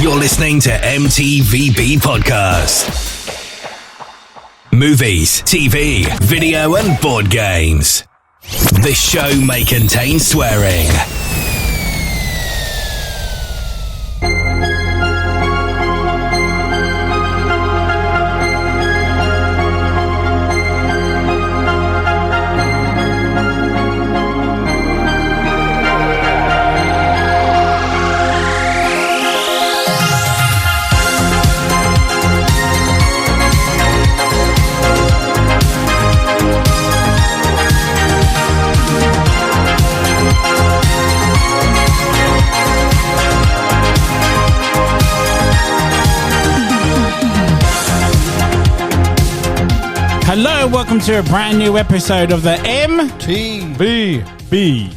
You're listening to M.T.V.B. Podcast. Movies, TV, video and board games. This show may contain swearing. Hello and welcome to a brand new episode of the M.T.V.B.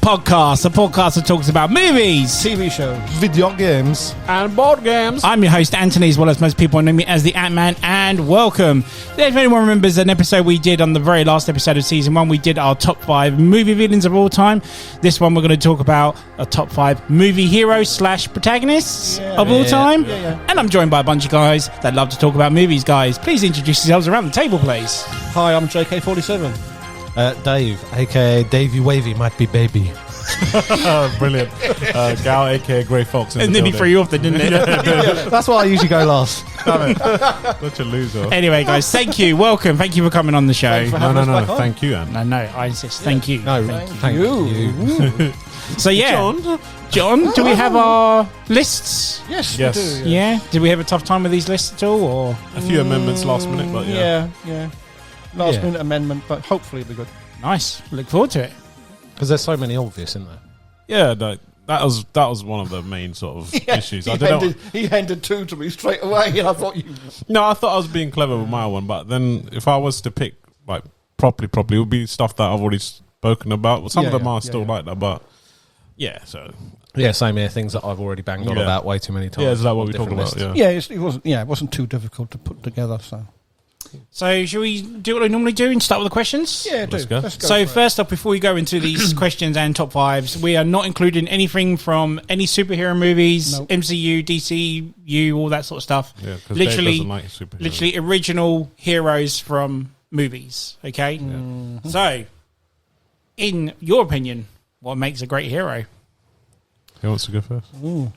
podcast, a podcast that talks about movies, TV shows, video games, and board games. I'm your host Anthony, as well as most people know me as the Ant-Man, and welcome. If anyone remembers an episode we did on the very last episode of season 1, we did our top 5 movie villains of all time. This one we're going to talk about a top 5 movie heroes / protagonists of all time. And I'm joined by a bunch of guys that love to talk about movies. Guys, please introduce yourselves around the table, please. Hi, I'm JK47. Dave, aka Davey Wavy, might be baby. Brilliant. Gal, aka Grey Fox. And then he threw you off, didn't it? That's why I usually go last. Such a loser. Anyway, guys, thank you. Welcome. Thank you for coming on the show. No. Thank you, Anne. No, I insist. Thank you. No, thank you. So, yeah. John, do we have our lists? Yes. Yes. We do, Yeah. Did we have a tough time with these lists at all? Or A few amendments last minute, but yeah. Last minute amendment, but hopefully it'll be good. nice. Look forward to it. Because there's so many obvious, isn't there? Yeah, that was one of the main sort of issues. He handed two to me straight away, and I thought I thought I was being clever with my one, but then if I was to pick like properly, it would be stuff that I've already spoken about. Well, some of them are still like that, but yeah, so. Yeah, same here. Things that I've already banged on about way too many times. Yeah, is that what we talk about? it wasn't too difficult to put together. So, should we do what we normally do and start with the questions? Yeah, Let's go. So, first up, before we go into these questions and top 5s, we are not including anything from any superhero movies, Nope. MCU, DCU, all that sort of stuff. Yeah, because Dave doesn't like superheroes. Literally original heroes from movies. Okay, so in your opinion, what makes a great hero? Who wants to go first?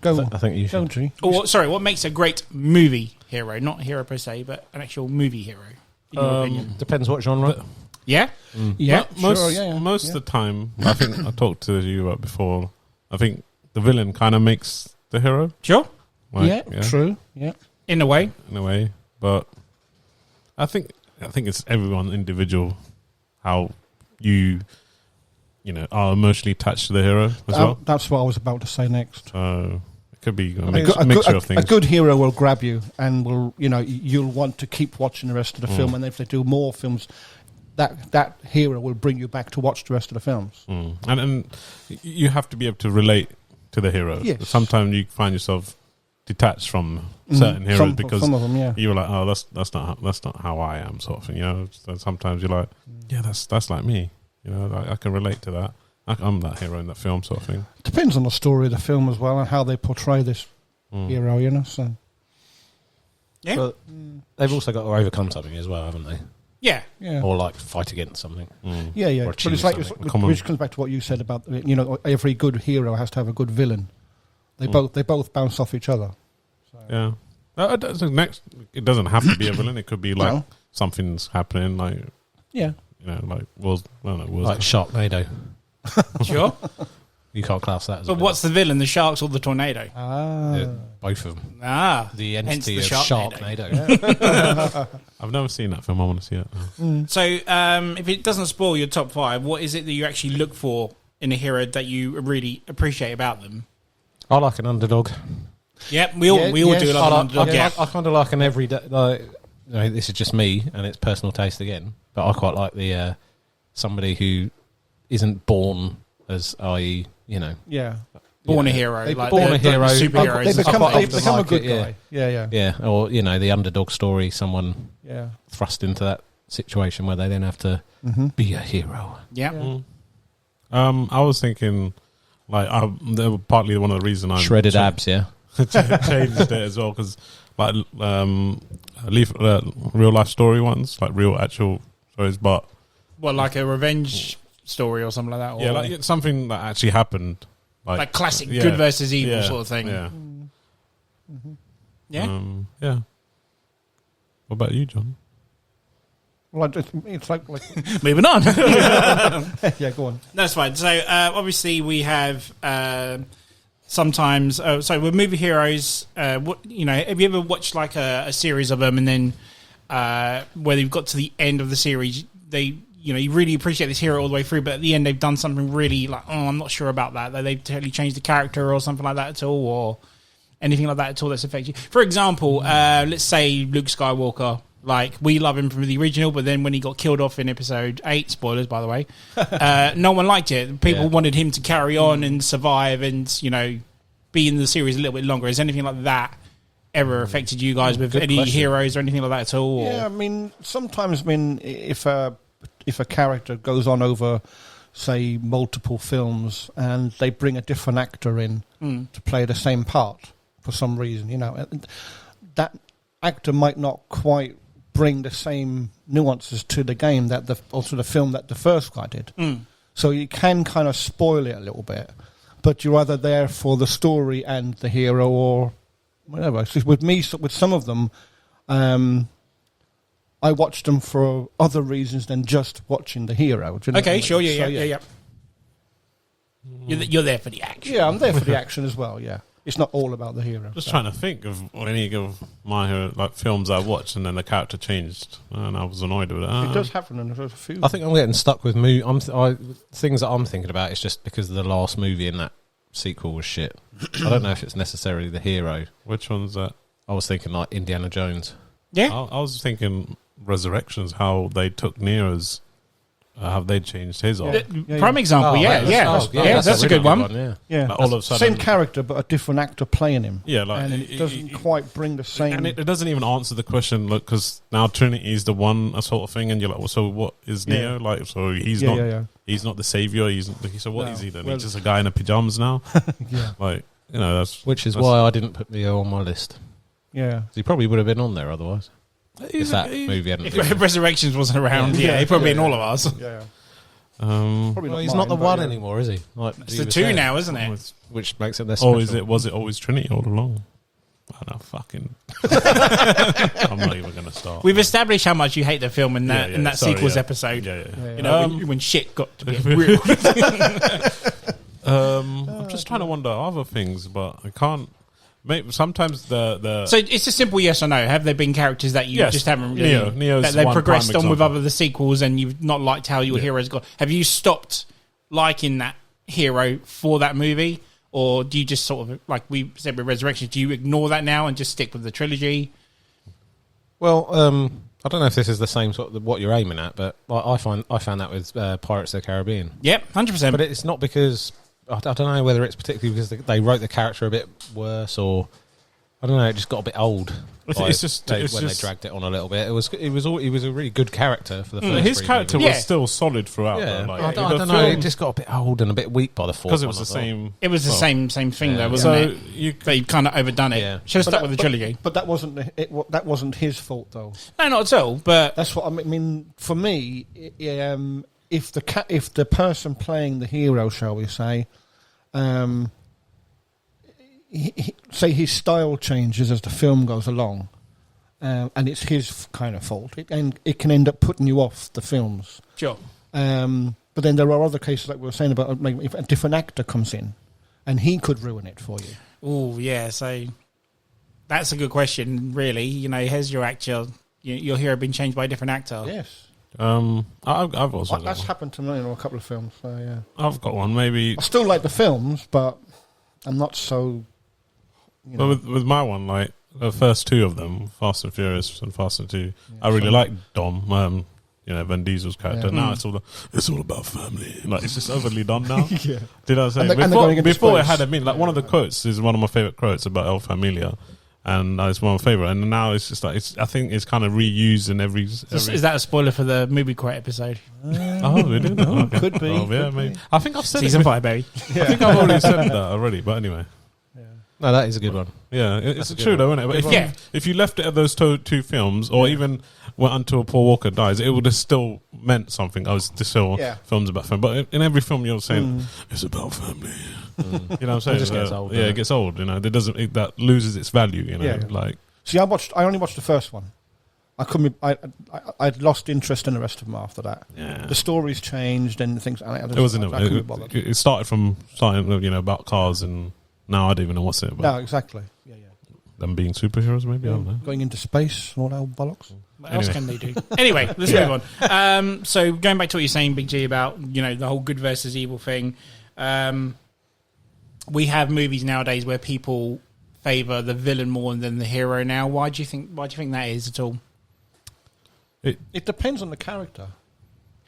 Go. I think you should. G. Or sorry, what makes a great movie hero? Not hero per se, but an actual movie hero. In your opinion, Depends what genre. yeah. Most sure, of the time, I think I talked to you about before. I think the villain kind of makes the hero. Sure, Like, True. Yeah. in a way. in a way, but I think it's everyone individual how you are emotionally attached to the hero as well. That's what I was about to say next. So it could be a mixture of things. A good hero will grab you, and will you'll want to keep watching the rest of the film. And if they do more films, that hero will bring you back to watch the rest of the films. And you have to be able to relate to the hero. Yes. Sometimes you find yourself detached from certain heroes because some of them, you're like, oh, that's not how I am, sort of thing. So sometimes you're like, yeah, that's like me. I can relate to that. I'm that hero in that film, sort of thing. Depends on the story of the film as well and how they portray this hero. So Yeah, But they've also got to overcome something as well, haven't they? yeah. Or like fight against something. Yeah. Or But achieve it's like something. which comes back to what you said about every good hero has to have a good villain. They both bounce off each other. So. Yeah. It doesn't have to be a villain. It could be like something's happening, like like Like Sharknado. Sure. You can't class that as a But villain. what's the villain? The sharks or the tornado? Yeah, both of them. The entity of Sharknado. Sharknado. I've never seen that film. I want to see it. So, if it doesn't spoil your top 5, what is it that you actually look for in a hero that you really appreciate about them? I like an underdog. Yep, we all do love an underdog. I kind of like an everyday. Like, this is just me, and it's personal taste again. But I quite like the somebody who isn't born as, i.e., born a hero, born a hero. Superheroes. They become a good it, guy. Yeah, or the underdog story. Someone Yeah. thrust into that situation where they then have to be a hero. Yeah. I was thinking, like, they were partly one of the reasons I'm Shredded abs, yeah. changed it as well because like real life story ones, like real actual stories, but What, like a revenge story or something like that? Or yeah, like something that actually happened, like classic good versus evil sort of thing. Yeah. Yeah. Yeah. What about you, John? Well, it's like Moving on. yeah, go on. That's fine. So obviously we have sometimes. So with movie heroes, what have you ever watched like a series of them, and then where they've got to the end of the series, you really appreciate this hero all the way through, but at the end they've done something really like, oh, I'm not sure about that. They've totally changed the character or something like that at all, or anything like that at all that's affected you. For example, let's say Luke Skywalker. Like, we love him from the original, but then when he got killed off in episode 8, spoilers, by the way, no one liked it. People wanted him to carry on and survive and, be in the series a little bit longer. Has anything like that ever affected you guys with any heroes or anything like that at all? Or? Yeah, I mean, sometimes, if a character goes on over, say, multiple films and they bring a different actor in to play the same part for some reason, that actor might not quite bring the same nuances to the game to the film that the first guy did. So you can kind of spoil it a little bit, but you're either there for the story and the hero or whatever. So with some of them, I watched them for other reasons than just watching the hero. Do you know what I mean? Sure, So, yeah. You're there for the action. Yeah, I'm there for the action as well, yeah. It's not all about the hero. Just trying to think of any of my hero, like films I watched and then the character changed and I was annoyed with it. It does happen in a few. I think I'm getting stuck with things that I'm thinking about. It's just because the last movie in that sequel was shit. I don't know if it's necessarily the hero. Which one's that? I was thinking like Indiana Jones. Yeah. I was thinking Resurrections, how they took Nero's, how they changed his off. Prime example, that's a good one. Yeah, Like all of a sudden, same character but a different actor playing him. Yeah, like and it doesn't quite bring the same. And it doesn't even answer the question. Look, because now Trinity is the one sort of thing, and you're like, well, so what is Neo like? So he's not. He's not the savior. So what is he then? He's just a guy in a pajamas now. Yeah, like that's why I didn't put Neo on my list. Yeah, he probably would have been on there otherwise. If that movie hadn't been. If Resurrections wasn't around, he'd probably been all of us. Yeah. Probably he's not the one anymore, is he? Like, it's the two now, isn't it? Which makes it less. Oh, special. was it always Trinity all along? I know, fucking. I'm not even going to start. We've established how much you hate the film in that sequels episode. Yeah. When shit got to be real. I'm just trying to wonder other things, but I can't. Maybe sometimes the So it's a simple yes or no. Have there been characters that you just haven't really Neo's that they've one progressed prime on with example. other sequels and you've not liked how your hero's gone? Have you stopped liking that hero for that movie? Or do you just sort of, like we said with Resurrection, do you ignore that now and just stick with the trilogy? Well, I don't know if this is the same sort of what you're aiming at, but I found that with Pirates of the Caribbean. Yep, 100%. But it's not because I don't know whether it's particularly because they wrote the character a bit worse, or I don't know. It just got a bit old. It's just when they dragged it on a little bit. He was a really good character for the first. His three character movies. was still solid throughout. Yeah, though. I don't know. It just got a bit old and a bit weak by the fourth. Because it was the same. It was the same thing though, wasn't it? They kind of overdone it. Yeah. Should have stuck with the trilogy. But that wasn't his fault though. No, not at all. But That's what I mean. For me, if the person playing the hero, shall we say, say his style changes as the film goes along, and it's his kind of fault, and it can end up putting you off the films. sure. But then there are other cases like we were saying about maybe if a different actor comes in, and he could ruin it for you. Oh yeah, so that's a good question. Really, has your hero been changed by a different actor? Yes. I've also That's happened to me in a couple of films. So yeah, I've got one. Maybe I still like the films, but I'm not so. But with my one, like the first two of them, Fast and Furious and Fast and 2, I really like Dom. Vin Diesel's character. Yeah. Now it's all about family. Like it's just overly done now. Yeah. Did I say And they're going against before it space. had a meaning? Like one of the quotes is one of my favorite quotes about El Familia. And it's one of my favourite. And now it's just like I think it's kind of reused in every. Is that a spoiler for the movie quote episode? Oh, we did. Okay. Could be. Oh, yeah, maybe. I think I've said Season it. 5, baby. I think I've already said that already. But anyway, No, that is a good one. Yeah, it's true though, isn't it? But if you left it at those two films, or even went until Paul Walker dies, it would have still meant something. I was still films about family, but in every film you're saying it's about family. You know what I'm saying? It just gets old. It gets old. You know, that loses its value. You know, like. See, I only watched the first one. I'd lost interest in the rest of them after that. Yeah. The stories changed and things. It started from about cars, and now I don't even know what's it about. No, exactly. Yeah. Them being superheroes, maybe. I don't know. Going into space and all that old bollocks. What else can they do? Anyway, let's move on. So going back to what you're saying, Big G, about the whole good versus evil thing. We have movies nowadays where people favour the villain more than the hero. Now, why do you think that is at all? It depends on the character.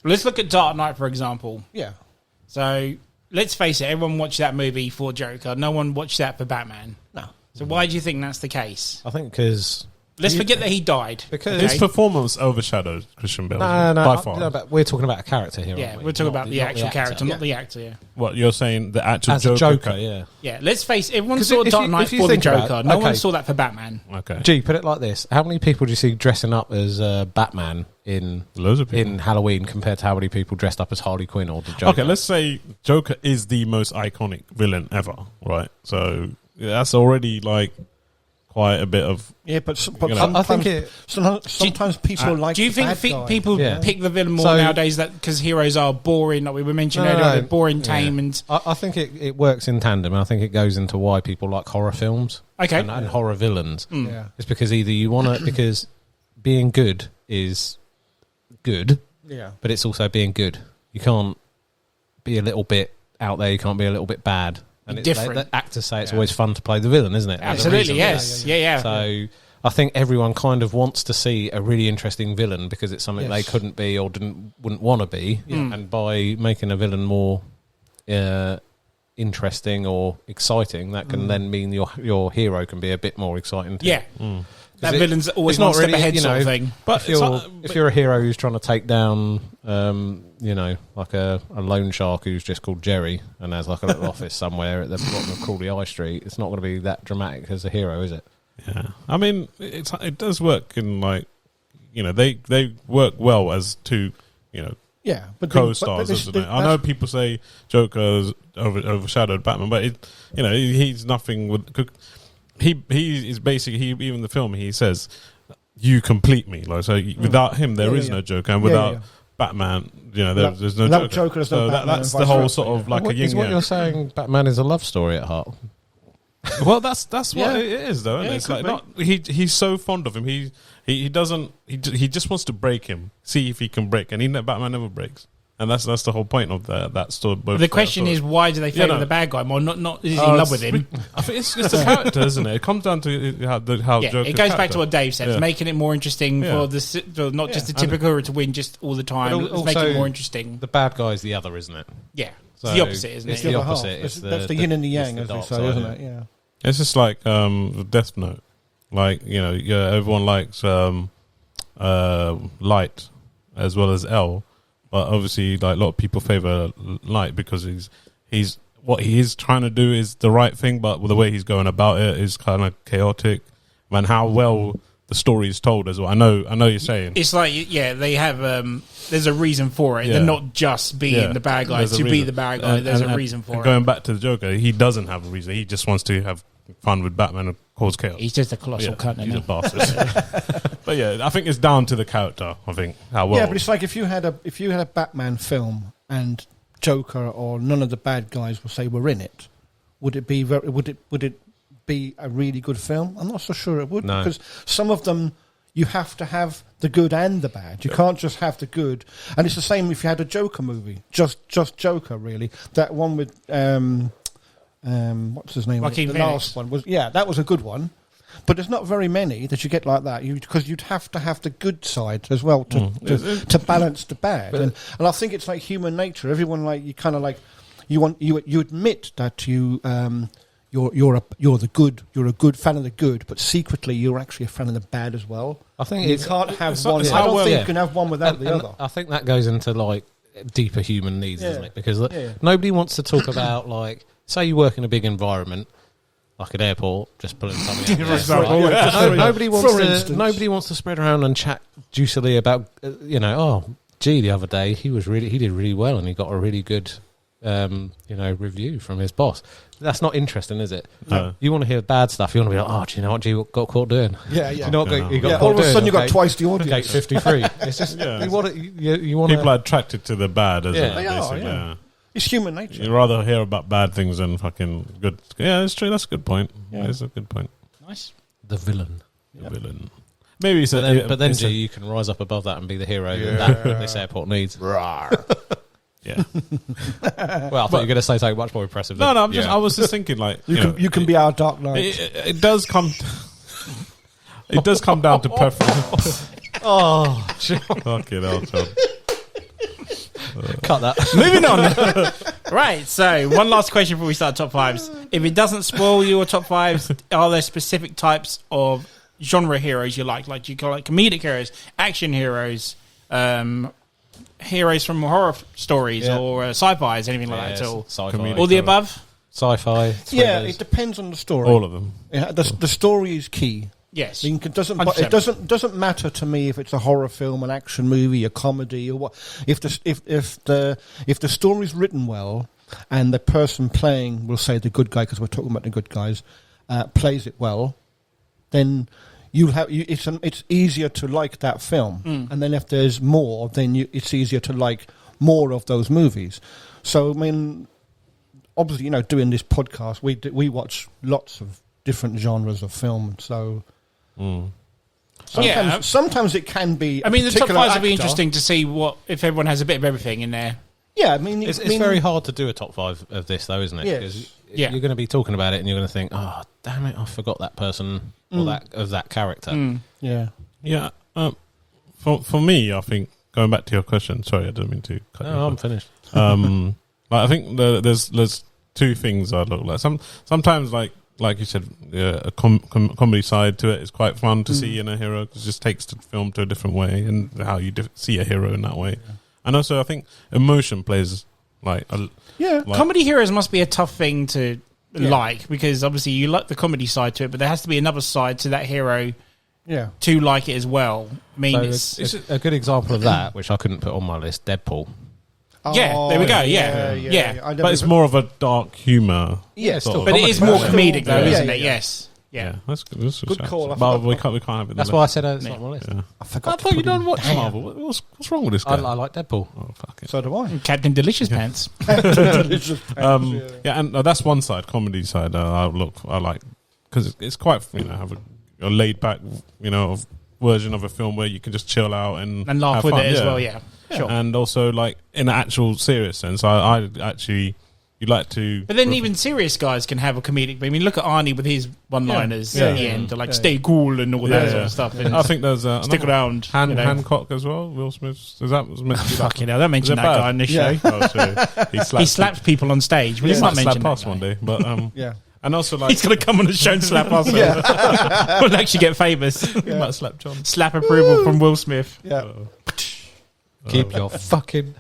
Let's look at Dark Knight, for example. Yeah. So let's face it, everyone watched that movie for Joker. No one watched that for Batman. No. So why do you think that's the case? I think because... Let's forget that he died. Because his performance overshadowed Christian Bale. No, by far. No, but we're talking about a character here. Yeah, we're talking about the actual character, not the actor. Yeah. What you're saying? The actual as Joker? A Joker, yeah. Yeah. Let's face it. Everyone saw Dark Knight for the Joker. No one saw that for Batman. Okay. Gee, put it like this: how many people do you see dressing up as Batman in loads of people in Halloween compared to how many people dressed up as Harley Quinn or the Joker? Okay, let's say Joker is the most iconic villain ever, right? So that's already like. Quite a bit of but I think sometimes people like. Do you think people pick the villain more nowadays that because heroes are boring, like we were mentioning earlier, boring, tame, and I think it works in tandem. And I think it goes into why people like horror films, and horror villains. It's because either you want to because being good is good, but it's also being good. You can't be a little bit out there. You can't be a little bit bad. And different. The actors say it's always fun to play the villain, isn't it? Absolutely, yes. Yeah. So I think everyone kind of wants to see a really interesting villain because it's something they couldn't be or wouldn't want to be. And by making a villain more interesting or exciting, that can then mean your hero can be a bit more exciting too. Yeah. That villain's always one step ahead sort of thing. But if you're a hero who's trying to take down, like a loan shark who's just called Jerry and has like a little office somewhere at the bottom of Crawley High Street, it's not going to be that dramatic as a hero, is it? Yeah. I mean, it does work in like, they work well as two, co-stars, isn't it? I know people say Joker's overshadowed Batman, but he's nothing with... He is basically even the film he says you complete me without him there is no Joker and without Batman there's no Joker. So that's the whole sort of like a yin yang. What you're saying, Batman is a love story at heart. Well, that's what it is though. Isn't it? It's like he's so fond of him. He just wants to break him, see if he can break, and Batman never breaks. And that's the whole point of that story. The question is, why do they favour the bad guy more? Not is he in love with him? I think it's just the character, isn't it? It comes down to how Joker's it goes back to what Dave said, making it more interesting for not just the typical hero to win just all the time. It's making it more interesting. The bad guy is the other, isn't it? Yeah, it's the opposite, isn't it? It's the opposite. That's the yin and the yang, as they say, isn't it? Yeah. It's just like Death Note. Like everyone likes Light as well as L. But obviously, like a lot of people favor Light because he's what he is trying to do is the right thing, but the way he's going about it is kind of chaotic. And how well the story is told as well. I know you're saying it's like they have. There's a reason for it. They're not just being the bad guy to be the bad guy. There's a reason for it. Going back to the Joker, he doesn't have a reason. He just wants to have fun with Batman and cause chaos. He's just a colossal cunt. He's a bastard. But I think it's down to the character. I think how well. Yeah, but it's like if you had a Batman film and Joker or none of the bad guys will say were in it, would it be a really good film? I'm not so sure it would because some of them you have to have the good and the bad. You can't just have the good. And it's the same if you had a Joker movie, just Joker really. That one with what's his name? Joaquin the Phoenix. Last one was that was a good one. But there's not very many that you get like that because you'd have to have the good side as well to balance the bad. And I think it's like human nature. Everyone you admit that you're a good fan of the good, but secretly you're actually a fan of the bad as well. I think you can't have one. I don't think you can have one without the other. I think that goes into like deeper human needs, doesn't it? Because nobody wants to talk about like say you work in a big environment. like an airport, just pulling something out. Nobody wants to spread around and chat juicily about, the other day he did really well and he got a really good, review from his boss. That's not interesting, is it? No. You want to hear bad stuff. You want to be like, oh, do you know what G got caught doing? Yeah. Do you know what he got caught all of a sudden doing? you got twice the audience. Gate 53. It's just you want people are attracted to the bad, isn't it? They are, yeah. It's human nature. You'd rather hear about bad things than fucking good. Yeah, it's true. That's a good point. Yeah. It's a good point. Nice. The villain. The villain. Maybe it's but then G, you can rise up above that and be the hero that this airport needs. Yeah. Well, I thought you were going to say something much more impressive. No, I was just thinking, like you can be our Dark Knight. It does come. It does come down to preference. Oh, fucking hell, John. Cut that. Moving on. Right, so one last question before we start top fives. If it doesn't spoil your top fives, are there specific types of genre heroes you like? Like, do you call it comedic heroes, action heroes, heroes from horror stories, or sci-fis, anything like that at all? Sci-fi. All the above? Sci-fi. Yeah, it depends on the story. All of them. Yeah, the story is key. Yes. It doesn't matter to me if it's a horror film, an action movie, a comedy, or what. If the story's written well and the person playing, we'll say the good guy because we're talking about the good guys, plays it well, then it's easier to like that film. And then if there's more, then it's easier to like more of those movies. So I mean, obviously, doing this podcast, we watch lots of different genres of film, so. Sometimes it can be. I mean, the top fives would be interesting to see if everyone has a bit of everything in there. Yeah, I mean, it's very hard to do a top five of this, though, isn't it? Yes. Because you're going to be talking about it, and you're going to think, "Oh, damn it, I forgot that person or that character." Yeah. For me, I think going back to your question. Sorry, I didn't mean to cut you. No, I'm finished. I think there's two things I look like. Sometimes like you said, a comedy side to it is quite fun to see in a hero because it just takes the film to a different way and how you see a hero in that way. Yeah. And also, I think emotion plays comedy heroes must be a tough thing to like because obviously you like the comedy side to it, but there has to be another side to that hero to like it as well. I mean, so it's a good example of that, which I couldn't put on my list, Deadpool. There we go. Yeah. But it's more of a dark humour. Yeah, but it is more comedic, though, isn't it? Yes. Yeah, that's good. That's good call. Well, we can't have it. That's why I said it's not on my list. Yeah. I thought you don't watch Marvel. What's wrong with this guy? I like Deadpool. Oh, fuck it. So do I. Captain Delicious Pants. And that's one side, comedy side. I like because it's quite have a laid back version of a film where you can just chill out and laugh with it as well. Yeah. Sure. And also, like in an actual serious sense, I actually you like to. But then even serious guys can have a comedic. I mean, look at Arnie with his one-liners at the end, like "stay cool" and all that sort of stuff. And I think there's stick around. Hancock as well. Will Smith. Is that was meant to be fucking hell? Don't mention that guy on this show. He slaps people on stage. Will you not mention that one day? But And also, like, he's going to come on the show and slap us. We'll actually get famous. He might slap John. Slap approval from Will Smith. Yeah. Keep your fucking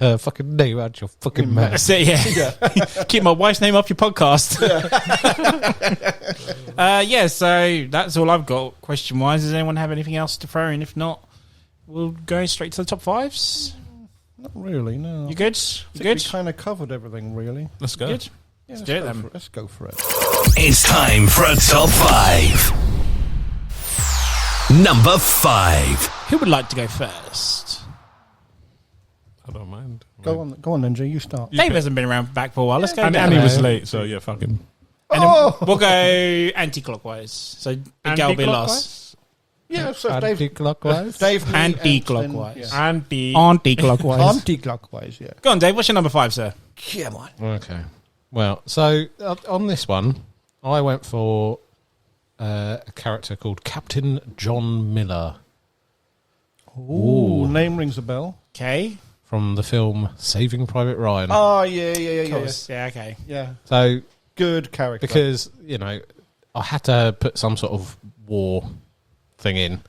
name out your fucking mouth. That's it, Keep my wife's name off your podcast. So that's all I've got question-wise. Does anyone have anything else to throw in? If not, we'll go straight to the top fives. Not really, no. You good? You good? We kind of covered everything, really. Let's go. Good? Yeah, let's do it then. Let's go for it. It's time for a top five. Number 5. Who would like to go first? I don't mind. Go on then, Jay. You start. Dave hasn't been around back for a while. Let's go. And he was late, so fuck him. And we'll go anti-clockwise. So Big Gal will be last. Yeah, so anti-clockwise. Dave anti-clockwise. Anti-clockwise. Anti-clockwise. Yeah. Go on, Dave. What's your number 5, sir? Come on. Okay. Well, so on this one, I went for a character called Captain John Miller. Ooh, name rings a bell. Okay. From the film Saving Private Ryan. Oh, yeah. Yeah, okay. Yeah. So, good character. Because, I had to put some sort of war thing in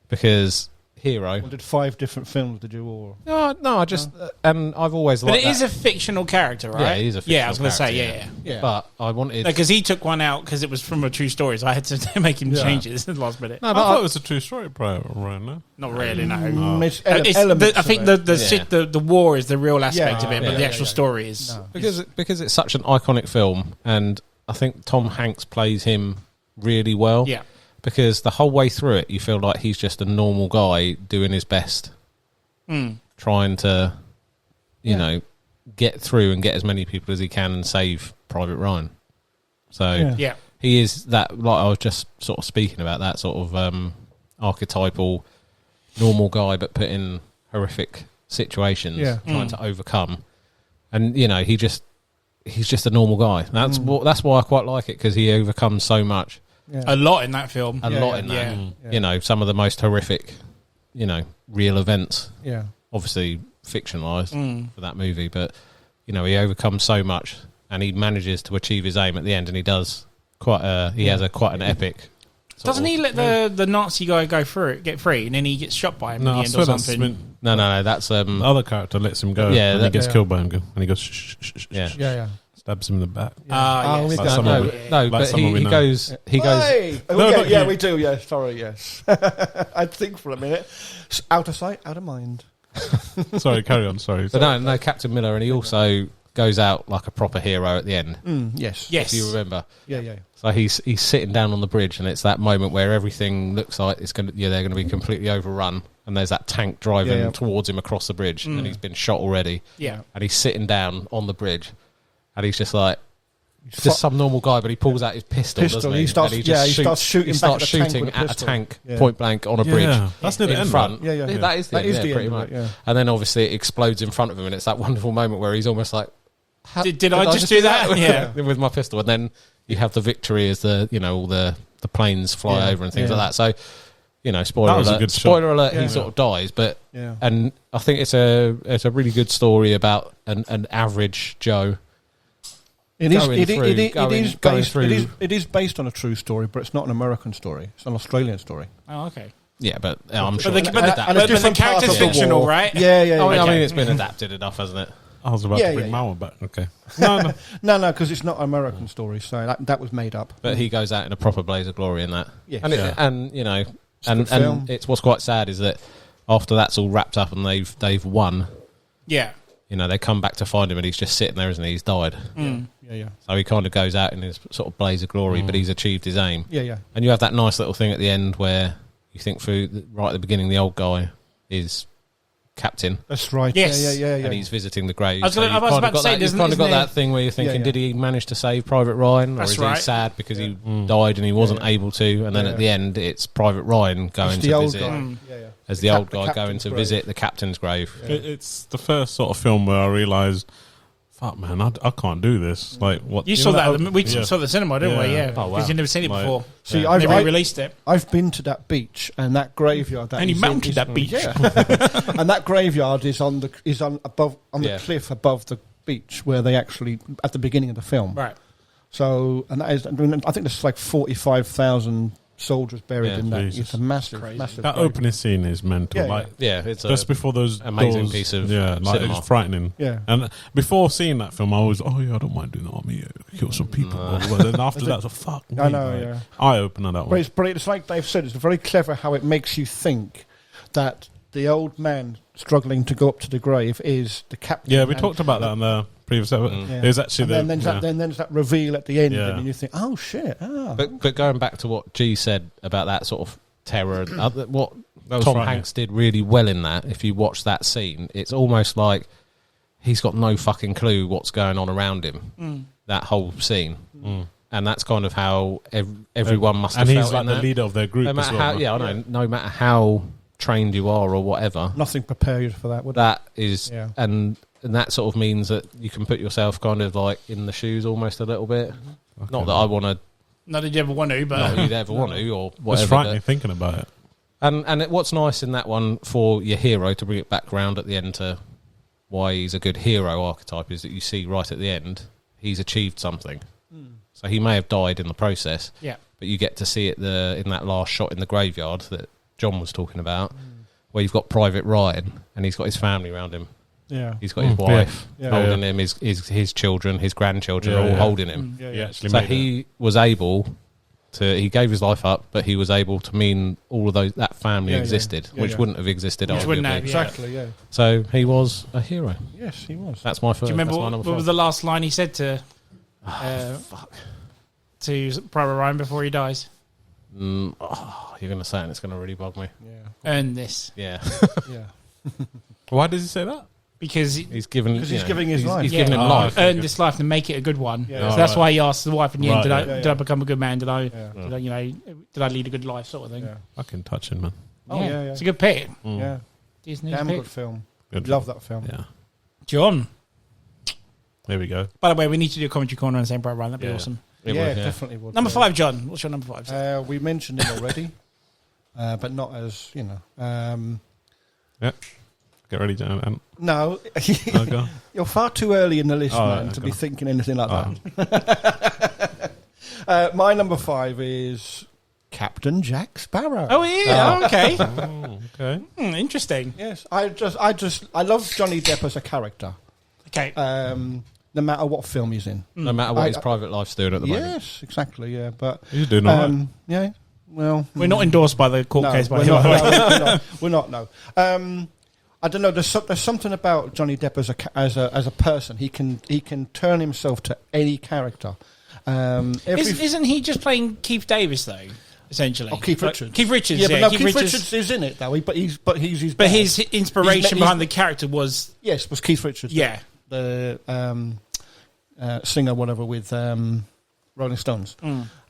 because hero. Well, did 5 different films? Did you all? No, I just and I've always liked. But it is a fictional character, right? Yeah, he is a fictional Yeah, I was going to say, character, yeah. But I wanted because he took one out because it was from a true story, so I had to make him changes at the last minute. No, but I thought it was a true story, right now. Not really, no. I think the war is the real aspect of it, but the actual story is because it's such an iconic film, and I think Tom Hanks plays him really well. Yeah. Because the whole way through it, you feel like he's just a normal guy doing his best, trying to, you know, get through and get as many people as he can and save Private Ryan. So he is that, like I was just sort of speaking about, that sort of archetypal normal guy, but put in horrific situations, trying to overcome. And, you know, he's just a normal guy. That's why I quite like it, because he overcomes so much. Yeah. A lot in that film. A lot in that. Yeah. You know, some of the most horrific, you know, real events. Yeah. Obviously fictionalised for that movie, but, you know, he overcomes so much and he manages to achieve his aim at the end, and he does quite an epic. Doesn't he let the Nazi guy get free, and then he gets shot by him in the end or something? No, that's... the other character lets him go, and he gets killed by him, and he goes, shh. Yeah. Stabs him in the back. But he goes. Hey! We do. Yeah, sorry. Yes, I'd think for a minute. Out of sight, out of mind. Sorry, carry on. Sorry. But no, Captain Miller, and he also goes out like a proper hero at the end. Yes. If you remember. Yeah. So he's sitting down on the bridge, and it's that moment where everything looks like they're going to be completely overrun, and there's that tank driving towards him across the bridge, and he's been shot already. Yeah, and he's sitting down on the bridge. And he's just like, just some normal guy, but he pulls out his pistol, doesn't he? He starts shooting at a tank, point blank on a bridge. That's near the end, front. Yeah. That is the end, pretty much. Yeah. And then obviously it explodes in front of him, and it's that wonderful moment where he's almost like, did I just do that? Yeah, with my pistol. And then you have the victory as all the planes fly over and things like that. So, you know, spoiler alert, he sort of dies, but and I think it's a really good story about an average Joe. It is based on a true story, but it's not an American story. It's an Australian story. Oh, okay. Yeah, but I'm sure. But the character's fictional, right? Yeah. I mean, it's been adapted enough, hasn't it? I was about to bring Mao back. Okay. No, because it's not an American story, so that was made up. But he goes out in a proper blaze of glory in that. Yes. And you know, and it's what's quite sad is that after that's all wrapped up and they've won. Yeah. You know, they come back to find him and he's just sitting there, isn't he? He's died. Yeah. So he kind of goes out in his sort of blaze of glory, but he's achieved his aim. Yeah. And you have that nice little thing at the end where you think right at the beginning, the old guy is captain. That's right. Yes. Yeah. And he's visiting the grave. I was about to say, you've kind of got that thing where you're thinking, did he manage to save Private Ryan? Or is he sad because he died and he wasn't able to? And then at the end, it's Private Ryan going to visit. As the old guy going to visit the captain's grave. It's the first sort of film where I realised, fuck, man, I can't do this. Like, what you saw that? We saw the cinema, didn't we? Yeah, because you've never seen it before. See, they re-released it. I've been to that beach and that graveyard. And you mounted that beach. Yeah. And that graveyard is on the cliff above the beach where they actually at the beginning of the film. Right. So, and that is, I think there's like 45,000 soldiers buried in that. Jesus. It's a massive that opening scene is mental. It's just before those amazing doors, piece of it's frightening. Yeah. And before seeing that film, I was I don't mind doing the army, kill some people. But then after that, so fuck. I know. Eye opener that one. But it's like Dave said. It's very clever how it makes you think that the old man struggling to go up to the grave is the captain. Yeah, we talked about that on the previous episode. It was actually then there's that reveal at the end, and you think, oh shit. But going back to what G said about that sort of terror, what Tom Hanks did really well in that, if you watch that scene, it's almost like he's got no fucking clue what's going on around him. That whole scene. And that's kind of how everyone must have felt. And he's like the leader of their group no matter as well. I know. No matter how trained you are or whatever, nothing prepared you for that. That is, and that sort of means that you can put yourself kind of like in the shoes almost a little bit. Okay. Not that I want to. Not that you ever want to, but not that you'd ever want to, or whatever. It's frightening thinking about it. And what's nice in that one for your hero, to bring it back round at the end to why he's a good hero archetype, is that you see right at the end he's achieved something. So he may have died in the process, but you get to see it in that last shot in the graveyard that John was talking about, where you've got Private Ryan and he's got his family around him. Yeah, he's got his wife holding him, his children, his grandchildren are all holding him. So he was able to. He gave his life up, but he was able to mean all of those that family existed, which wouldn't have existed. Which wouldn't have, exactly. Yeah. So he was a hero. Yes, he was. That's my first. Do you remember what was the last line he said to Private Ryan before he dies? You're going to say it and it's going to really bug me. Yeah. Earn this. Yeah. Yeah. Why does he say that? Because he's giving his life. He's giving him life. Earn this life and make it a good one. Yeah. So that's why he asked the wife in the end, did I become a good man? Did I lead a good life, sort of thing? Yeah. Fucking touching, man. Oh, yeah. It's a good pick. Yeah. Disney's Damn pick. good film. Good Love that film. Yeah. John. There we go. By the way, we need to do a commentary corner on the same Private Ryan. That'd be awesome. Definitely would. Number 5, John. What's your number 5? We mentioned him already, but not as, Yeah. Get ready, John. No, you're far too early in the list, man, to be thinking anything like that. My number 5 is Captain Jack Sparrow. Oh yeah, okay. Okay. Interesting. Yes, I love Johnny Depp as a character. Okay. No matter what film he's in, no matter what his private life's doing at the moment. Yes, exactly. Yeah, but he's doing all right. Yeah. Well, we're not endorsed by the court case. By we're not. No. I don't know. There's something about Johnny Depp as a person. He can turn himself to any character. Isn't he just playing Keith Davis though? Essentially, Keith Richards. Keith Richards. Yeah, but Keith Richards is in it though. He's his. But his inspiration behind the character was was Keith Richards. Yeah, the singer, whatever, with Rolling Stones.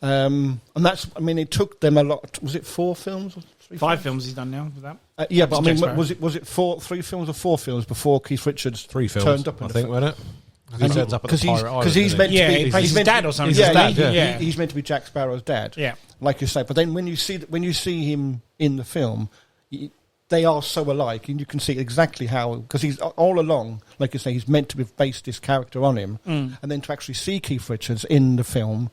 And that's. I mean, it took them a lot. Was it 4 films? Or 5 films he's done now with that. But I mean, was it 3 films or 4 films before Keith Richards 3 films turned up? I think, wasn't it? He turns up at the Pirate Island. Because he's meant to be. He plays his dad or something. He's meant to be Jack Sparrow's dad. Yeah, like you say. But then when you see him in the film, they are so alike, and you can see exactly how. Because he's all along, like you say, he's meant to have based this character on him, and then to actually see Keith Richards in the film,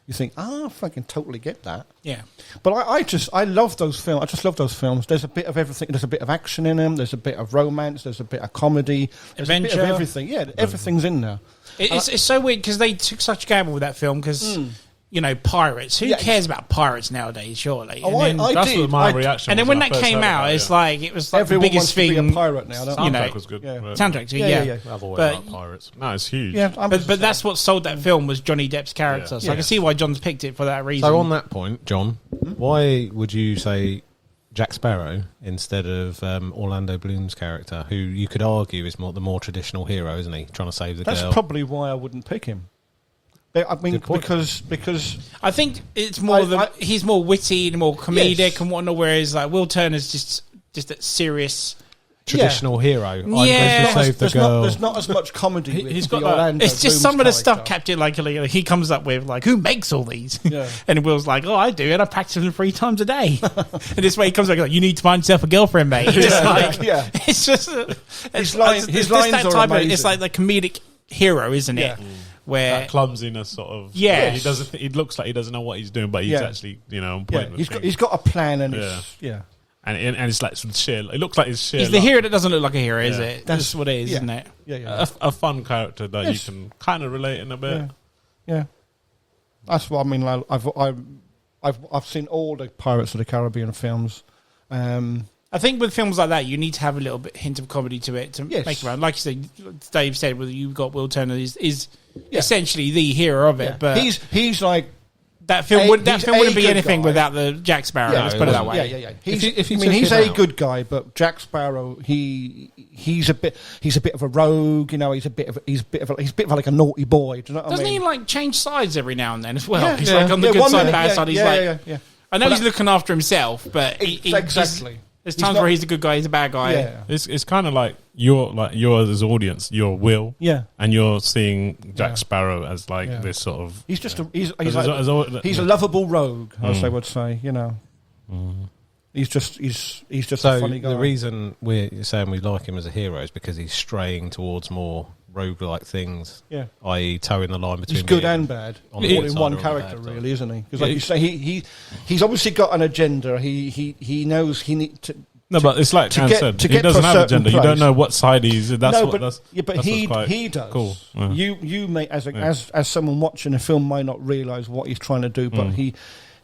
you think, I can totally get that. Yeah. But I love those films. I just love those films. There's a bit of everything. There's a bit of action in them. There's a bit of romance. There's a bit of comedy. There's adventure. A bit of everything. Yeah, everything's in there. It's so weird because they took such a gamble with that film because, pirates. Who cares about pirates nowadays, surely? Oh, that's what my reaction was. And then when that came out, it was like everyone the biggest wants thing. To be a pirate now, soundtrack was good. Yeah. Soundtrack, yeah. I've always liked pirates. No, it's huge. Yeah, but that's what sold that film was Johnny Depp's character. So I can see why John's picked it for that reason. So on that point, John, why would you say Jack Sparrow instead of Orlando Bloom's character, who you could argue is the more traditional hero, isn't he? Trying to save the girl. That's probably why I wouldn't pick him. I mean, because I think it's more he's more witty and more comedic and whatnot, whereas like Will Turner's just that serious traditional hero. Yeah, there's not as much comedy. He's got Orlando. It's just some of the stuff Captain like he comes up with, like who makes all these? Yeah. And Will's like, I do, and I practice them 3 times a day. And this way he comes like, you need to find yourself a girlfriend, mate. It's just his lines are amazing. It's like the comedic hero, isn't it? Where that clumsiness sort of he looks like he doesn't know what he's doing, but he's actually on point. He's got a plan and and it's like some sheer. It looks like it's sheer. He's the hero that doesn't look like a hero, is it? That's what it is, isn't it? Yeah. A fun character that you can kind of relate in a bit. Yeah. That's what I mean. Like, I've seen all the Pirates of the Caribbean films. I think with films like that, you need to have a little bit hint of comedy to it to make it around. Like you said, Dave said, well, you've got Will Turner is essentially the hero of it, but he's like that film. Wouldn't be anything without the Jack Sparrow. Let's put it that way. Yeah. He's a good guy, but Jack Sparrow, he's a bit of a rogue. He's a bit of like a naughty boy. Do you know what Doesn't I mean? he like change sides every now and then as well? He's like on the good side, bad side. He's like, I know he's looking after himself, but exactly. There's times where he's a good guy, he's a bad guy. Yeah. It's kind of like you're as an audience, you're Will, and you're seeing Jack Sparrow as this sort of. He's just he's a lovable rogue, as I would say. He's just a funny guy. The reason we're saying we like him as a hero is because he's straying towards more roguelike things, i.e. towing the line between. He's good and bad, all in one character, really, isn't he? Because, like you say, he's obviously got an agenda. He knows he need to. No, but it's like Ken said, he doesn't have a gender. You don't know what side he's. He does. Cool. Yeah. You may as someone watching a film might not realise what he's trying to do, but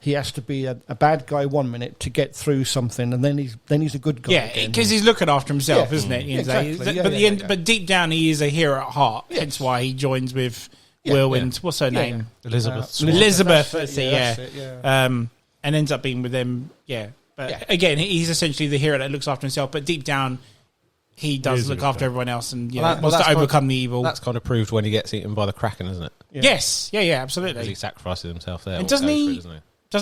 he has to be a bad guy 1 minute to get through something, and then he's a good guy. Yeah, because he's looking after himself, isn't it? Exactly. But deep down, he is a hero at heart. Yes. Hence why he joins with Will and what's her name? Elizabeth. Elizabeth. And ends up being with them. Yeah. But again, he's essentially the hero that looks after himself, but deep down, he does look after everyone else and wants to overcome the evil. That's kind of proved when he gets eaten by the Kraken, isn't it? Yeah. Yes. Yeah, absolutely. Because he sacrifices himself there. And doesn't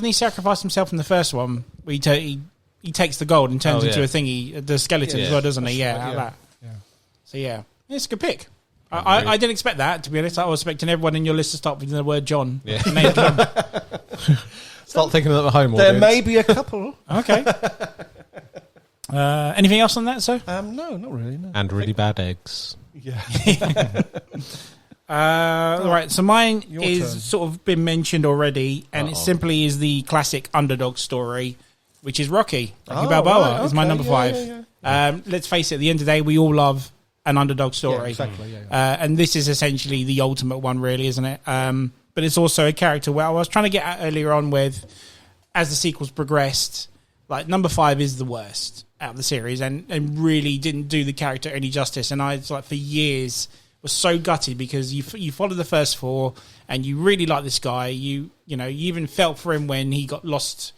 he sacrifice himself in the first one? Where he takes the gold and turns into a thingy, the skeleton as well, doesn't he? Yeah. So, it's a good pick. I didn't expect that, to be honest. I was expecting everyone in your list to start with the word John. Yeah. Start thinking of the home audience. There may be a couple. Okay. Anything else on that, sir? No, not really. No. And really bad eggs. Yeah. Right, so mine Your is turn. sort of been mentioned already, and it simply is the classic underdog story, which is Rocky. Rocky Balboa is my number 5. Let's face it, at the end of the day, we all love an underdog story. Yeah, exactly. And this is essentially the ultimate one, really, isn't it? But it's also a character where I was trying to get at earlier on with, as the sequels progressed, like number 5 is the worst out of the series and really didn't do the character any justice. And I, for years, was so gutted because you followed the first 4 and you really like this guy. You even felt for him when he got lost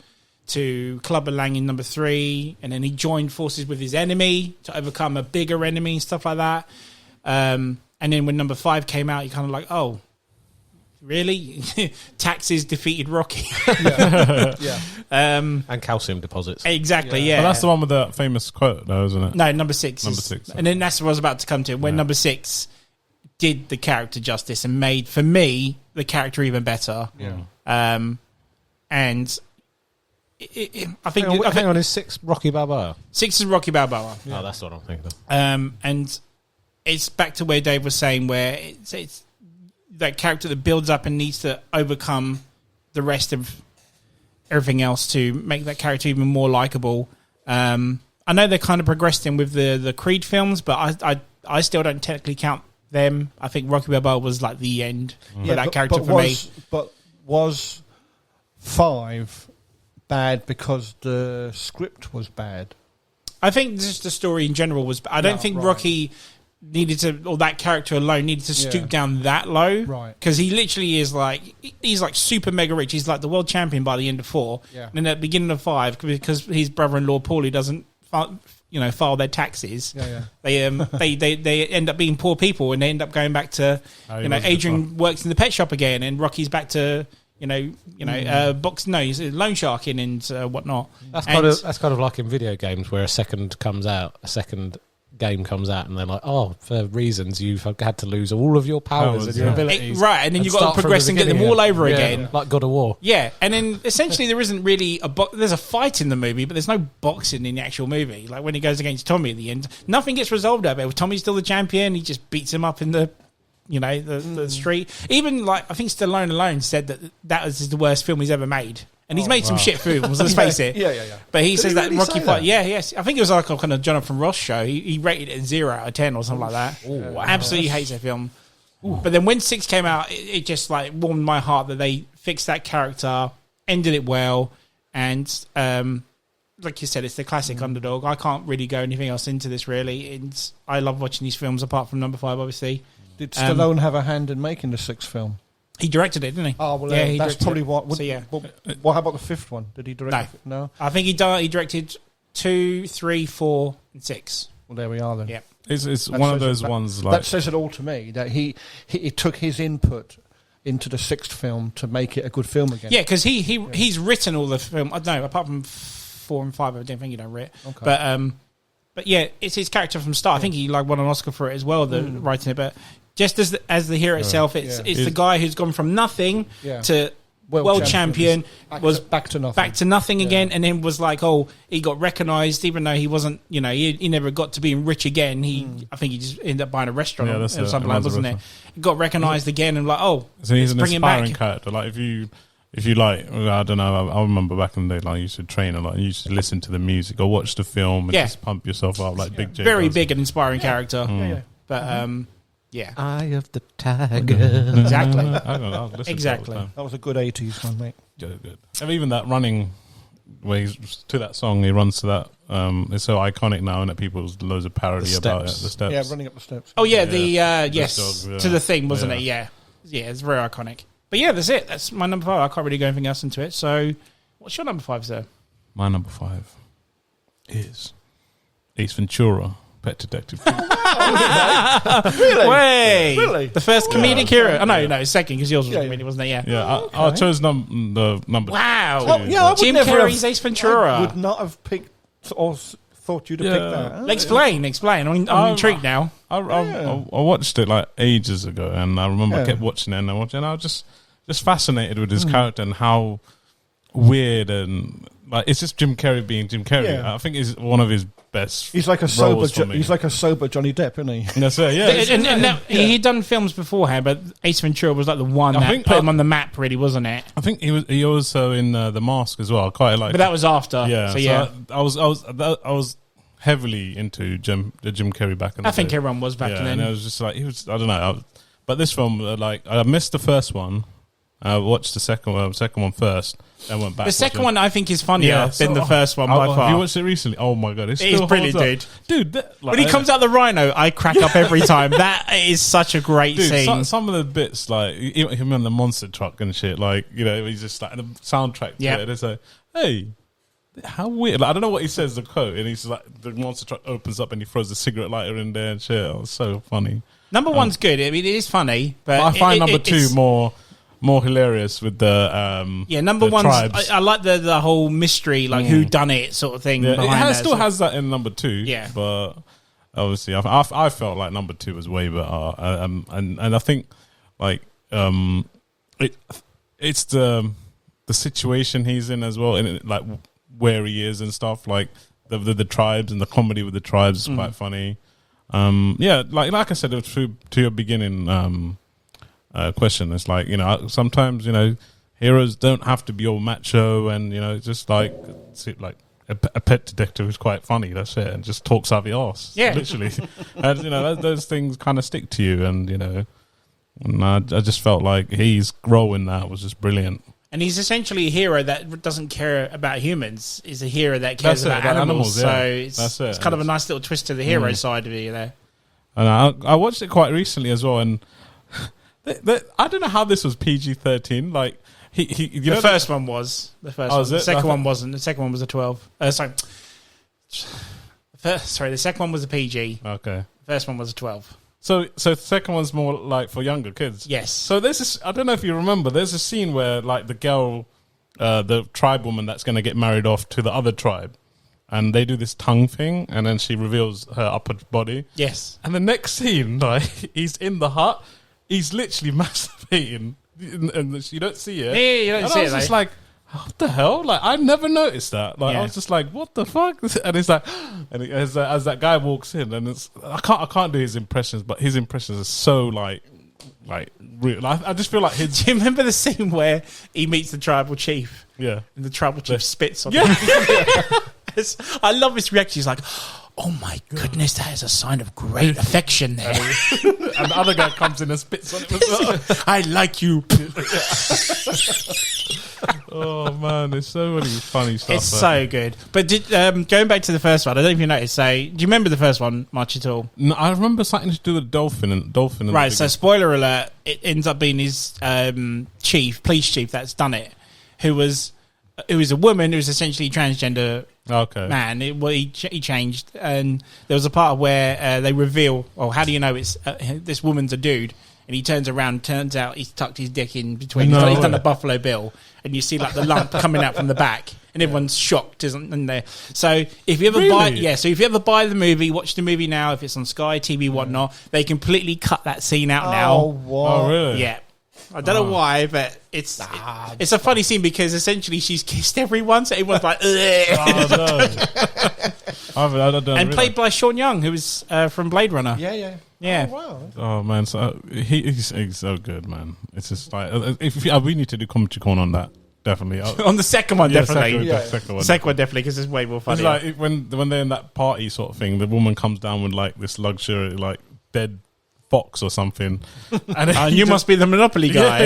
to Clubber Lang in number 3, and then he joined forces with his enemy to overcome a bigger enemy and stuff like that. And then when number 5 came out, you kind of like, oh, really? Taxes defeated Rocky. And calcium deposits. Exactly, yeah. But that's the one with the famous quote, though, isn't it? No, number 6. Number 6. And then that's what I was about to come to. When number 6 did the character justice and made, for me, the character even better. Yeah. And I think... Hang on, is 6 Rocky Balboa? 6 is Rocky Balboa. Yeah. Oh, that's what I'm thinking of. And it's back to where Dave was saying, where it's that character that builds up and needs to overcome the rest of everything else to make that character even more likable. I know they kind of progressed in with the Creed films, but I still don't technically count them. I think Rocky Balboa was like the end for that character for me. But was 5 bad because the script was bad? I think just the story in general was... I don't think Rocky needed to, or that character alone needed to stoop down that low, right? Because he literally is he's like super mega rich. He's like the world champion by the end of 4, and then at the beginning of 5, because his brother-in-law Paulie doesn't, file their taxes. They end up being poor people, and they end up going back to, Adrian works in the pet shop again, and Rocky's back to. He's loan sharking and whatnot. That's kind of like in video games where a second game comes out and they're like, oh, for reasons you've had to lose all of your powers and your abilities. Right, and then you've got to progress and get them all over again. Like God of War. Yeah, and then essentially there isn't really there's a fight in the movie, but there's no boxing in the actual movie. Like when he goes against Tommy at the end, nothing gets resolved out of it. Tommy's still the champion, he just beats him up in the street. Even I think Stallone alone said that was the worst film he's ever made. And he's made some shit films, let's face it. Yeah. But he says that really Rocky say Fight... that? Yes. I think it was like a kind of Jonathan Ross show. He rated it 0 out of 10 or something like that. Ooh, wow. Absolutely hates that film. Ooh. But then when 6 came out, it just warmed my heart that they fixed that character, ended it well, and like you said, it's the classic underdog. I can't really go anything else into this, really. I love watching these films, apart from number 5, obviously. Did Stallone have a hand in making the 6th film? He directed it, didn't he? Oh, well, yeah, that's probably what... Well, how about the 5th one? Did he direct it? No? I think he directed 2, 3, 4, and 6. Well, there we are then. Yeah. It's one of those ones that says it all to me, that he took his input into the 6th film to make it a good film again. Yeah, because he's written all the film... No, apart from 4 and 5, I don't think he done writ. Okay. But yeah, it's his character from start. I think he won an Oscar for it as well, writing it, but... Just as the hero itself, it's the guy who's gone from nothing to world champion, was back to nothing again, and then was he got recognised, even though he wasn't, he never got to being rich again. I think he just ended up buying a restaurant or something like that, wasn't it? He got recognised again, and so he's an inspiring character. Like if you if you like, I don't know. I remember back in the day, like you used to train a lot. You used to listen to the music or watch the film and just pump yourself up like Big J. Very does. big and inspiring character. But yeah, Eye of the Tiger. Exactly. Exactly. That was a good 80s one, mate. Good. And even that running where he's to that song, he runs to that. It's so iconic now, and that people's loads of parody about it. The steps. Yeah, running up the steps. Oh yeah, to the thing, wasn't it? Yeah, it's very iconic. But yeah, that's it. That's my number 5. I can't really go anything else into it. So, what's your number 5, sir? My number 5 is Ace Ventura, Pet Detective. Really? The first comedic hero. Oh no, second because yours was comedic, wasn't it? Yeah. I chose the number. Wow. Well, I would Jim never Carrey's Ace Ventura. I would not have picked or thought you'd have picked that. Explain. I'm intrigued now. I watched it like ages ago, and I remember I kept watching it, and I was just fascinated with his character and how weird and like it's just Jim Carrey being Jim Carrey. Yeah. I think he's one of his best. He's like a sober. He's like a sober Johnny Depp, isn't he? That's it. Yeah. And he'd done films beforehand, but Ace Ventura was like the one that put him on the map, really, wasn't it? I think he also in The Mask as well. Quite like, but that was after. Yeah. So I was heavily into the Jim Carrey back in the day. I think everyone was back then. And I was just like, I don't know. But this film, like, I missed the first one. I watched the second one first, then went back. The second one I think is funnier than the first one by far. Have you watched it recently? Oh my god, it's brilliant, dude. When he comes out the rhino, I crack up every time. That is such a great scene. Some of the bits, like him on the monster truck and shit, like he's just like the soundtrack to it. It's like, hey, how weird! Like, I don't know what he says the quote, and he's like, the monster truck opens up and he throws the cigarette lighter in there and shit. It was so funny. Number one's good. I mean, it is funny, but I find number 2 more hilarious with the number the one. I like the whole mystery, like who done it sort of thing. Yeah, it still has that in number 2. Yeah, but obviously I felt like number 2 was way better, and I think like it's the situation he's in as well, and like where he is and stuff, like the tribes and the comedy with the tribes is quite funny. Like I said, it was to your beginning question. It's like, sometimes, heroes don't have to be all macho and, just like a pet detective who's quite funny. That's it. And just talks out the arse. Yeah. Literally. And, those things kind of stick to you. And, and I just felt like his role in that was just brilliant. And he's essentially a hero that doesn't care about humans. He's a hero that cares about animals. So it's kind of a nice little twist to the hero side of it, And I watched it quite recently as well, and I don't know how this was PG-13. Like the first one was the first one. The second one wasn't. The second one was a 12. Sorry, the second one was a PG. Okay. The first one was a 12. So the second one's more like for younger kids. Yes. So there's this, I don't know if you remember, there's a scene where like the girl, the tribe woman that's going to get married off to the other tribe, and they do this tongue thing, and then she reveals her upper body. Yes. And the next scene, like, he's in the hut, he's literally masturbating, and you don't see it. Yeah, you don't see it. I was just like, what the hell? Like, I never noticed that. Like, I was just like, what the fuck? And it's like, and as that guy walks in, and I can't do his impressions, but his impressions are so like real. I just feel like his. Do you remember the scene where he meets the tribal chief? Yeah, and the tribal chief spits on him. I love his reaction. He's like, oh my goodness, that is a sign of great affection there. And the other guy comes in and spits on him as well. I like you. Oh man, there's so many funny stuff. It's so good. But going back to the first one, I don't know if you noticed. Do you remember the first one much at all? No, I remember something to do with dolphin. Right. So spoiler alert: it ends up being his police chief that's done it, who was a woman who was essentially transgender. Okay. Man, he changed, and there was a part where they reveal, well, how do you know it's this woman's a dude? And he turns around, turns out he's tucked his dick in between. He's done a Buffalo Bill, and you see like the lump coming out from the back, and everyone's shocked, isn't there? So if you ever buy the movie, watch the movie now. If it's on Sky TV, whatnot, they completely cut that scene out now. What? Oh, really? Yeah. I don't know why, but it's a funny scene because essentially she's kissed everyone, so everyone's like, and played by Sean Young, who was from Blade Runner. Yeah. Oh, wow. Oh man, so he's so good, man. It's just like we need to do commentary corner on that. Definitely on the second one, definitely. Second one, definitely, because it's way more funny. It's like when they're in that party sort of thing, the woman comes down with like this luxury, like dead fox or something, and you must be the Monopoly guy.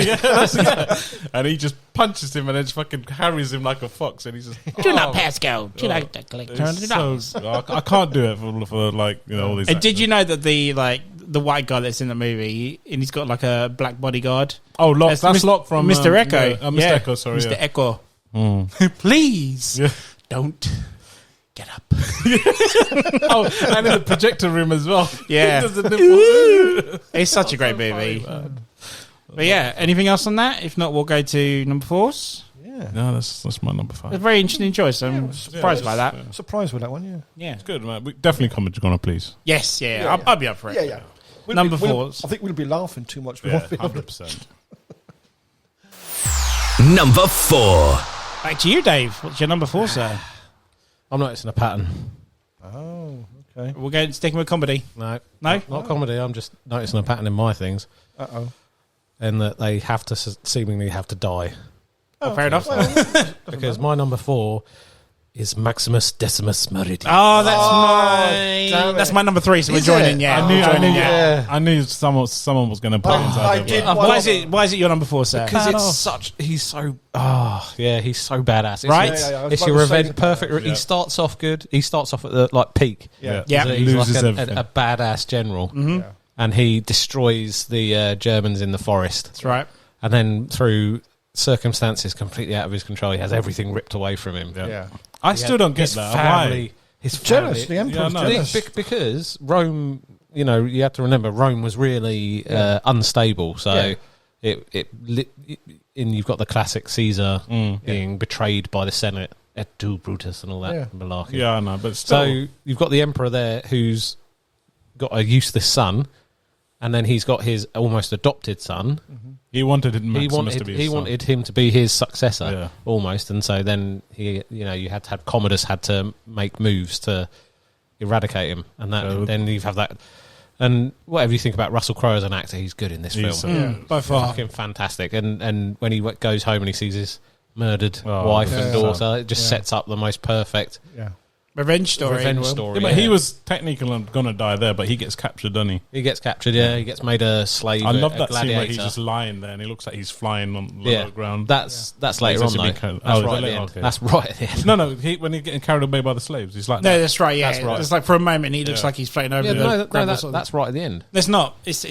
And he just punches him and then just fucking carries him like a fox, and he's just do not pass go. Do not collect $200. I can't do it for like all these. And did you know that the white guy that's in the movie, and he's got like a black bodyguard? Oh, Locke. That's Locke from Mr. Echo. Mr. Echo, sorry. Mr. Echo. Please don't get up. And in the projector room as well. Yeah. It's such a great movie. But yeah, anything else on that? If not, we'll go to number 4's. Yeah. No, that's my number 5. It's a very interesting choice. I'm surprised by that. Surprised with that one, yeah. It's good, man. We definitely comment corner, please. Yes, I'll be up for it. Yeah. Number 4's. I think we'll be laughing too much. 100%. Number 4. Back to you, Dave. What's your number 4, sir? I'm noticing a pattern. Oh, okay. We're going sticking with comedy. No? Not comedy. I'm just noticing a pattern in my things. And that they have to seemingly have to die. Oh, fair enough. Because my number 4 is Maximus Decimus Meridian. Oh, that's my number 3. So we're joining. Yeah, I knew someone was going to put it inside. Why is it your number 4, sir? Because he's so badass. Right? It's your revenge. Perfect. He starts off good. He starts off at the peak. Yeah. He's like a badass general. Mm-hmm. Yeah. And he destroys the Germans in the forest. That's right. And then through circumstances completely out of his control, he has everything ripped away from him. Yeah. I still don't get that. Why? His jealous. The Emperor's jealous. Because Rome, you have to remember, Rome was really unstable. So you've got the classic Caesar being betrayed by the Senate, et tu Brutus, and all that malarkey. Yeah, I know, but still. So you've got the Emperor there who's got a useless son, and then he's got his almost adopted son. Mm-hmm. He wanted Maximus to be his son. wanted him to be his successor, almost, and so then you had to have Commodus had to make moves to eradicate him, and then you have that. And whatever you think about Russell Crowe as an actor, he's good in this film. By far, fucking fantastic. And when he goes home and he sees his murdered wife and daughter, it just sets up the most perfect. Yeah. Revenge story. Yeah, but he was technically going to die there, but he gets captured, doesn't he? He gets captured, He gets made a slave. I love that gladiator. scene where he's just lying there and he looks like he's flying on the ground. That's later on, though. That's right at the end. That's right at the end. No, when he's getting carried away by the slaves, he's like... No, that's right, yeah. That's right. It's like for a moment he looks like he's floating over that's right at the end. It's not. It's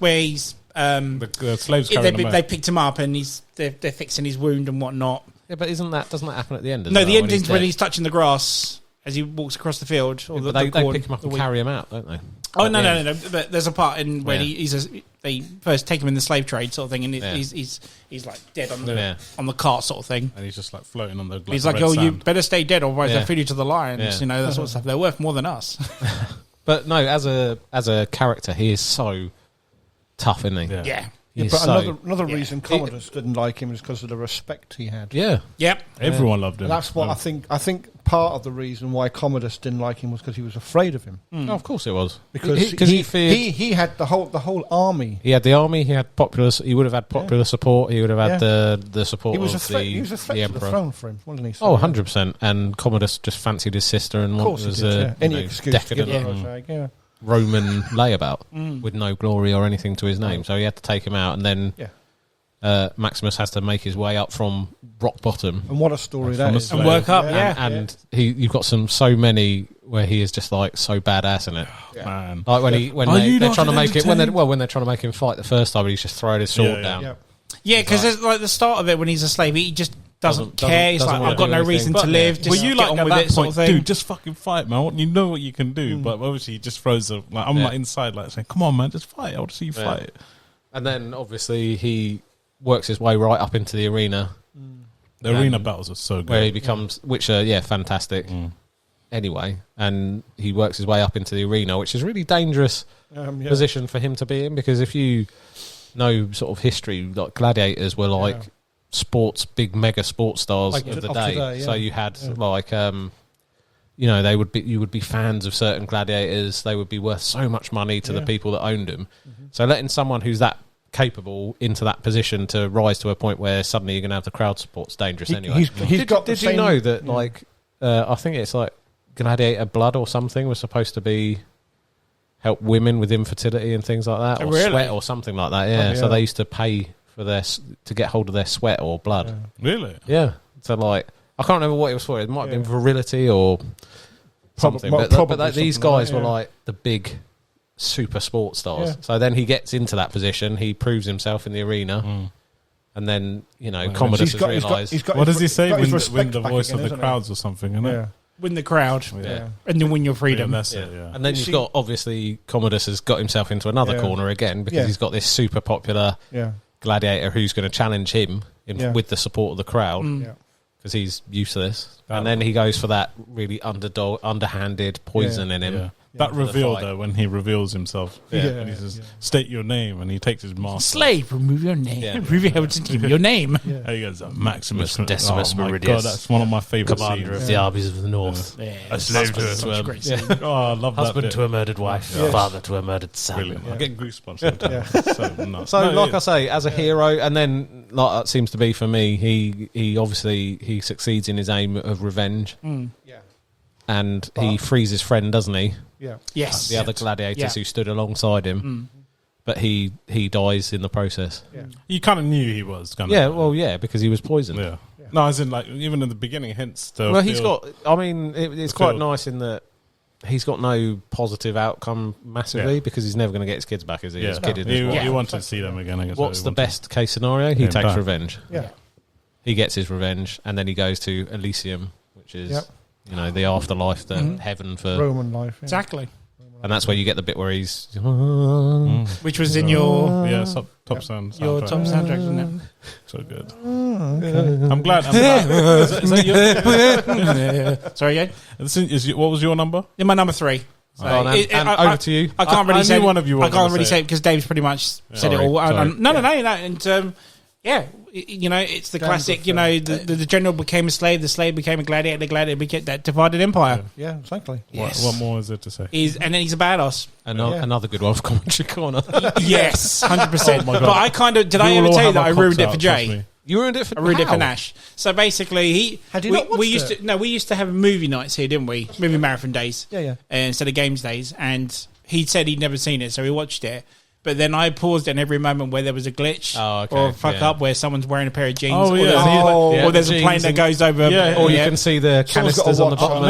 where he's... the slaves carrying him away. They picked him up and they're fixing his wound and whatnot. Yeah, but doesn't that happen at the end? No, the ending's when he's touching the grass as he walks across the field. Or they pick him up and carry him out, don't they? Oh, no. But there's a part in where they first take him in the slave trade sort of thing, and he's like dead on the cart sort of thing. And he's just like floating on the he's like, you better stay dead, otherwise they'll feed you to the lions, that sort of stuff. They're worth more than us. But no, as a character, he is so tough, isn't he? Yeah. Yeah, but another reason Commodus didn't like him is because of the respect he had. Yeah. Yep. Everyone loved him. And that's what I think part of the reason why Commodus didn't like him was because he was afraid of him. Oh, of course it was. Because he had the whole army. He had the army, he had he would have had popular support, he would have had the support he was of a threat, he was a threat the to Emperor. the throne for him, wasn't he? So, 100%. And Commodus just fancied his sister and was any excuse decadent to give her, Roman layabout with no glory or anything to his name. So he had to take him out, and then Maximus has to make his way up from rock bottom. And what a story that is. And work up, And you've got so many where he is just like so badass in it. Man. Like when they're trying to make it when they're trying to make him fight the first time, he's just throwing his sword down. Yeah, because there's like the start of it when he's a slave, he just doesn't care. He's like, I've got no reason to live. Just you get like on at with that it, sort point, of thing. dude, just fucking fight, man. You know what you can do, but obviously he just throws I'm like inside, like saying, "Come on, man, just fight. I want to see you fight." And then obviously he works his way right up into the arena. The arena battles are so good, where he becomes, which are fantastic. Anyway, and he works his way up into the arena, which is a really dangerous position for him to be in, because if you no sort of history. Like gladiators were like big mega sports stars of the day. Today, so you had like you know, you would be fans of certain gladiators. They would be worth so much money to the people that owned them. Mm-hmm. So letting someone who's that capable into that position to rise to a point where suddenly you're going to have the crowd support's dangerous anyway. Did you know that like I think it's like gladiator blood or something was supposed to be help women with infertility and things like that, or sweat or something like that. Yeah, so they used to pay for to get hold of their sweat or blood. Really? Yeah. So like, I can't remember what it was for. It might have been virility or something. But these guys were like the big super sports stars. Yeah. So then he gets into that position. He proves himself in the arena. And then, you know, Commodus has realised... What does he say? Win the voice of the crowds or something, isn't it? Win the crowd. Yeah. And then win your freedom. Yeah, that's it, yeah. And then you've got, obviously, Commodus has got himself into another corner again because he's got this super popular gladiator who's going to challenge him with the support of the crowd. Because he's useless. And then he goes for that really underhanded poison in him. That reveal, though, when he reveals himself. And he says, state your name, and he takes his mask. Slave, remove your name. Remove your name. And he goes, Maximus Decimus Meridius. God, that's one of my favourite Commander scenes. of the armies of the North. A slave to a Oh, I love husband to a murdered wife. Father to a murdered son. Brilliant. I'm getting goosebumps sometimes. So nuts. So, like I say, as a hero, and then, like that seems to be for me, he obviously he succeeds in his aim of revenge. And he frees his friend, doesn't he? Yeah. Yes. The other gladiators who stood alongside him. But he dies in the process. Yeah. You kind of knew he was going to. Yeah, well, because he was poisoned. Yeah. No, as in, like, even in the beginning, hints to. Well, he's got. I mean, it's quite nice in that he's got no positive outcome massively because he's never going to get his kids back, is he? His kid he wanted to see them again. I guess. What's the best case scenario? He takes revenge. Yeah. He gets his revenge, and then he goes to Elysium, which is. You know, the afterlife, the heaven for... Roman life. Yeah. Exactly. And that's where you get the bit where he's... Which was in your... Yeah, top sound. Your top soundtrack, wasn't it? So good. Okay. I'm glad. Is that your... Sorry, yeah? What was your number? In my number 3. So over to you. I can't really say... one of you I can't really say it because Dave's pretty much said it all. No. And... you know, it's the classic, you know, the general became a slave, the slave became a gladiator, the gladiator became that divided empire. Yeah, exactly. Yes. What more is there to say? And then he's a badass. Another good one for Commentary Corner. Yes, 100%. Oh my God. But I kind of... Did I ever tell you that I ruined it for Jay? You ruined it for... I ruined it for Nash. So basically, Had you not watched it? we used to have movie nights here, didn't we? Movie marathon days. Yeah. Instead of games days. And he said he'd never seen it, so we watched it. But then I paused in every moment where there was a glitch or a fuck up where someone's wearing a pair of jeans or there's a plane that goes over. Or you can see the canisters on the bottom.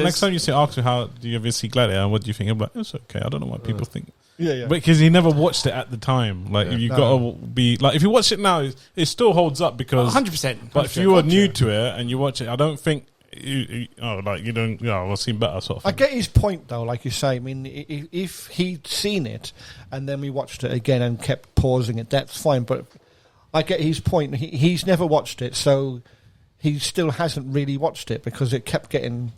Next time you see ask me how do you ever see Gladiator and what do you think? I'm like, it's okay. I don't know what people think. Yeah. Because he never watched it at the time. Like you got to be like if you watch it now, it still holds up because 100%. But if you are new to it and you watch it, I don't think. You don't. I've seen better sort of thing. I get his point though, like you say. I mean, if he'd seen it and then we watched it again and kept pausing it, that's fine. But I get his point. He's never watched it, so he still hasn't really watched it because it kept getting.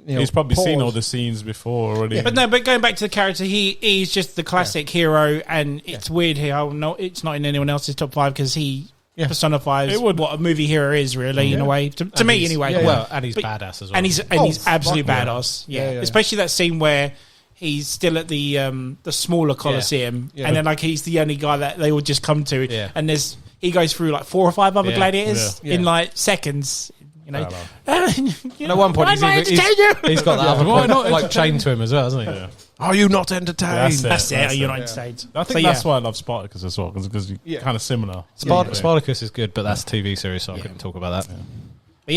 He's probably seen all the scenes before already. Yeah. But going back to the character, he's just the classic hero, and it's weird how it's not in anyone else's top 5 because he. Personifies what a movie hero is, really, in a way. To me, anyway. Well, and he's badass as well. And he's absolutely badass. Yeah. Especially that scene where he's still at the smaller Colosseum, and then like he's the only guy that they all just come to, and he goes through like 4 or 5 other gladiators in like seconds. You know, at one point he's got that other point, like chained to him as well, hasn't he? Yeah. Are you not entertained? That's it. Are you not entertained? I think that's why I love Spartacus as well because you're kind of similar. Spartacus is good, but that's a TV series, so I couldn't talk about that. But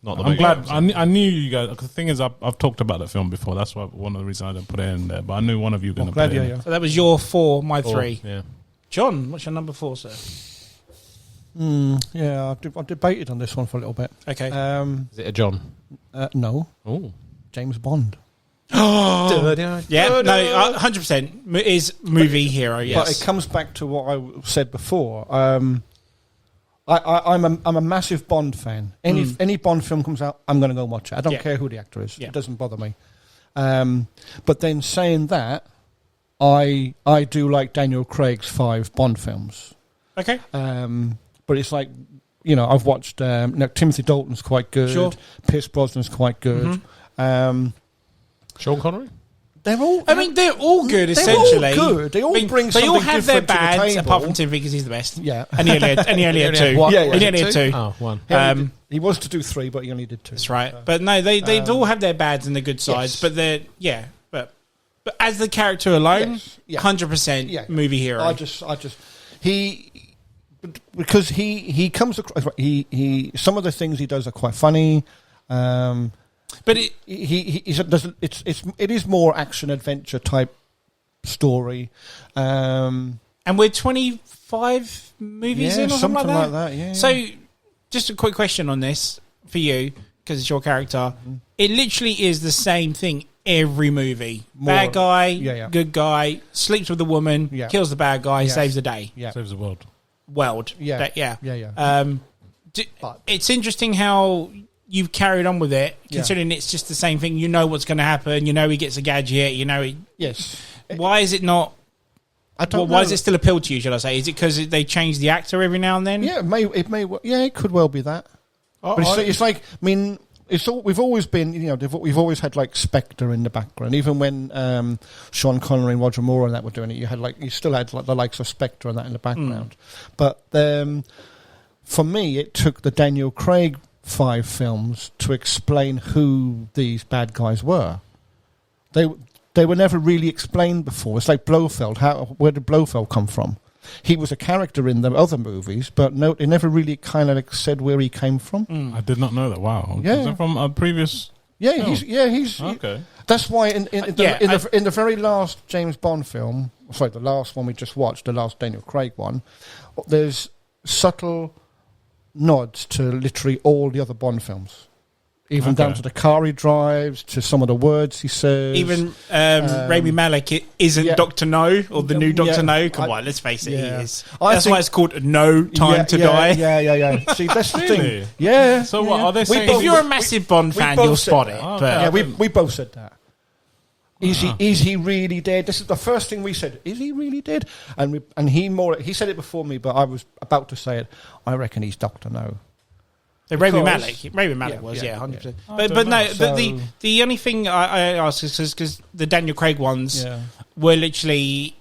not the I'm glad. I knew you guys. Cause the thing is, I've talked about the film before. That's why one of the reasons I didn't put it in there. But I knew one of you were going to put it in. So that was your 4, my 3. Yeah. John, what's your number 4, sir? I debated on this one for a little bit. Okay. Is it a John? No. Oh, James Bond. Oh, yeah, no, 100% is movie hero. Yes, but it comes back to what I said before. I'm a massive Bond fan. Any Bond film comes out, I'm going to go and watch it. I don't care who the actor is. It doesn't bother me. But then saying that, I do like Daniel Craig's 5 Bond films. Okay. But it's like, I've watched Timothy Dalton's quite good. Sure. Pierce Brosnan's quite good. Sean Connery? They're all. They're all good. Essentially, all good. They all bring something They all have their different to the bads, table. apart from Tim because he's the best. Yeah, and he only had 2. He only had 2. Oh, 1. He was to do 3, but he only did 2. That's right. But no, they all have their bads and the good sides. Yes. But but as the character alone, yes. 100% movie hero. Because he comes across. He some of the things he does are quite funny. But it is more action adventure type story, and we're 25 movies in or something like that. Yeah. So, just a quick question on this for you because it's your character. Mm-hmm. It literally is the same thing every movie. Bad guy, good guy, sleeps with the woman, kills the bad guy, saves the day, saves the world. It's interesting how you've carried on with it, considering it's just the same thing. You know what's going to happen. You know he gets a gadget. Yes. Why is it not? I don't know. Why does it still appeal to you? Should I say? Is it because they change the actor every now and then? Yeah, it may. Yeah, it could well be that. But it's like, we've always been, we've always had like Spectre in the background. Even when Sean Connery and Roger Moore and that were doing it, you still had like the likes of Spectre and that in the background. But for me, it took the Daniel Craig 5 films to explain who these bad guys were. They were never really explained before. It's like Blofeld. Where did Blofeld come from? He was a character in the other movies, but no, they never really kind of said where he came from. I did not know that. Wow. Yeah. Is that from a previous? Yeah, he's okay. That's why in the very last James Bond film, sorry, the last one we just watched, the last Daniel Craig one, there's subtle nods to literally all the other Bond films. Even down to the car he drives, to some of the words he says. Even Rami Malek isn't Dr. No, or the new Dr. No. Come on, let's face it, he is. That's why it's called No Time to Die. Yeah. See, that's the thing. Yeah. So what are they saying? If you're a massive Bond fan, you'll spot it. But we both said that. Is he really dead? This is the first thing we said. Is he really dead? And he said it before me, but I was about to say it. I reckon he's Dr. No. So Rami Malek was 100%. But no, but the only thing I ask is because the Daniel Craig ones were literally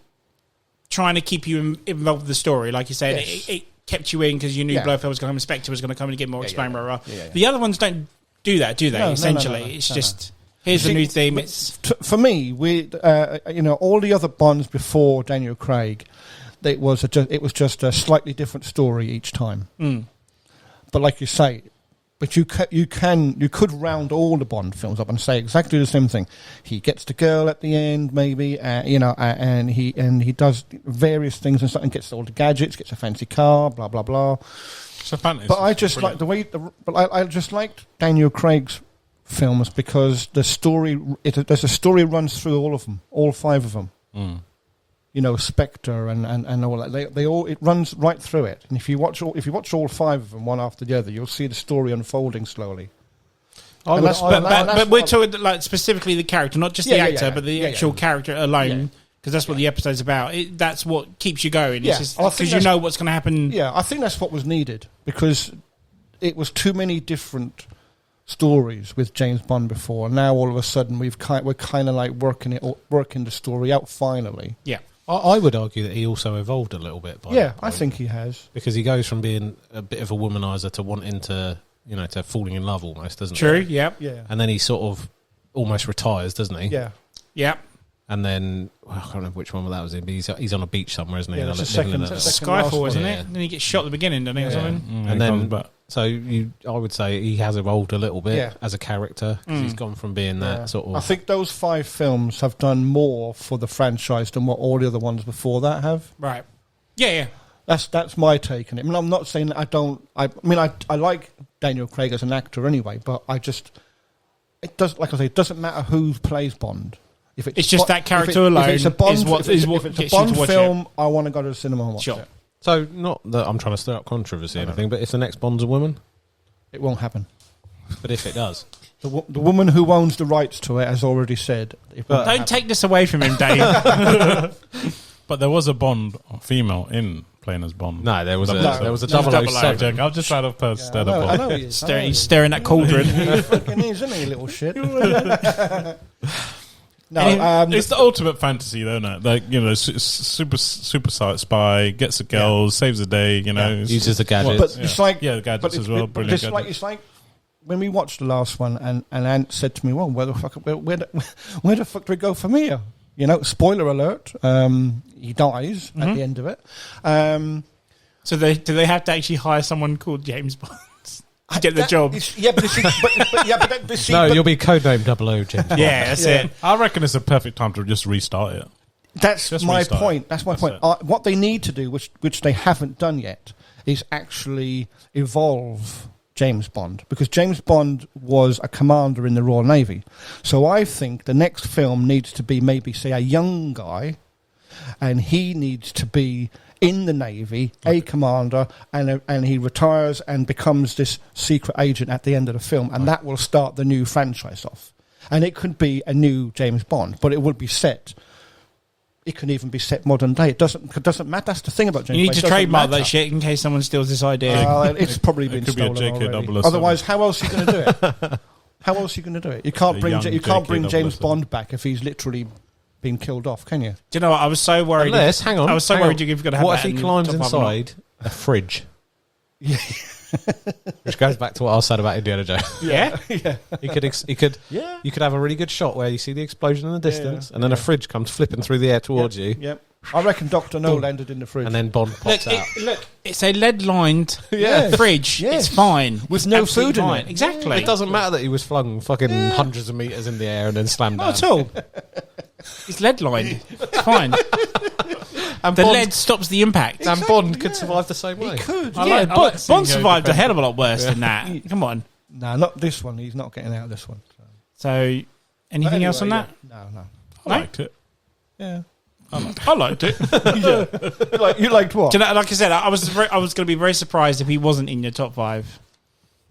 trying to keep you involved with the story, like you said. It kept you in because you knew Blofeld was going to come, Spectre was going to come and get more explain. The other ones don't do that, do they? No, essentially, it's just here's the new theme. It's for me, all the other Bonds before Daniel Craig, it was just a slightly different story each time. But like you say, you could round all the Bond films up and say exactly the same thing. He gets the girl at the end, maybe, and he does various things and something, gets all the gadgets, gets a fancy car, blah blah blah. It's a fantasy. But I just like the way. I just liked Daniel Craig's films because the story. There's a story runs through all of them, all 5 of them. Spectre and all that. They all, it runs right through it. And if you watch all 5 of them one after the other, you'll see the story unfolding slowly. But we're talking like specifically the character, not just the actor, but the actual character alone, because that's what the episode's about. That's what keeps you going. Because you know what's going to happen. Yeah, I think that's what was needed because it was too many different stories with James Bond before. Now all of a sudden we're kind of like working the story out finally. Yeah. I would argue that he also evolved a little bit. I think he has. Because he goes from being a bit of a womanizer to wanting to, to falling in love almost, doesn't he? True, yeah. And then he sort of almost retires, doesn't he? Yeah. Yeah. And then, I can't remember which one that was in, but he's on a beach somewhere, isn't he? Yeah, second Skyfall, isn't it? And then he gets shot at the beginning, doesn't he, or something? And then, I would say he has evolved a little bit as a character. He's gone from being that sort of... I think those 5 films have done more for the franchise than what all the other ones before that have. Right. Yeah. That's my take on it. I mean, I'm not saying that I don't... I like Daniel Craig as an actor anyway, but it doesn't matter who plays Bond. If it's just that character alone if it's a Bond, is if what it's a Bond film, I want to go to the cinema and watch it. So, not that I'm trying to stir up controversy or anything, but if the next Bond's a woman? It won't happen. But if it does? The woman who owns the rights to it has already said. Don't take this away from him, Dave. But there was a Bond female in playing as Bond. No, there was a 007. I'm just trying to post that up. I know he is. He's staring at cauldron. He fucking is, isn't he, little shit? No, it's the ultimate fantasy, though, isn't it? Like, you know, super spy, gets the girls, saves the day, you know. Uses the gadgets. But it's like... the gadgets as well. Brilliant gadgets. It's like when we watched the last one and Ant said to me, well, where the fuck do we go from here? You know, spoiler alert, he dies at the end of it. So do they have to actually hire someone called James Bond to get the job? You'll be codenamed 00 James Bond. Yeah, that's it. I reckon it's a perfect time to just restart it. That's my point. That's my point. What they need to do, which they haven't done yet, is actually evolve James Bond, because James Bond was a commander in the Royal Navy. So I think the next film needs to be maybe, say, a young guy, and he needs to be in the Navy, a commander, and he retires and becomes this secret agent at the end of the film, and that will start the new franchise off. And it could be a new James Bond, but it would be set... It can even be set modern day. It doesn't matter. That's the thing about James Bond. You need to trademark that shit in case someone steals this idea. It's probably been stolen already. Otherwise, how else are you going to do it? How else are you going to do it? You can't bring James Bond back if he's literally been killed off, can you? Do you know what? I was so worried. Hang on. I was so worried you're going to have. What if he climbs inside a fridge? Yeah. Which goes back to what I said about Indiana Jones. Yeah. He could. Yeah. You could have a really good shot where you see the explosion in the distance, and then a fridge comes flipping through the air towards you. Yep. I reckon Dr. No landed in the fridge, and then Bond pops out. It's a lead-lined fridge. Yes. It's fine with no food in it. Exactly. It doesn't matter that he was flung fucking hundreds of meters in the air and then slammed down. Not at all. It's lead-lined. It's fine. And the lead stops the impact. And Bond could survive the same way. He could. Bond survived a hell of a lot worse than that. Come on. No, not this one. He's not getting out of this one. So anything else on that? No. I liked it. Yeah. I liked it. You liked what? Do you know, like I said, I was going to be very surprised if he wasn't in your top 5.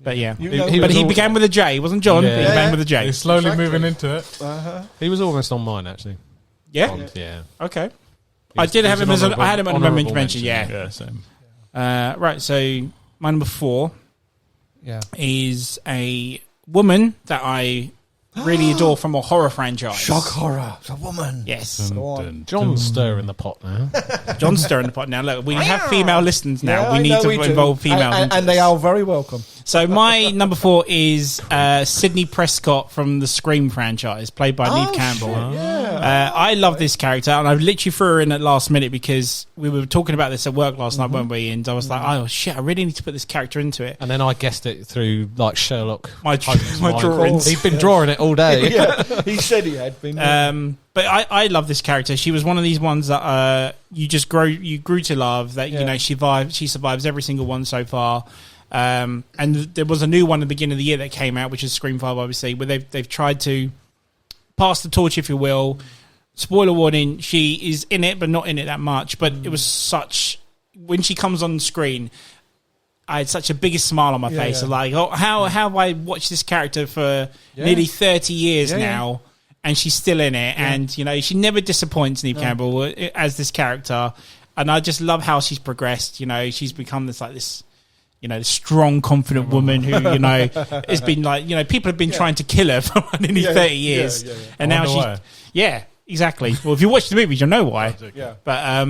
But yeah, he began with a J. It wasn't John. Yeah. He began with a J. He's slowly moving into it. He was almost on mine actually. Yeah. Bond, yeah. Okay. I did have him as I had him on honorable mention. Yeah. Same. Right. So my number 4 is a woman that I really adore from a horror franchise. Shock horror. It's a woman. Yes. John's stirring the pot now. John's stirring the pot now. Look, we have female listeners now. We need to involve females. And they are very welcome. So my number 4 is Sidney Prescott from the Scream franchise, played by Neve Campbell. I love this character, and I literally threw her in at last minute because we were talking about this at work last night, weren't we? And I was like, oh shit, I really need to put this character into it. And then I guessed it through like Sherlock. My drawings. He'd been drawing it all day. He said he had been. But I love this character. She was one of these ones that you grew to love. That you know she survives every single one so far. And there was a new one at the beginning of the year that came out, which is Scream 5, obviously, where they've tried to pass the torch, if you will. Spoiler warning: she is in it, but not in it that much. But it was when she comes on screen, I had such a biggest smile on my face. Yeah. Like, how have I watched this character for nearly 30 years now, and she's still in it, and you know she never disappoints Neve Campbell as this character, and I just love how she's progressed. You know, she's become this strong, confident woman who, you know, has been like, you know, people have been trying to kill her for nearly 30 years. And now she's... Yeah, exactly. Well, if you watch the movies, you'll know why. But,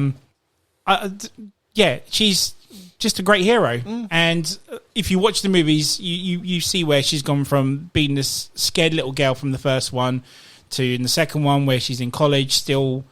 she's just a great hero. And if you watch the movies, you see where she's gone from being this scared little girl from the first one to in the second one where she's in college still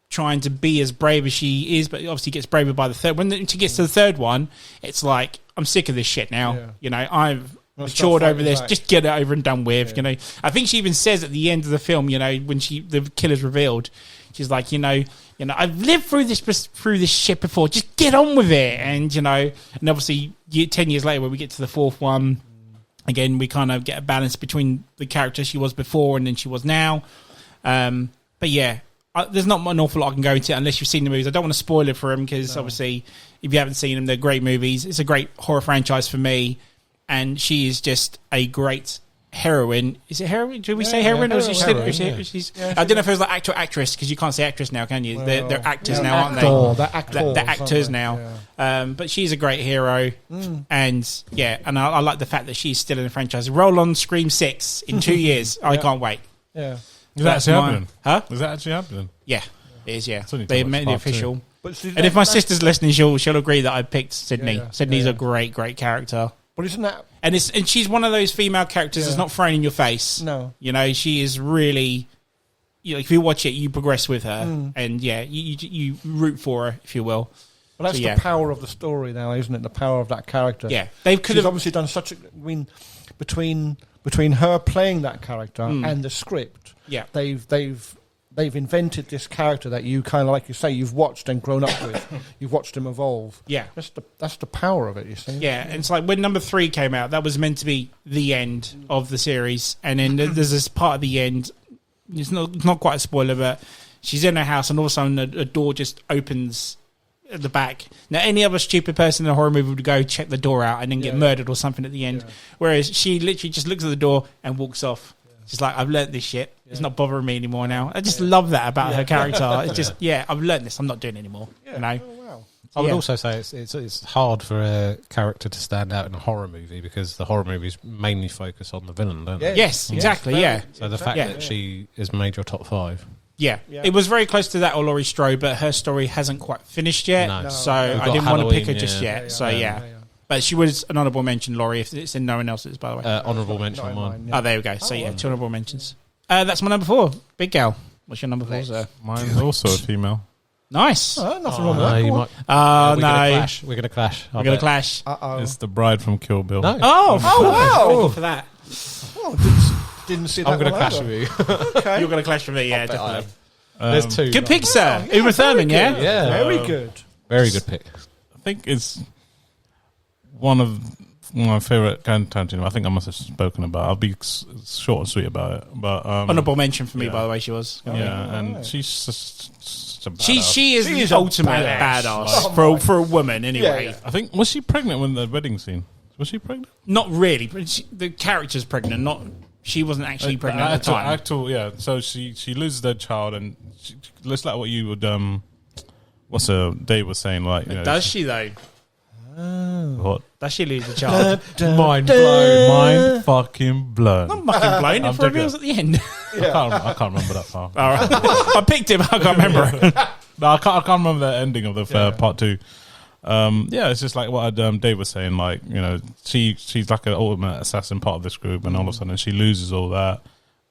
trying to be as brave as she is, but obviously gets braver by the third. When she gets to the third one, it's like, I'm sick of this shit now. Yeah. You know, I've matured over this. Back. Just get it over and done with. Yeah. You know, I think she even says at the end of the film, you know, when the killer's revealed, she's like, you know, I've lived through this shit before. Just get on with it. And you know, and obviously, 10 years later, when we get to the fourth one, again, we kind of get a balance between the character she was before and then she was now. But yeah. There's not an awful lot I can go into unless you've seen the movies. I don't want to spoil it for them because obviously if you haven't seen them, they're great movies. It's a great horror franchise for me, and she is just a great heroine. Is it heroine? Do we say heroine? Or is it she's I don't know if it was like actor or actress, because you can't say actress now, can you? Well, they're actors now, aren't they? They're actors now. Yeah. But she's a great hero. And and I like the fact that she's still in the franchise. Roll on Scream 6 in 2 years. I can't wait. Yeah. Is that actually happening? Huh? Is that actually happening? Yeah, it is, yeah. They made the official. And if my sister's listening, she'll agree that I picked Sydney. Sydney's a great character. But isn't that... And she's one of those female characters that's not thrown in your face. No. You know, she is really... You know, if you watch it, you progress with her. And, you root for her, if you will. Well, that's the power of the story now, isn't it? The power of that character. Yeah. She's obviously done such a... I mean, between her playing that character and the script, they've invented this character that you kind of, like you say, you've watched and grown up with. You've watched him evolve. Yeah. That's the power of it, you see. Yeah, and it's like when number 3 came out, that was meant to be the end of the series. And then there's this part of the end, it's not quite a spoiler, but she's in her house and all of a sudden a door just opens at the back. Now, any other stupid person in a horror movie would go check the door out and then get murdered or something at the end. Yeah. Whereas she literally just looks at the door and walks off. She's like, I've learnt this shit. It's not bothering me anymore now. I just love that about her character. It's just, I've learnt this. I'm not doing it anymore. You know? Oh, wow. I would also say it's hard for a character to stand out in a horror movie because the horror movies mainly focus on the villain, don't they? Yes, exactly, So the fact that she has made your top 5. Yeah. It was very close to that or Laurie Strode, but her story hasn't quite finished yet. No. So I didn't want to pick her just yet. But she was an honourable mention, Laurie, if it's in no one else's, by the way. Honourable mention on mine. Oh, there we go. So, 2 honourable mentions. That's my number 4. Big gal. What's your number 4, sir? Mine's also a female. Nice. Nothing wrong with that. We're going to clash. We're going to clash. It's the bride from Kill Bill. No. Oh, wow. Very good for that. Didn't see that. I'm going to clash with you. Okay. You're going to clash with me, yeah, definitely. There's 2. Good pick, sir. Uma Thurman, yeah? Yeah. Very good. Very good pick. I think it's one of my favourite Tarantino. I think I must have spoken about it. I'll be short and sweet about it. But honourable mention for me, by the way, she was. Yeah, and she's just a badass. She is the ultimate badass for a woman, anyway. Yeah. I think, was she pregnant when the wedding scene? Was she pregnant? Not really. But the character's pregnant, she wasn't actually pregnant at the time. So she loses their child, and it's like what you would Dave was saying, like, you know, does she though? What? Does she lose the child? Mind blown. Mind fucking blown. Not fucking blown. It reveals at the end. I can't remember that far. All right. I picked it, but I can't remember. No, I can't remember the ending of the part 2. It's just like what Dave was saying. Like, you know, she's like an ultimate assassin part of this group, and all of a sudden she loses all that,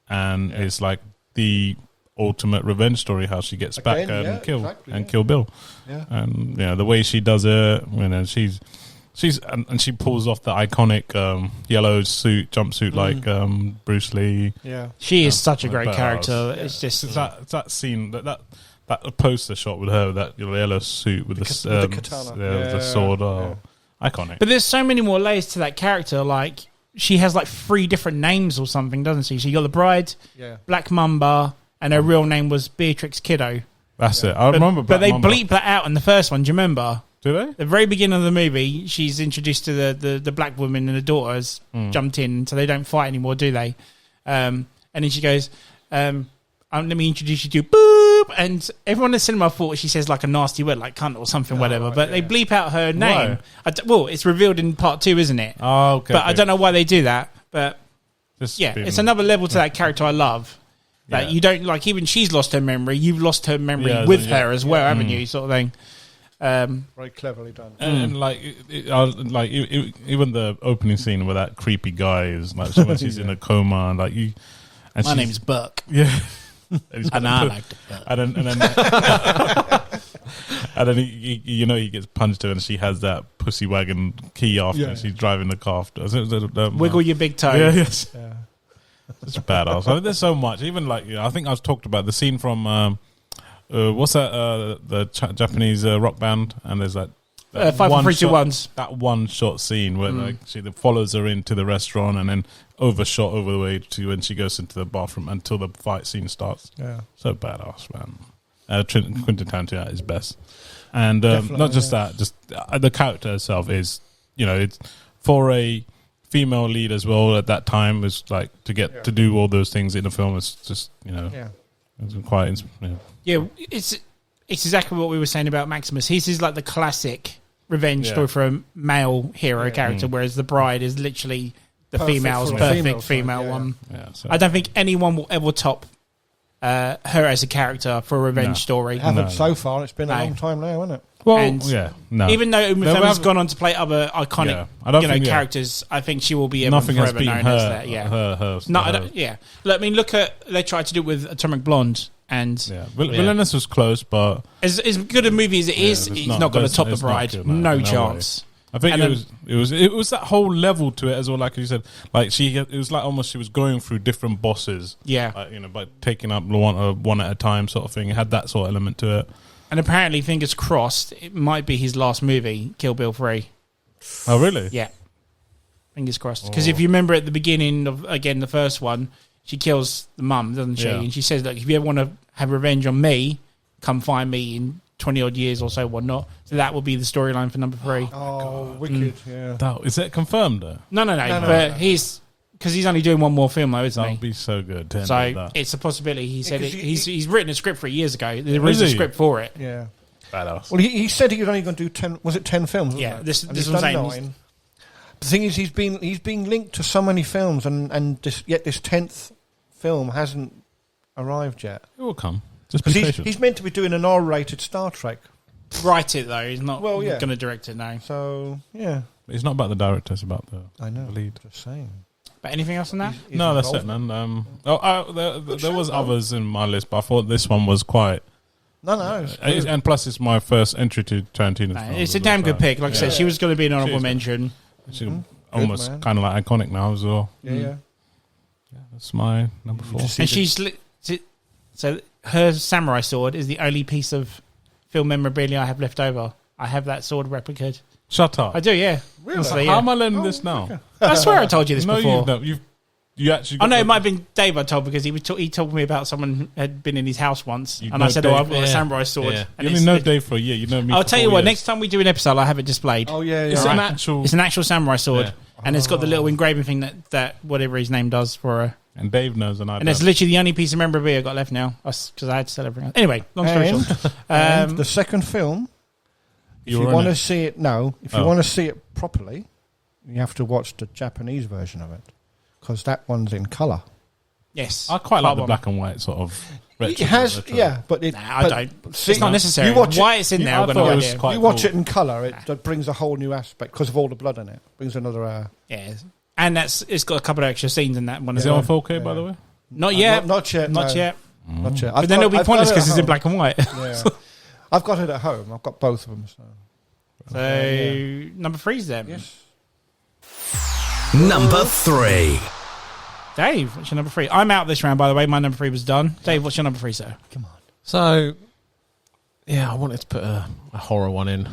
and it's like the ultimate revenge story, how she gets back and kill Bill. Yeah. And you know the way she does it, you know, she's and she pulls off the iconic yellow jumpsuit like Bruce Lee. Yeah, she is such a great character. It's just it's that scene that poster shot with her, that yellow suit with the katana, the sword. Iconic. But there's so many more layers to that character. Like, she has like 3 different names or something, doesn't she? So you got the bride, Black Mamba, and her real name was Beatrix Kiddo. That's it. I remember Black But they Mamba. bleep that out in the first one. Do you remember? Do they? The very beginning of the movie, she's introduced to the black woman, and the daughters jumped in, so they don't fight anymore, do they? And then she goes, let me introduce you to Boop. And everyone in the cinema thought she says like a nasty word, like cunt or something, whatever. But they bleep out her name. Well, it's revealed in part 2, isn't it? Oh, okay. But I don't know why they do that. But it's another level to that character I love. That you don't like. Even she's lost her memory. You've lost her memory with her as well, haven't you? Sort of thing. Very cleverly done. And even the opening scene where that creepy guy is like, when she's in a coma, and like you. And my name's Buck. Yeah. And I like the Buck. And then he gets punched her, and she has that pussy wagon key after, and she's driving the car after. Wiggle your big toe. Yeah, yes. Yeah. It's badass. I mean, there's so much. Even like, I think I've talked about the scene from what's that? The Japanese rock band, and there's that 5, 4, 3, 2, 1. That one shot scene where like she follows her into the restaurant, and then overshot over the way to when she goes into the bathroom until the fight scene starts. Yeah, so badass, man. Quentin Tarantino is best, and not just that, just the character herself is, you know, it's for a female lead as well at that time was like to get to do all those things in the film. It's just it was quite it's exactly what we were saying about Maximus. He's like the classic revenge story for a male hero character, whereas the bride is literally the perfect female one. So. I don't think anyone will ever top her as a character for a revenge story. Haven't so far. It's been a long time now, hasn't it? Well, even though Uma Thurman's gone on to play other iconic characters, I think she will be nothing forever has known her, as that. Yeah, Look, I mean, look at they tried to do it with Atomic Blonde, and Villainous was close, but as good a movie as it is, it's not going to top The Bride. No chance. I think it was that whole level to it as well. Like you said, like it was like almost she was going through different bosses. Yeah, by taking up one at a time, sort of thing. It had that sort of element to it. And apparently, fingers crossed, it might be his last movie, Kill Bill 3. Oh, really? Yeah. Fingers crossed. Because if you remember at the beginning of, again, the first one, she kills the mum, doesn't she? Yeah. And she says, look, if you ever want to have revenge on me, come find me in 20-odd years or so, whatnot. So that will be the storyline for number 3. Oh, wicked, yeah. Is that confirmed, though? No. But he's... Because he's only doing one more film, though, isn't he? That would be so good. So it's a possibility. He said he's written a script for it years ago. There is a script for it. Yeah. Badass. Well, he said he was only going to do 10. Was it 10 films? Yeah. This one's done 9. The thing is, he's been linked to so many films, and yet this 10th film hasn't arrived yet. It will come. Just be patient. He's meant to be doing an R-rated Star Trek. Write it though. He's not going to direct it now. So yeah, it's not about the director. It's about the lead. Just saying. But anything else on that? No, that's it, man. There was others in my list, but I thought this one was quite. No. And plus, it's my first entry to Tarantino's film. It's a damn good pick. Like I said, she was going to be an honorable mention. She's almost kind of like iconic now as well. Yeah. That's my number 4. And she's so her samurai sword is the only piece of film memorabilia I have left over. I have that sword replicated. Shut up. I do, yeah. Really? Honestly, How am I learning this now? Okay. I swear I told you this before. No, you actually. Oh no, it might have been Dave I told because he told me about someone who had been in his house once, and I said, "Oh, I've got a samurai sword." Yeah. And you only know Dave for a year. You know me. I'll tell you what. Next time we do an episode, I'll have it displayed. Oh yeah, it's an actual samurai sword, and it's got the little engraving thing that whatever his name does for her. And Dave knows, and I. And it's literally the only piece of memorabilia I got left now, because I had to sell everything else. Anyway, long story short, and the second film. If you want to see it, if you want to see it properly, you have to watch the Japanese version of it because that one's in colour. Yes, I quite like the black and white sort of. It has, but I don't. See, it's not necessary. You watch why it's in there? You watch it in colour. It brings a whole new aspect because of all the blood in it. Brings another. And it's got a couple of extra scenes in that one. Is it on 4K by the way? Not yet. Not yet. Not yet. But then it'll be pointless because it's in black and white. Yeah. I've got it at home. I've got both of them. So number 3's then. Yes. Number 3. Dave, what's your number 3? I'm out this round, by the way. My number 3 was done. Dave, what's your number 3, sir? Come on. So, I wanted to put a horror one in.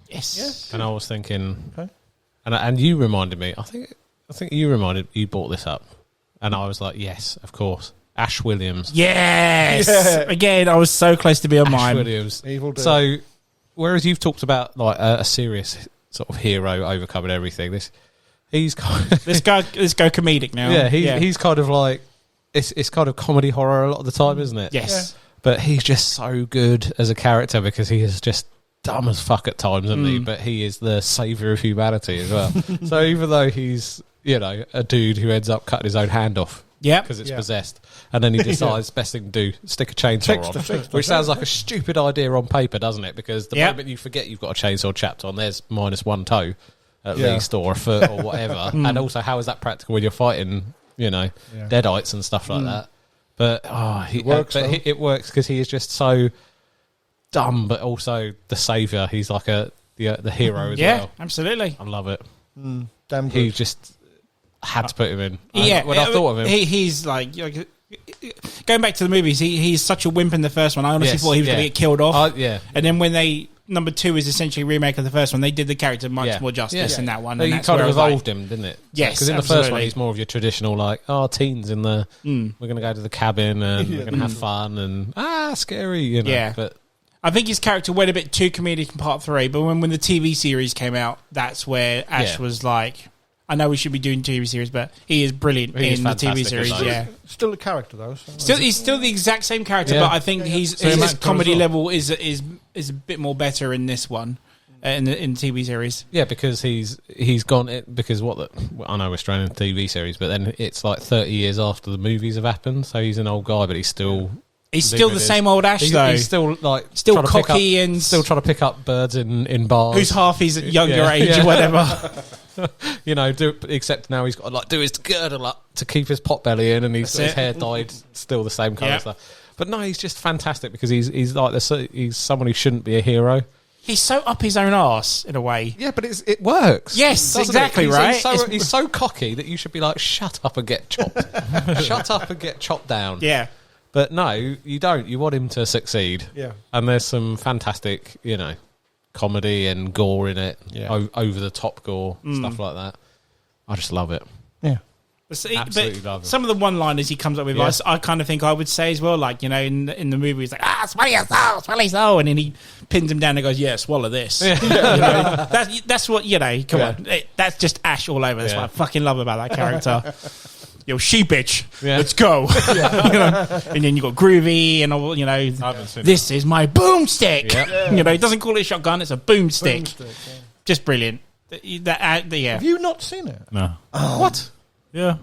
Yes. And I was thinking, and you reminded me. I think you brought this up, and I was like, yes, of course. Ash Williams. Yes. Yeah. Again, I was so close to be on mine. Ash Williams. Evil dude. So, whereas you've talked about like a serious sort of hero overcoming everything, he's kind of let's go comedic now. Yeah, he's kind of like it's kind of comedy horror a lot of the time, isn't it? Yes. But he's just so good as a character because he is just dumb as fuck at times, isn't he? But he is the saviour of humanity as well. So even though he's a dude who ends up cutting his own hand off. Yeah, because it's possessed, and then he decides best thing to do stick a chainsaw on, which sounds like a stupid idea on paper, doesn't it? Because the moment you forget you've got a chainsaw chapter on, there's minus one toe at least, or a foot, or whatever. And also, how is that practical when you're fighting, deadites and stuff like that? But it works because he is just so dumb, but also the saviour. He's like the hero as well. Yeah, absolutely. I love it. Damn good. He just. Had to put him in. When I thought of him, he's like going back to the movies. He's such a wimp in the first one. I honestly thought he was going to get killed off. And then when number 2 is essentially a remake of the first one, they did the character much more justice in that one. And you kind of evolved him, didn't it? Yes, because in the first one he's more of your traditional teens in the we're going to go to the cabin and we're going to have fun and scary, Yeah, but. I think his character went a bit too comedic in part 3, but when the TV series came out, that's where Ash was like, I know we should be doing TV series, but he is brilliant in the TV series. Yeah, still a character though. He's still the exact same character, but I think his comedy level is a bit more better in this one. In the TV series, yeah, because he's gone because I know we're straining a TV series, but then it's like 30 years after the movies have happened, so he's an old guy, but he's still the same old Ash though. He's still still cocky and still trying to pick up birds in bars. Who's half his younger age or whatever. Except now he's got to do his girdle up to keep his pot belly in, and his hair dyed still the same colour stuff. But no, he's just fantastic because he's someone who shouldn't be a hero. He's so up his own arse in a way. Yeah, but it works. Yes, exactly, right? He's so cocky that you should be like, shut up and get chopped. Shut up and get chopped down. Yeah. But no, you don't. You want him to succeed. Yeah. And there's some fantastic, comedy and gore in it. Yeah. Over the top gore, stuff like that. I just love it. Yeah. Absolutely love it. Some of the one-liners he comes up with, I kind of think I would say as well. Like, in the movie, he's like, swallow your soul, and then he pins him down and goes, yeah, swallow this. Yeah. That's what, come on. That's just Ash all over. That's what I fucking love about that character. Yo, she bitch, let's go. And then you got Groovy and all, this is my boomstick. He doesn't call it a shotgun, it's a boomstick. Just brilliant. Have you not seen it? No. Oh. What? Yeah,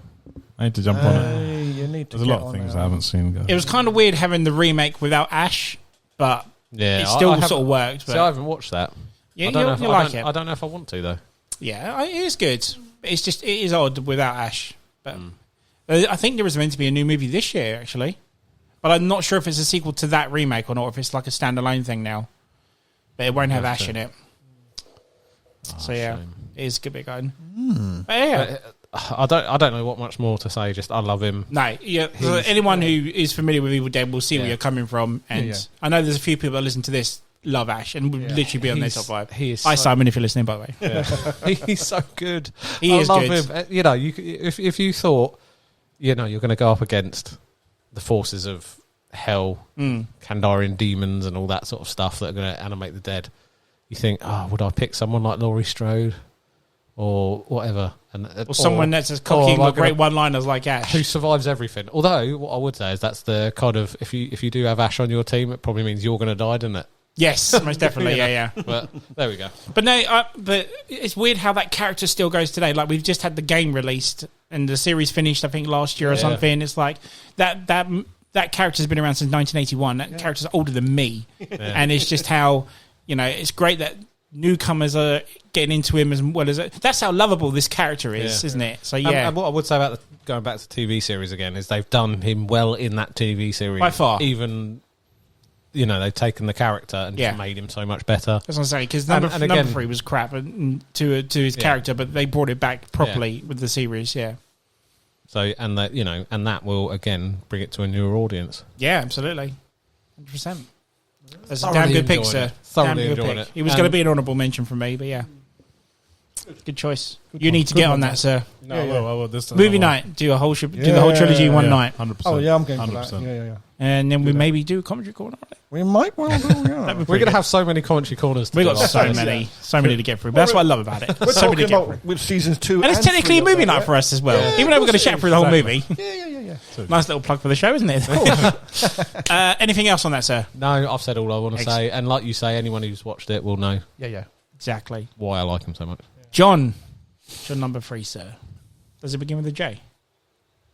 I need to jump on it. You need to. There's a lot of things I haven't seen. It was kind of weird having the remake without Ash, but it still sort of worked. But I haven't watched that. Yeah, you like it. I don't know if I want to though. Yeah, it is good. It's just it is odd without Ash. But I think there was meant to be a new movie this year actually, but I'm not sure if it's a sequel to that remake or not. Or if it's like a standalone thing now, but it won't have Ash in it. So shame. It is a good bit going. But yeah. I don't know what much more to say. Just I love him. No, anyone who is familiar with Evil Dead will see where you're coming from. And I know there's a few people that listen to this love Ash and would literally be on their top 5. Hi Simon, if you're listening, by the way. Yeah. He's so good. I love him. If you thought you're going to go up against the forces of hell, Kandarian demons, and all that sort of stuff that are going to animate the dead, you think, would I pick someone like Laurie Strode? Or whatever, or someone that's as cocky with great one-liners like Ash, who survives everything. Although, what I would say is that's the kind of if you do have Ash on your team, it probably means you're going to die, doesn't it? Yes, most definitely. Yeah. But there we go. But no, but it's weird how that character still goes today. Like we've just had the game released and the series finished, I think last year or something. It's like that character's been around since 1981. That character's older than me, and it's just how it's great that newcomers are getting into him as well as it. That's how lovable this character is, isn't it? So and what I would say about going back to the TV series again is they've done him well in that TV series by far. Even they've taken the character and just made him so much better. That's what I'm saying, because number 3 was crap to his character, but they brought it back properly with the series. So and that will again bring it to a newer audience. Yeah, absolutely, 100%. That's a damn good pick, sir. Thoroughly enjoying it. He was going to be an honourable mention from me, but yeah. Good choice. You need to get on that, sir. No, I will. Movie night. Do the whole trilogy in one night. 100%. Oh, yeah, I'm going for that. Yeah. And then we maybe do a commentary corner on it. We might well do, yeah. We're going to have so many commentary corners. We've got so many to get through. But that's what I love about it. We're talking about with seasons 2 and it's technically a movie night for us as well. Even though we're going to chat through the whole movie. Yeah. Nice little plug for the show, isn't it? Anything else on that, sir? No, I've said all I want to say. And like you say, anyone who's watched it will know. Yeah. Exactly. Why I like him so much. John number 3, sir. Does it begin with a J?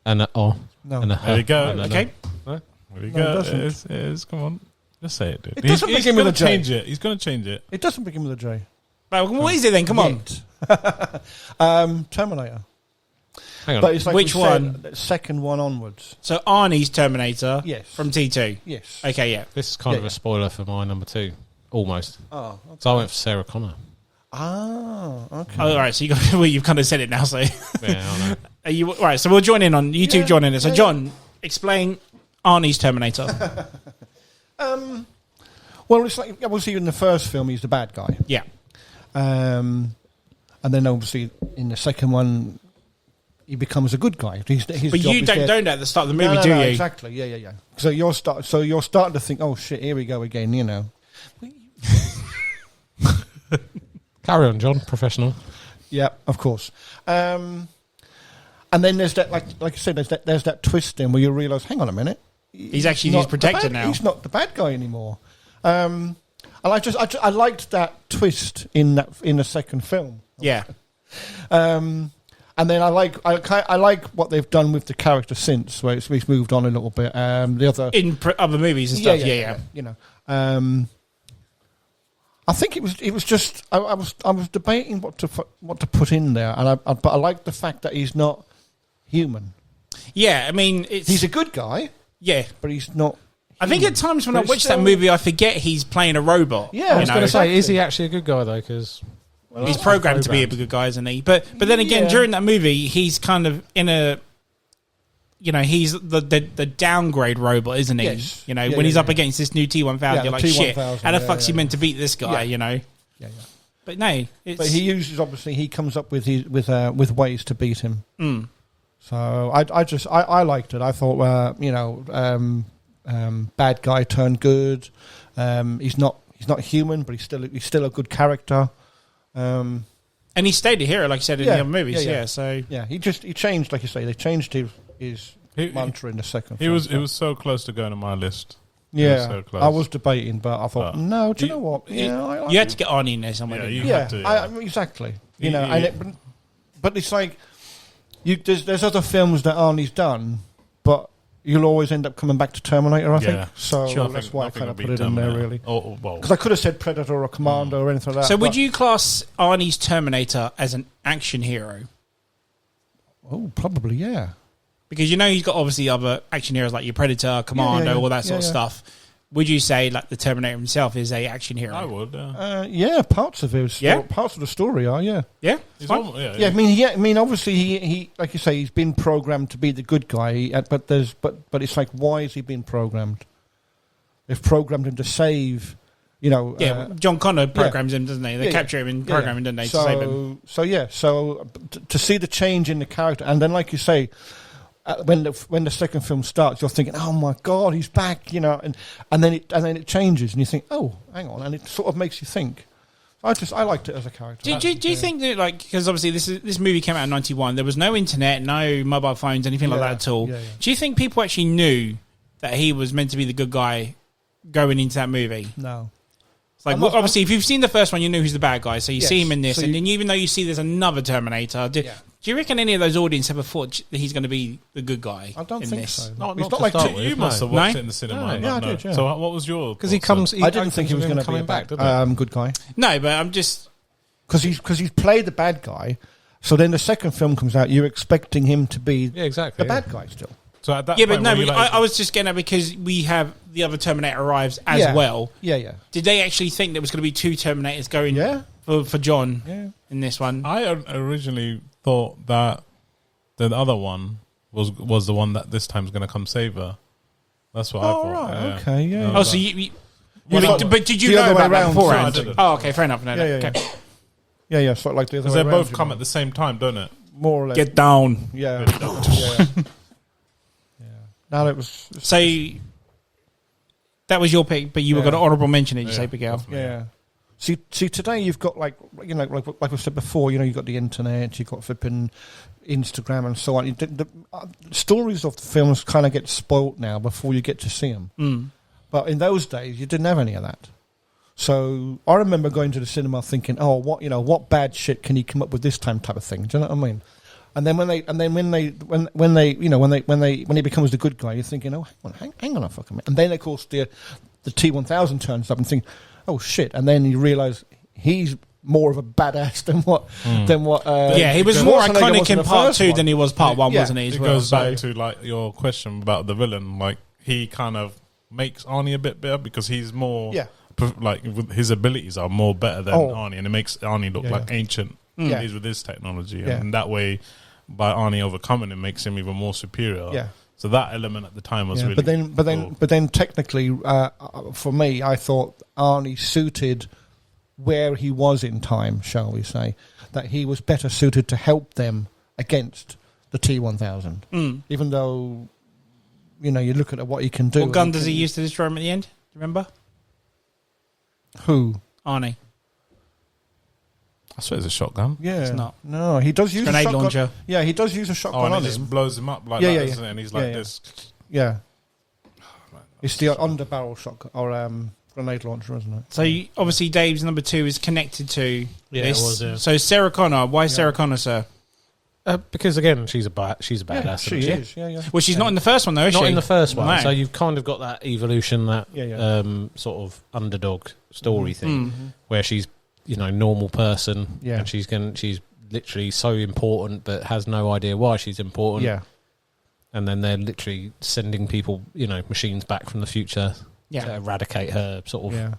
And no. And there you go. Okay. There you go. It is. Come on. Just say it, dude. It doesn't begin with a J. He's going to change it. It doesn't begin with a J. Right, what is it then? Come on. Terminator. Hang on. But it's like which one? The second one onwards. So Arnie's Terminator. Yes. From T2. Yes. Okay. Yeah. This is kind of a spoiler for my number 2, almost. Oh. Okay. So I went for Sarah Connor. Ah. Okay. Oh, all right. So you've kind of said it now. So yeah, I know. Are you all right? So we'll join in on you two. Join in. So John, explain Arnie's Terminator. Well, it's like obviously in the first film he's the bad guy. Yeah. And then obviously in the second one he becomes a good guy. His but you don't know at the start of the movie, do you? Exactly. Yeah. So you're starting to think, oh shit, here we go again. Carry on, John. Professional. Yeah, of course. And then there's that, like I said, there's that twist in where you realise, hang on a minute, he's actually his protector now. He's not the bad guy anymore. And I liked that twist in the second film. Yeah. And then I like what they've done with the character since, where we've moved on a little bit. The other in other movies and stuff. Yeah. You know, I think it was just I was debating what to put in there, but I like the fact that he's not human. Yeah, I mean, he's a good guy. Yeah, but he's not. I think at times when I watch that movie, I forget he's playing a robot. Yeah, I was going to say, is he actually a good guy though? Because he's programmed to be a good guy, isn't he? But then again, during that movie, he's kind of in a, you know, he's the downgrade robot, isn't he? Yes. You know, when he's up against this new T-1000, you're like, shit, how the fuck's he meant to beat this guy? You know. Yeah. But no, but he uses, obviously he comes up with ways to beat him. Mm. So I liked it. I thought, bad guy turned good. He's not human, but he's still a good character. And he stayed a hero, like you said in the other movies. So he changed, like you say. They changed his mantra in the second. It was so close to going on my list. Yeah, so close. I was debating, but I thought, no. Do you know what? Yeah, you had to get Arnie in there somewhere. Had to, exactly. You know, but it's like there's other films that Arnie's done, but you'll always end up coming back to Terminator, I think. So that's why I kind of put it in there, really. Because I could have said Predator or Commando or anything like that. So would you class Arnie's Terminator as an action hero? Oh, probably, yeah. Because you know he's got obviously other action heroes like your Predator, Commando, all that sort of stuff. Would you say like the Terminator himself is a action hero? I would. Yeah, parts of it. Parts of the story are. Yeah. Yeah. I mean, obviously he like you say, he's been programmed to be the good guy. But it's like, why is he being programmed? They've programmed him to save. You know. Yeah. John Connor programs him, doesn't he? They capture him and program him, don't they, to save him? So to see the change in the character, and then like you say. When the second film starts, you're thinking, "Oh my God, he's back!" You know, and then it changes, and you think, "Oh, hang on," and it sort of makes you think. I liked it as a character. Do you think that, like, because obviously this movie came out in '91, there was no internet, no mobile phones, anything like that at all. Yeah. Do you think people actually knew that he was meant to be the good guy going into that movie? No. Like, obviously, if you've seen the first one, you know who's the bad guy, so you see him in this, and then even though you see there's another Terminator, do you reckon any of those audience ever thought that he's going to be the good guy? I don't think so. Not like you must have watched it in the cinema. Yeah, I did. Yeah. So what was your? Because he comes. I didn't think he was going to be back. Good guy. No, but I'm just because he's played the bad guy. So then the second film comes out, you're expecting him to be the bad guy still. So at that point, but no, I was just getting at because we have the other Terminator arrives as well. Yeah. Did they actually think there was going to be two Terminators going for John in this one? I originally thought that the other one was the one that this time is going to come save her. That's what I thought. Right. Okay, yeah. Oh, so you but did you know about that beforehand? No, oh, okay, fair enough. No, okay. Yeah, so like the other way they around. both come at the same time, don't it? More or less. Get down. Yeah. Yeah. No, it was... So, that was your pick, but you were going to honourable mention it, you say, Big Al. Yeah. See, today you've got, like we said before, you know, you've got the internet, you've got flipping Instagram and so on. The stories of the films kind of get spoilt now before you get to see them. Mm. But in those days, you didn't have any of that. So I remember going to the cinema thinking, "Oh, what bad shit can he come up with this time?" type of thing. Do you know what I mean? And then when he becomes the good guy, you're thinking, "Oh, hang on a fucking minute." And then of course the T-1000 turns up and think, "Oh shit!" And then you realise he's more of a badass than what. He was more iconic in part 2 than he was part 1, wasn't he? It goes back to like your question about the villain. Like he kind of makes Arnie a bit better because he's more like his abilities are more better than Arnie, and it makes Arnie look like ancient. He's with his technology, and that way, by Arnie overcoming it, makes him even more superior. Yeah. So that element at the time was really. But then, technically, for me, I thought Arnie suited where he was in time. Shall we say that he was better suited to help them against the T-1000, even though you look at what he can do. What gun does he use to destroy him at the end? Do you remember? Who? Arnie. I swear it's a shotgun. Yeah, it's not. No, he does use grenade a shotgun. Launcher. Yeah, he does use a shotgun and on it just him. blows him up like that, doesn't it? And he's like this. Yeah. It's the underbarrel shotgun or grenade launcher, isn't it? So obviously, Dave's number 2 is connected to this. It was. Yeah. So Sarah Connor, why Sarah Connor, sir? Because again, she's a badass. Yeah, she is. Yeah. Well, she's not in the first one, though, is she? Not in the first one. No. So you've kind of got that evolution, that sort of underdog story thing, where she's normal person, and she's literally so important, but has no idea why she's important. Yeah. And then they're literally sending people, machines back from the future to eradicate her sort of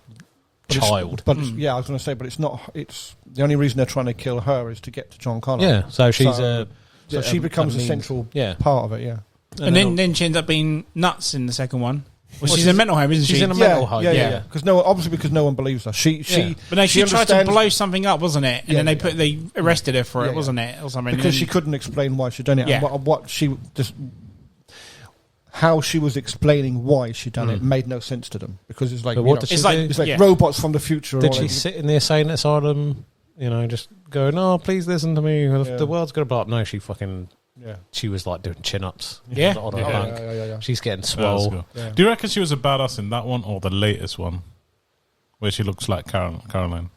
child. But I was going to say, but it's not. It's the only reason they're trying to kill her is to get to John Connor. Yeah, so she's so she becomes a central part of it. Yeah, and then she ends up being nuts in the second one. Well, she's in a mental home, isn't she? She's in a mental home. Yeah. Because because no one believes her. She tried to blow something up, wasn't it? And then they arrested her for it, wasn't it, or something? Because she couldn't explain why she'd done it. Yeah. And what she just. How she was explaining why she'd done it made no sense to them, because it's like it's like robots from the future. Did she sit in the insane asylum, just going, "Oh, please listen to me. The world's gonna blow up." No, she fucking she was like doing chin ups. Yeah. She's getting swole. Yeah. Do you reckon she was a badass in that one or the latest one, where she looks like Caroline?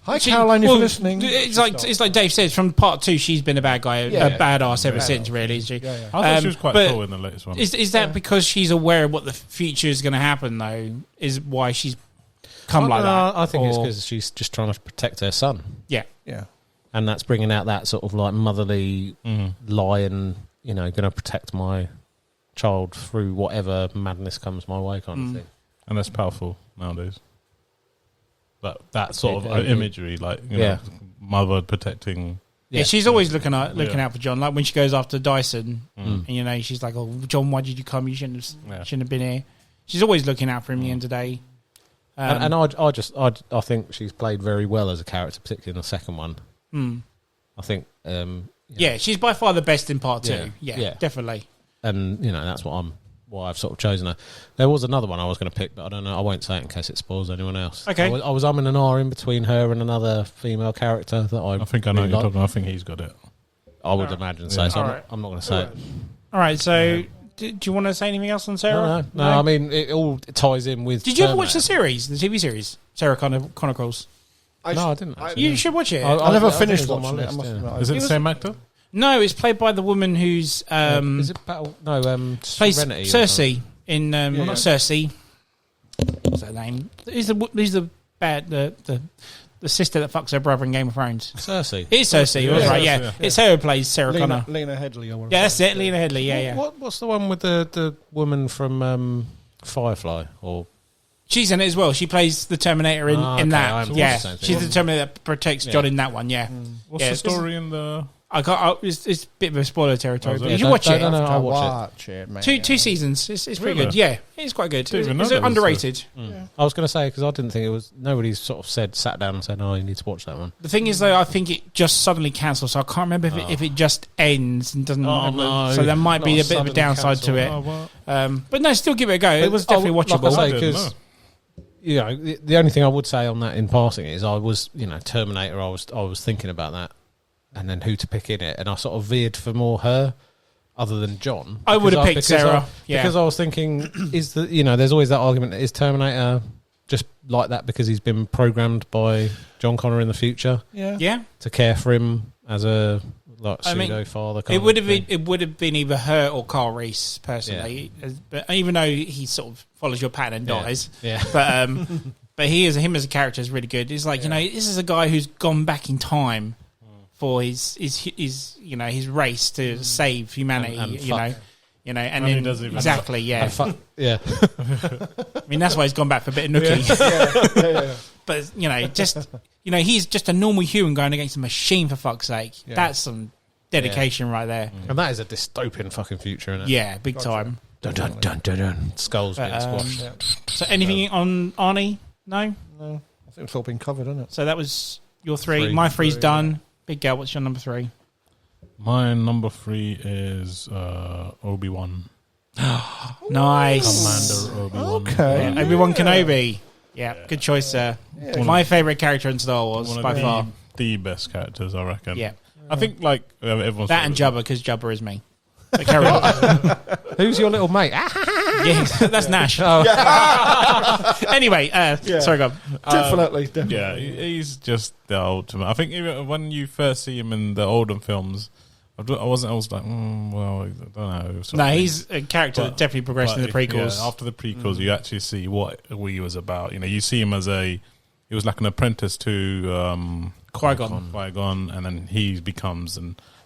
Hi, Caroline, if you're listening. It's like Dave says, from part 2, she's been a bad guy, a badass ever since, really, isn't she? I thought she was quite cool in the latest one. Is that because she's aware of what the future is going to happen, though? Is why she's come like that? I think it's because she's just trying to protect her son. Yeah. And that's bringing out that sort of like motherly lion, going to protect my child through whatever madness comes my way kind of thing. And that's powerful nowadays. That sort of imagery, like mother protecting. Yeah, she's always looking out for John. Like when she goes after Dyson, and she's like, "Oh, John, why did you come? You shouldn't have been here." She's always looking out for him. At the end of the day, and I think she's played very well as a character, particularly in the second one. I think, she's by far the best in part 2. Yeah, definitely. And that's why I've sort of chosen her. There was another one I was going to pick, but I don't know. I won't say it in case it spoils anyone else. Okay. I was umming and ahhing in between her and another female character that I think I know what you're talking about. I think he's got it. I would imagine so. So I'm not going to say it. All right. So, do you want to say anything else on Sarah? No. I mean, it all ties in with. Did you ever watch the TV series, Sarah Chronicles? No, I didn't. You should watch it. I never finished watching it. Is it the same actor? No, it's played by the woman who's is it Battle? No, plays Serenity Cersei in not Cersei. What's her name? Who's the sister that fucks her brother in Game of Thrones? Cersei. It is Cersei. Right? Yeah, it's her who plays Sarah Connor. Lena Headley. Or whatever. Yeah, that's it. Lena Headley. Yeah. What's the one with the woman from Firefly? Or she's in it as well. She plays the Terminator in that. Yeah, she's the Terminator that protects John in that one. Yeah. What's the story in the? It's a bit of a spoiler territory, but you should watch it. No, I'll watch it, man. Two seasons. It's pretty good. Yeah, it's quite good. It's underrated. I was going to say, because I didn't think it was. Nobody's sort of sat down and said, "Oh, you need to watch that one." The thing is, though, I think it just suddenly cancels. So I can't remember if it just ends and doesn't. No, so there might be a bit of a downside to it. But no, still give it a go. It was definitely watchable. Like I say, because the only thing I would say on that in passing is I was Terminator. I was thinking about that. And then who to pick in it, and I sort of veered for more her, other than John. I would have picked Sarah, because I was thinking, there's always that argument: is Terminator just like that because he's been programmed by John Connor in the future, to care for him as a pseudo father? It would have been either her or Carl Reese personally, but even though he sort of follows your pattern and dies, but him as a character is really good. It's like this is a guy who's gone back in time for his race to save humanity, and then he doesn't even exactly, yeah. I mean, that's why he's gone back for a bit of nookie. But he's just a normal human going against a machine, for fuck's sake. Yeah. That's some dedication right there. And that is a dystopian fucking future, isn't it? Yeah, big time. Dun, dun, dun, dun, dun. Skulls getting squashed. So anything on Arnie? No? I think it's all been covered, isn't it? So that was your 3. My 3's done. Big Gal, what's your number 3? My number 3 is Obi-Wan. Nice. Commander Obi-Wan. Okay. Obi-Wan Kenobi. Yeah, good choice, sir. My favourite character in Star Wars, by far. The best characters, I reckon. Yeah. I think, like, everyone's... That and Jabba, because Jabba is me. But carry on. Who's your little mate? Yeah, that's Nash. Anyway, sorry, go on. Definitely. Yeah, he's just the ultimate. I think even when you first see him in the older films, I was like, well, I don't know. No, he's a character that definitely progressed in the prequels. Yeah, after the prequels, you actually see what he was about. You know, you see him as he was like an apprentice to Qui-Gon, and then he becomes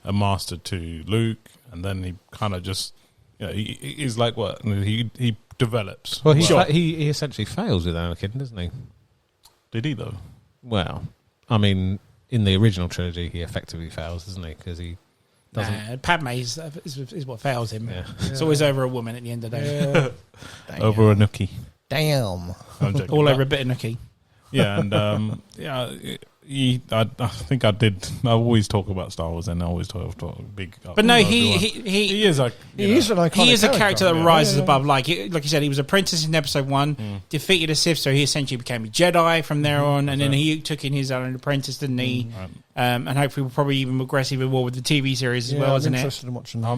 a master to Luke, and then he kind of just, he's like what? He develops. Well, he essentially fails with Anakin, doesn't he? Did he, though? Well, I mean, in the original trilogy, he effectively fails, doesn't he? Because he doesn't... Padme is what fails him. Yeah. It's always over a woman at the end of the day. Over a nookie. Damn. All over a bit of nookie. Yeah, and I think I always talk about Star Wars, and I always talk big. But no, he is like he is an iconic. He is a character that rises above. Like you said, he was apprentice in Episode 1, defeated a Sith, so he essentially became a Jedi from there on, and then he took in his own apprentice, didn't he? And hopefully, we'll probably even progress even more with the TV series as well, isn't it? I'm interested in watching that.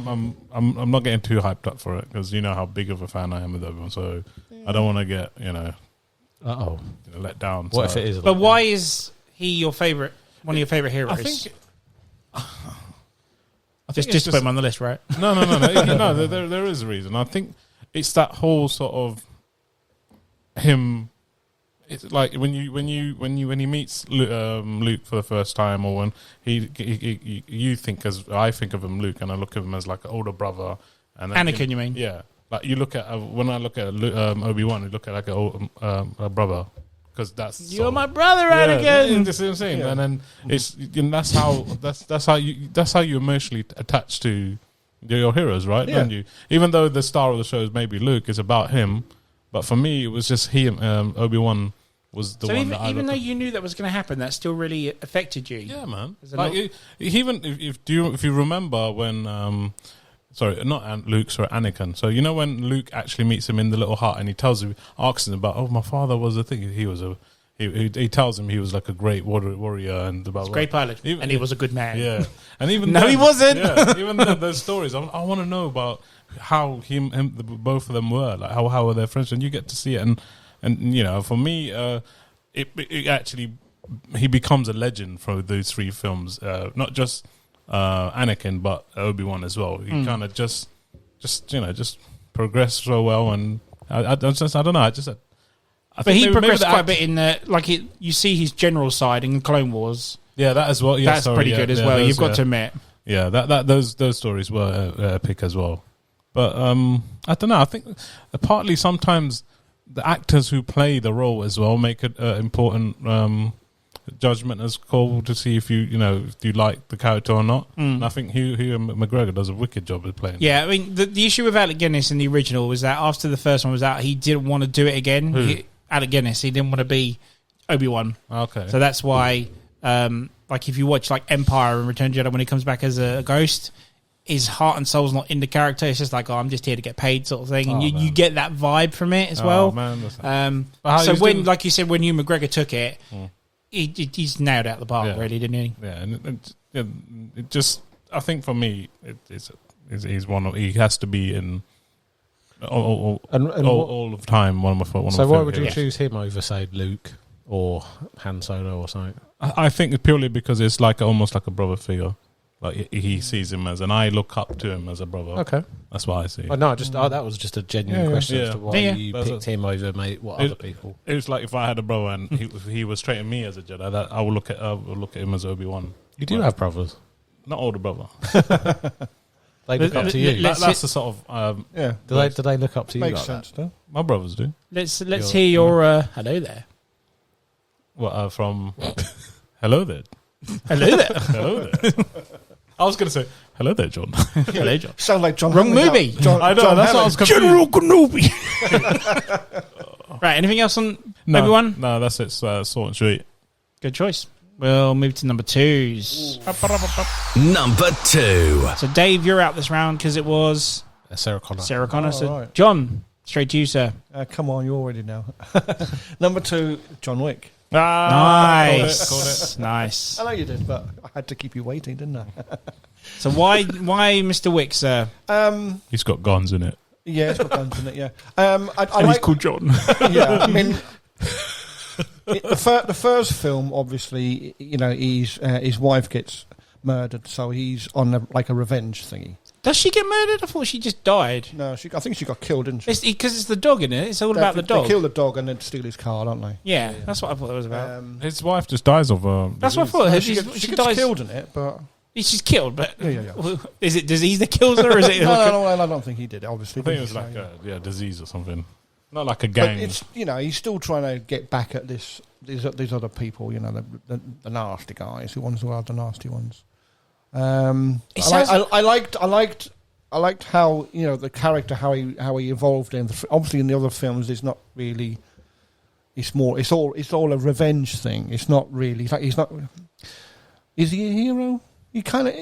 I'm not getting too hyped up for it because you know how big of a fan I am with everyone, so I don't want to get let down. What if it is? But why is he your favorite? One of your favorite heroes? I think just put him on the list, right? No. There is a reason. I think it's that whole sort of him. It's like when he meets Luke for the first time, or when you think I think of him, Luke, and I look at him as like an older brother. And Anakin, you mean? Yeah. Like you look at when I look at Obi-Wan, you look at like a brother. Because you're my brother, Anakin. That's what I'm saying, and then that's how you emotionally attach to your heroes, right? Don't you? Even though the star of the show is maybe Luke, it's about him. But for me, it was just he. Obi-Wan was the one. Even though you knew that was going to happen, that still really affected you. Yeah, man. Like even if you remember when. Sorry, not Luke, sorry, Anakin. So, you know when Luke actually meets him in the little hut and he asks him about, my father was a thing. He tells him he was like a great warrior and about... Great pilot, and he was a good man. Yeah. And even no, he wasn't. Yeah, even those stories, I want to know about how both of them were. Like, how were their friends? And you get to see it. And for me, it actually... He becomes a legend for those three films. Not just... Anakin, but Obi-Wan as well. He kind of just progressed so well, and I don't know. But he progressed quite a bit in the you see his general side in Clone Wars. Yeah, that as well. Yeah, that's pretty good as well. You've got to admit. Yeah, those stories were epic as well. But I don't know. I think partly sometimes the actors who play the role as well make an important. Judgment as call to see if you like the character or not. And I think Hugh McGregor does a wicked job of playing. Yeah, I mean the issue with Alec Guinness in the original was that after the first one was out, he didn't want to do it again. Alec Guinness, he didn't want to be Obi-Wan. Okay, so that's why, like if you watch like Empire and Return of the Jedi when he comes back as a ghost, his heart and soul's not in the character. It's just like, I'm just here to get paid, sort of thing, and you get that vibe from it as well. Man, so when, like you said, when Hugh McGregor took it. He's nailed out the park, really, didn't he? Yeah, and it just, I think for me, he's one of, he has to be in all of the time. One of my so why would you choose him over, say, Luke or Han Solo or something? I think it's purely because it's like almost like a brother figure. Like he sees him as, and I look up to him as a brother. Okay, that's why I see. No, that was just a genuine question as to why you picked him over other people. It was like if I had a brother and he was treating me as a Jedi, that I would look at him as Obi-Wan. You do have brothers, not older brother. They look up to you. That's the sort of Do they look up to you? Makes like sense, that? My brothers do. Let's hear your hello there. What from? Hello there. Hello there. Hello there. I was going to say, hello there, John. Hello, John. Sound like John. Wrong movie. I know, that's what I was confused. General Kenobi. Right, anything else on Obi-Wan? No, that's it. Short and sweet. Good choice. We'll move to number 2s. Number 2. So, Dave, you're out this round because it was... Sarah Connor. So, right. John, Straight to you, sir. Come on, you already know. Number 2, John Wick. Nice. Called it. Nice. I know you did, but I had to keep you waiting, didn't I? So why Mr. Wick, sir? He's got guns in it. Yeah, it's got guns in it, yeah. And he's called John. Yeah, I mean, the first film, obviously, his wife gets murdered, so he's on a revenge thingy. Does she get murdered? I thought she just died. No, I think she got killed, didn't she? Because it's the dog in it. It's all about the dog. They kill the dog and then steal his car, don't they? Yeah, that's what I thought it was about. His wife just dies of that's what I thought. She gets dies. killed in it, but... She's killed, but Yeah. Is it disease that kills her? Or is it No, I don't think he did, obviously. I think it was like a disease or something. Not like a gang. But it's, he's still trying to get back at these other people, the nasty guys, the ones who are the nasty ones. I liked how the character how he evolved in. Obviously, in the other films, it's not really. It's all a revenge thing. It's not really. He's not. Is he a hero? He kind of.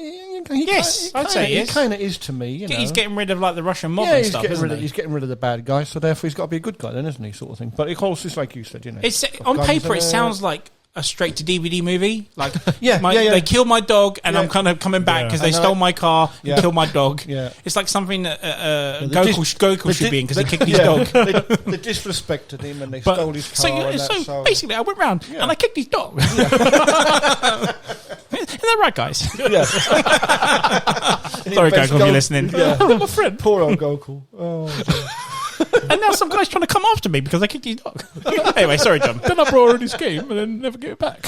Yes, I'd say he is. He kind of is to me. He's getting rid of the Russian mob and stuff, isn't he? He's getting rid of the bad guys, so therefore he's got to be a good guy, then, isn't he? Sort of thing. But of course, it's like you said, It's on paper. It sounds like a straight to DVD movie. Like, yeah. They killed my dog, and I'm kind of coming back because they stole my car and killed my dog. Yeah. It's like something that Gokul should be in because he kicked his dog. They disrespected him and they stole his car. So basically, I went round and I kicked his dog. Isn't that right, guys? Yeah. Sorry, Gokul, if you're listening. Yeah. My friend. Poor old Gokul. Oh, and now some guy's trying to come after me because I kicked his dog. Anyway, sorry, John. Then I brought her in his game and then never get it back.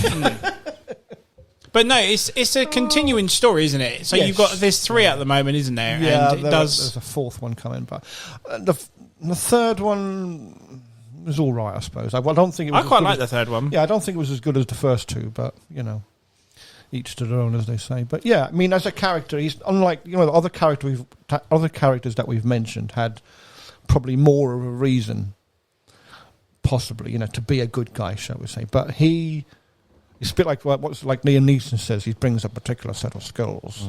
But no, it's a continuing story, isn't it? So there's 3 at the moment, isn't there? Yeah, and there's a 4th one coming, but the 3rd one was all right, I suppose. I don't think it was. I quite like the 3rd one. Yeah, I don't think it was as good as the first 2, but each to their own, as they say. But yeah, I mean, as a character, he's unlike the other characters that we've mentioned had probably more of a reason, possibly, to be a good guy, shall we say. But it's a bit like what's like Liam Neeson says. He brings a particular set of skills.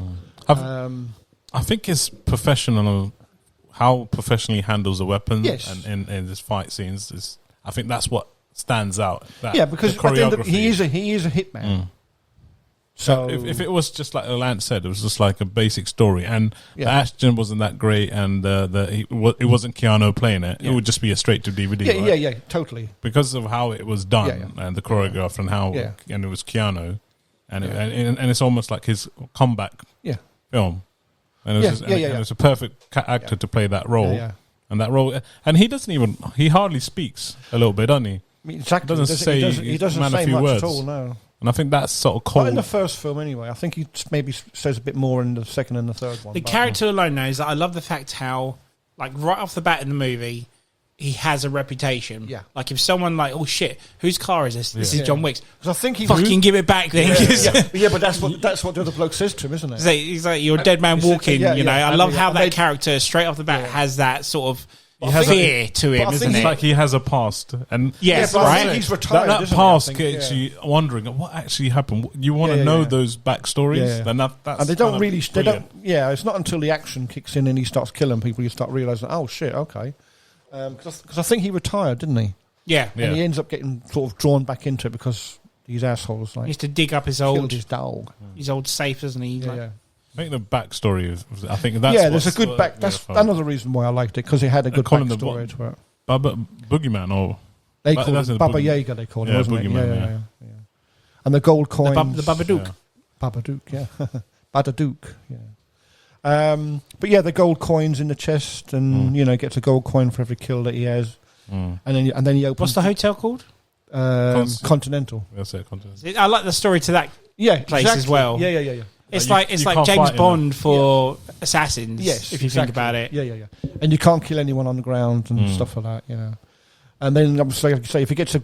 I think his how professionally he handles the weapons and in his fight scenes I think that's what stands out. Because at the end he is a hitman. So if it was just like Lance said, it was just like a basic story, and the action wasn't that great, and it wasn't Keanu playing it. It would just be a straight to DVD. Yeah, totally. Because of how it was done and the choreograph and how and it was Keanu, and it's almost like his comeback film, and it's a perfect actor to play that role, and that role, and he hardly speaks a little bit, doesn't he? Exactly. He doesn't say much words at all. No. And I think that's sort of cool. But in the first film, anyway. I think he maybe says a bit more in the second and the third one. The character alone knows that I love the fact how, like, right off the bat in the movie, he has a reputation. Yeah. Like, if someone like, oh shit, whose car is this? This is John Wick's. Because I think he fucking give it back then. Yeah, but that's what the other bloke says to him, isn't it? He's like you're a dead man walking. I love how that character straight off the bat has that sort of. He has fear to him, isn't it? It's like he has a past, and yes, but right. I think he's retired. That past gets you wondering what actually happened. You want to know those backstories, then that's and they don't really. They don't. Yeah, it's not until the action kicks in and he starts killing people you start realizing, oh shit, okay. Because I think he retired, didn't he? Yeah, and he ends up getting sort of drawn back into it because these assholes he used to dig up his old dog, his old safe, doesn't he? I think the backstory I think that's there's a good back. That's another reason why I liked it because he had a good backstory to it. Boogeyman, or they call him Baba Yaga. They call him, wasn't it? Yeah. And the gold coins, the Babadook, Badadook, but the gold coins in the chest, and gets a gold coin for every kill that he has, and then he opens. What's the hotel called? Continental. That's it, Continental. I like the story to that place as well. Yeah. It's like James Bond for assassins. Yes, if you think about it. Yeah. And you can't kill anyone on the ground and stuff like that. And then obviously, like you say, if he gets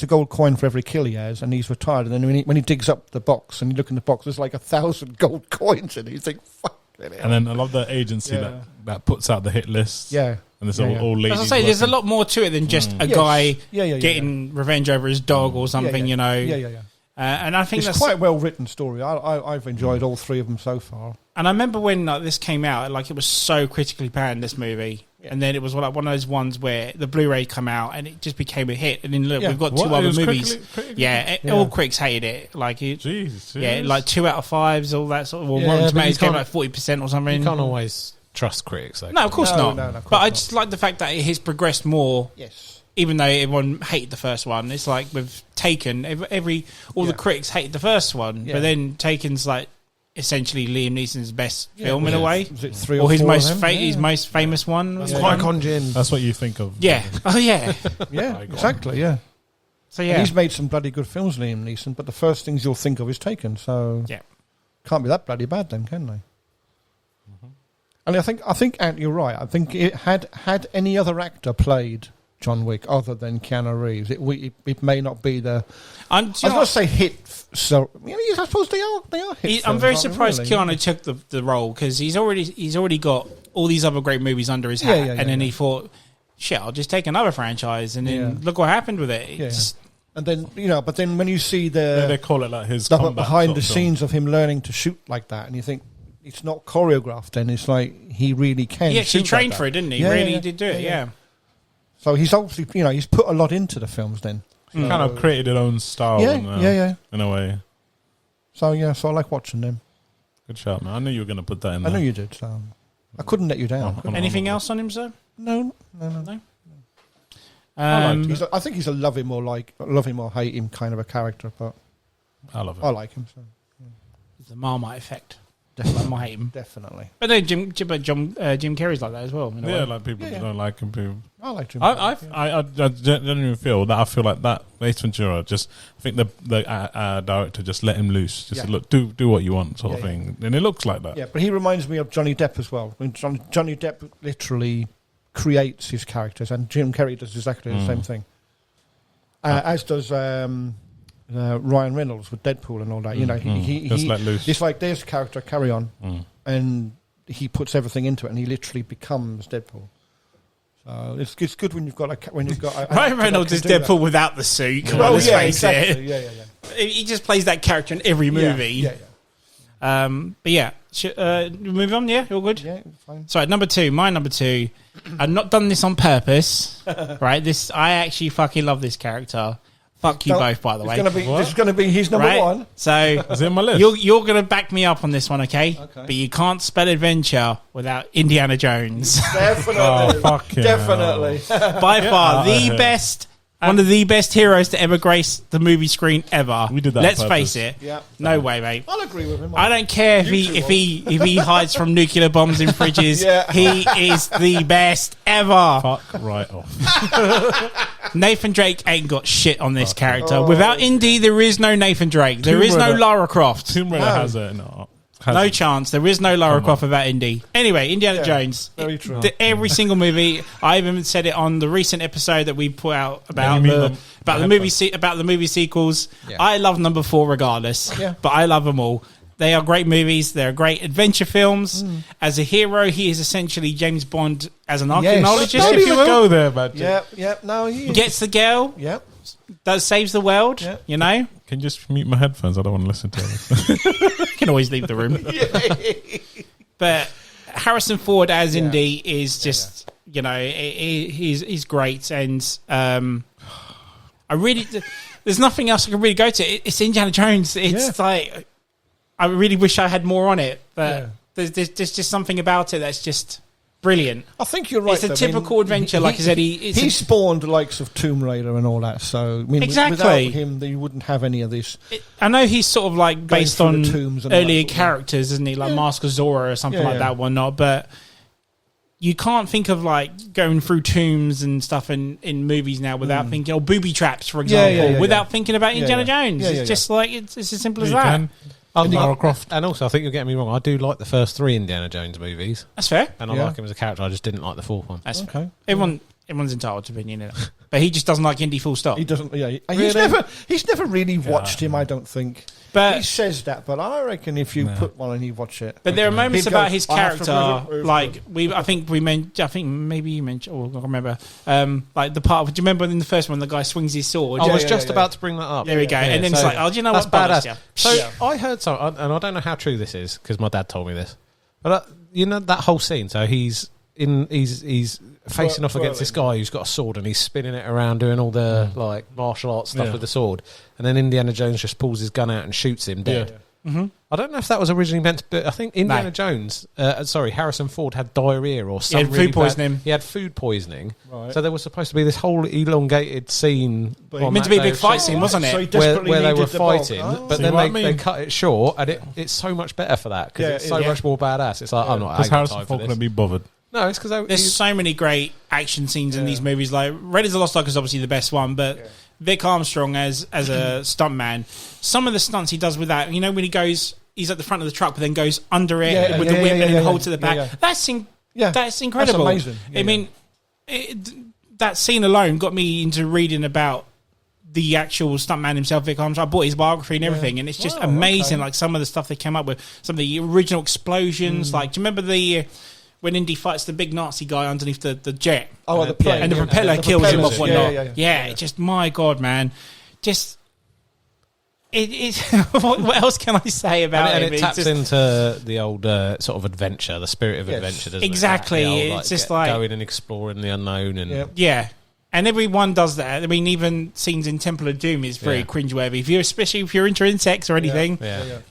a gold coin for every kill he has, and he's retired, and then when he digs up the box and you look in the box, there's like 1,000 gold coins in it. You think, fuck. And then I love the agency that puts out the hit list. Yeah. And there's all ladies. As I say, there's a lot more to it than just a guy getting revenge over his dog or something. Yeah. And I think it's that's quite a well-written story. I've enjoyed all 3 of them so far. And I remember when this came out, like it was so critically panned, this movie. and then it was like one of those ones where the Blu-ray come out and it just became a hit. And then look, we've got 2 other movies. All critics hated it. Like Jesus. Like 2 out of 5s, all that sort of. Well, Rotten Tomatoes came like 40% or something. You can't always trust critics. Though. No, of course not. No, of course but I not. just like the fact that it has progressed more. Yes. Even though everyone hated the first one, it's like with Taken, all the critics hated the first one, but then Taken's like essentially Liam Neeson's best film in a way, Was it 3 or 4 his his most famous one. Qui-Gon Jinn. That's what you think of. Yeah. Oh yeah. Yeah, exactly. Yeah. So And he's made some bloody good films, Liam Neeson, but the first things you'll think of is Taken. So can't be that bloody bad then, can they? And I think, Ant, you're right. I think it had any other actor played John Wick other than Keanu Reeves, it may not be the. I was going to say hit. So I suppose they are hit. I'm very surprised Keanu took the role because he's already got all these other great movies under his hat, and then he thought, shit, I'll just take another franchise, and then look what happened with it. And then but then when you see they call it like his behind the scenes of him learning to shoot like that, and you think. It's not choreographed then. It's like he really can. He actually trained like for it, didn't he? He did do it, yeah. So he's obviously, he's put a lot into the films then. He kind of created his own style in a way. So I like watching them. Good shout, man. I knew you were going to put that in there. I know you did, so I couldn't let you down. Anything else on him, sir? No. I think he's a love him or hate him kind of a character, but I love him. I like him. So. It's the Marmite effect. Definitely. I hate him. Definitely. But no, Jim Carrey's like that as well. Like people don't like him. People. I like Jim. I genuinely feel that that Ace Ventura I think the director just let him loose. Just said, look, do what you want, sort of thing, and it looks like that. Yeah, but he reminds me of Johnny Depp as well. I mean, Johnny Depp literally creates his characters, and Jim Carrey does exactly the same thing. As does. Ryan Reynolds with Deadpool and all that, he let loose. It's like there's a character, carry on, and he puts everything into it, and he literally becomes Deadpool. So it's good when you've got Ryan Reynolds is Deadpool without the suit. Exactly. Yeah. He just plays that character in every movie. Move on. Yeah, all good. Yeah, fine. So my number two. I've not done this on purpose, right? I actually fucking love this character. Fuck you both, by the way. This is going to be his number one. So it's in my list. You're going to back me up on this one, okay? But you can't spell adventure without Indiana Jones. Definitely. Definitely. By far, one of the best heroes to ever grace the movie screen ever. We did that. Let's face it. Yeah. No way, mate. I'll agree with him. I don't care if he hides from nuclear bombs in fridges. He is the best ever. Fuck right off. Nathan Drake ain't got shit on this character. Without Indy, there is no Nathan Drake. There is no Lara Croft. Tomb Raider has it. No chance. There is no Lara Croft without Indy. Anyway, Indiana Jones. Very true. Every single movie. I even said it on the recent episode that we put out about the movie sequels. Yeah. I love number 4 regardless. Yeah. But I love them all. They are great movies. They're great adventure films. As a hero, he is essentially James Bond as an archaeologist, if you will. Go there, man. No, he gets the girl. Yep. That saves the world. Yep. You know. Can you just mute my headphones? I don't want to listen to it. You can always leave the room. But Harrison Ford as Indy is just, he's great, and there's nothing else I can really go to. It's Indiana Jones. It's like I really wish I had more on it, but there's just something about it that's just brilliant. I think you're right. It's a typical adventure, like I said. He spawned the likes of Tomb Raider and all that. So exactly, without him, you wouldn't have any of this. I know he's sort of like based on earlier characters, isn't he? Like Mask of Zorro or something like that, whatnot. But you can't think of like going through tombs and stuff in movies now without thinking, booby traps, for example, without thinking about Indiana Jones. It's just like it's as simple as that. Lara Croft. And also, I think you're getting me wrong. I do like the first 3 Indiana Jones movies. That's fair. And I like him as a character. I just didn't like the 4th one. That's okay. Everyone's entitled to opinion in it. But he just doesn't like Indy full stop. He doesn't. Yeah. He's never really watched him, I don't think. But he says that, but I reckon if you put one and you watch it. But there are moments about his character, like I think maybe you mentioned, or I can't remember, like the part. Do you remember in the first one the guy swings his sword? I was just about to bring that up. There we go. And then it's like, do you know that's what? Badass. So I heard something, and I don't know how true this is because my dad told me this. But that whole scene. So he's facing off against this guy who's got a sword and he's spinning it around doing all the like martial arts stuff with the sword, and then Indiana Jones just pulls his gun out and shoots him dead. I don't know if that was originally meant to, but I think Indiana Jones, Harrison Ford had diarrhea or something. He had food poisoning. He had food poisoning. Right. So there was supposed to be this whole elongated scene. Meant to be a big fight scene, wasn't it? So where they were fighting, but then they cut it short, and it's so much better for that, because it's so much more badass. It's like, I'm not because Harrison Ford couldn't be bothered. No, it's because there's so many great action sceans in these movies. Like Raiders of the Lost Ark is obviously the best one, but Vic Armstrong as a stuntman, some of the stunts he does with that, you know, when he's at the front of the truck, but then goes under it with the whip and then holds to the back. That's incredible. That's amazing. I mean, that scene alone got me into reading about the actual stuntman himself, Vic Armstrong. I bought his biography and everything, and it's just amazing. Like some of the stuff they came up with, some of the original explosions. Like, do you remember when Indy fights the big Nazi guy underneath the jet? Oh, the plane. And the propeller kills him off whatnot. Yeah, just, my God, man. Just... what else can I say about it? And it taps into the old sort of adventure, the spirit of adventure, doesn't exactly. it? Exactly. It's just like going and exploring the unknown. And and everyone does that. I mean, even scenes in Temple of Doom is very cringeworthy. Especially if you're into insects or anything.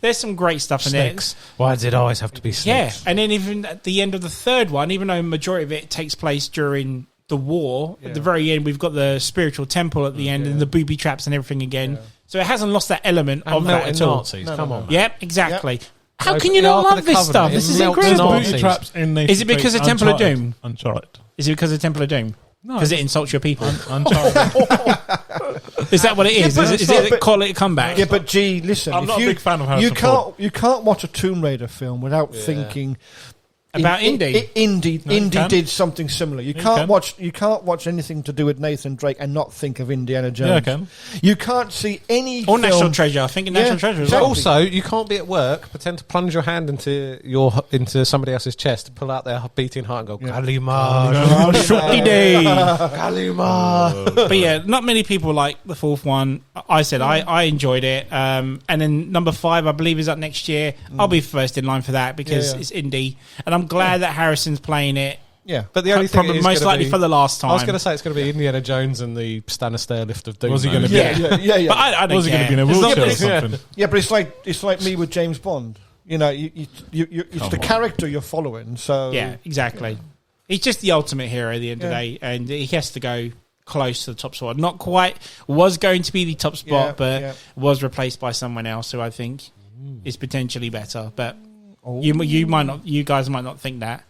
There's some great stuff in it. Why did it always have to be snakes? Yeah, and then even at the end of the third one, even though the majority of it takes place during the war, at the very end, we've got the spiritual temple at the end and the booby traps and everything again. So it hasn't lost that element of that at all. Nazis, come on. Yep, exactly. Yep. How can you not love this stuff? This is incredible. Is it because of Temple of Doom? Uncharted. Is it because of Temple of Doom? No, because it insults your people. Uncharted. Is that what it is? Is it call it a comeback? Yeah, but gee, listen. I'm not a big fan of Harrison Ford. You can't watch a Tomb Raider film without thinking about Indy. Indy did something similar. You can't watch anything to do with Nathan Drake and not think of Indiana Jones. Yeah, I can. You can't see any or film. National Treasure. I think National Treasure as well. Also, you can't be at work, pretend to plunge your hand into somebody else's chest, pull out their beating heart, and go Kalima, shorty day, Kalima. But yeah, not many people like the fourth one. I said I enjoyed it, and then number 5, I believe, is up next year. I'll be first in line for that because it's Indy, and I'm glad that Harrison's playing it. Yeah, but the only thing probably most likely for the last time. I was going to say it's going to be Indiana Jones and the Stand Stair Lift of Doom. Was he going to be? Yeah. But I don't was he going to be in a wheelchair or something? Yeah, but it's like me with James Bond. You know, it's the character you're following. So yeah, exactly. He's just the ultimate hero at the end of the day, and he has to go close to the top spot. Not quite was going to be the top spot, but was replaced by someone else who I think is potentially better. But you guys might not think that.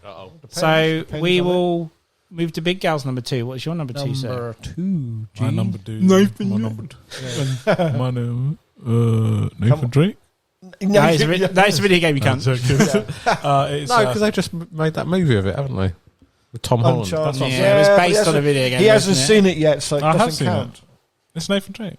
So we will move to Big Gal's number 2. What's your number 2, sir? Number 2. My number 2. Nathan Drake. That is a video game, you can't. No, because they just made that movie of it, haven't they? With Tom Holland. It was based on a video game. He hasn't seen it yet, so it doesn't count. It's Nathan Drake.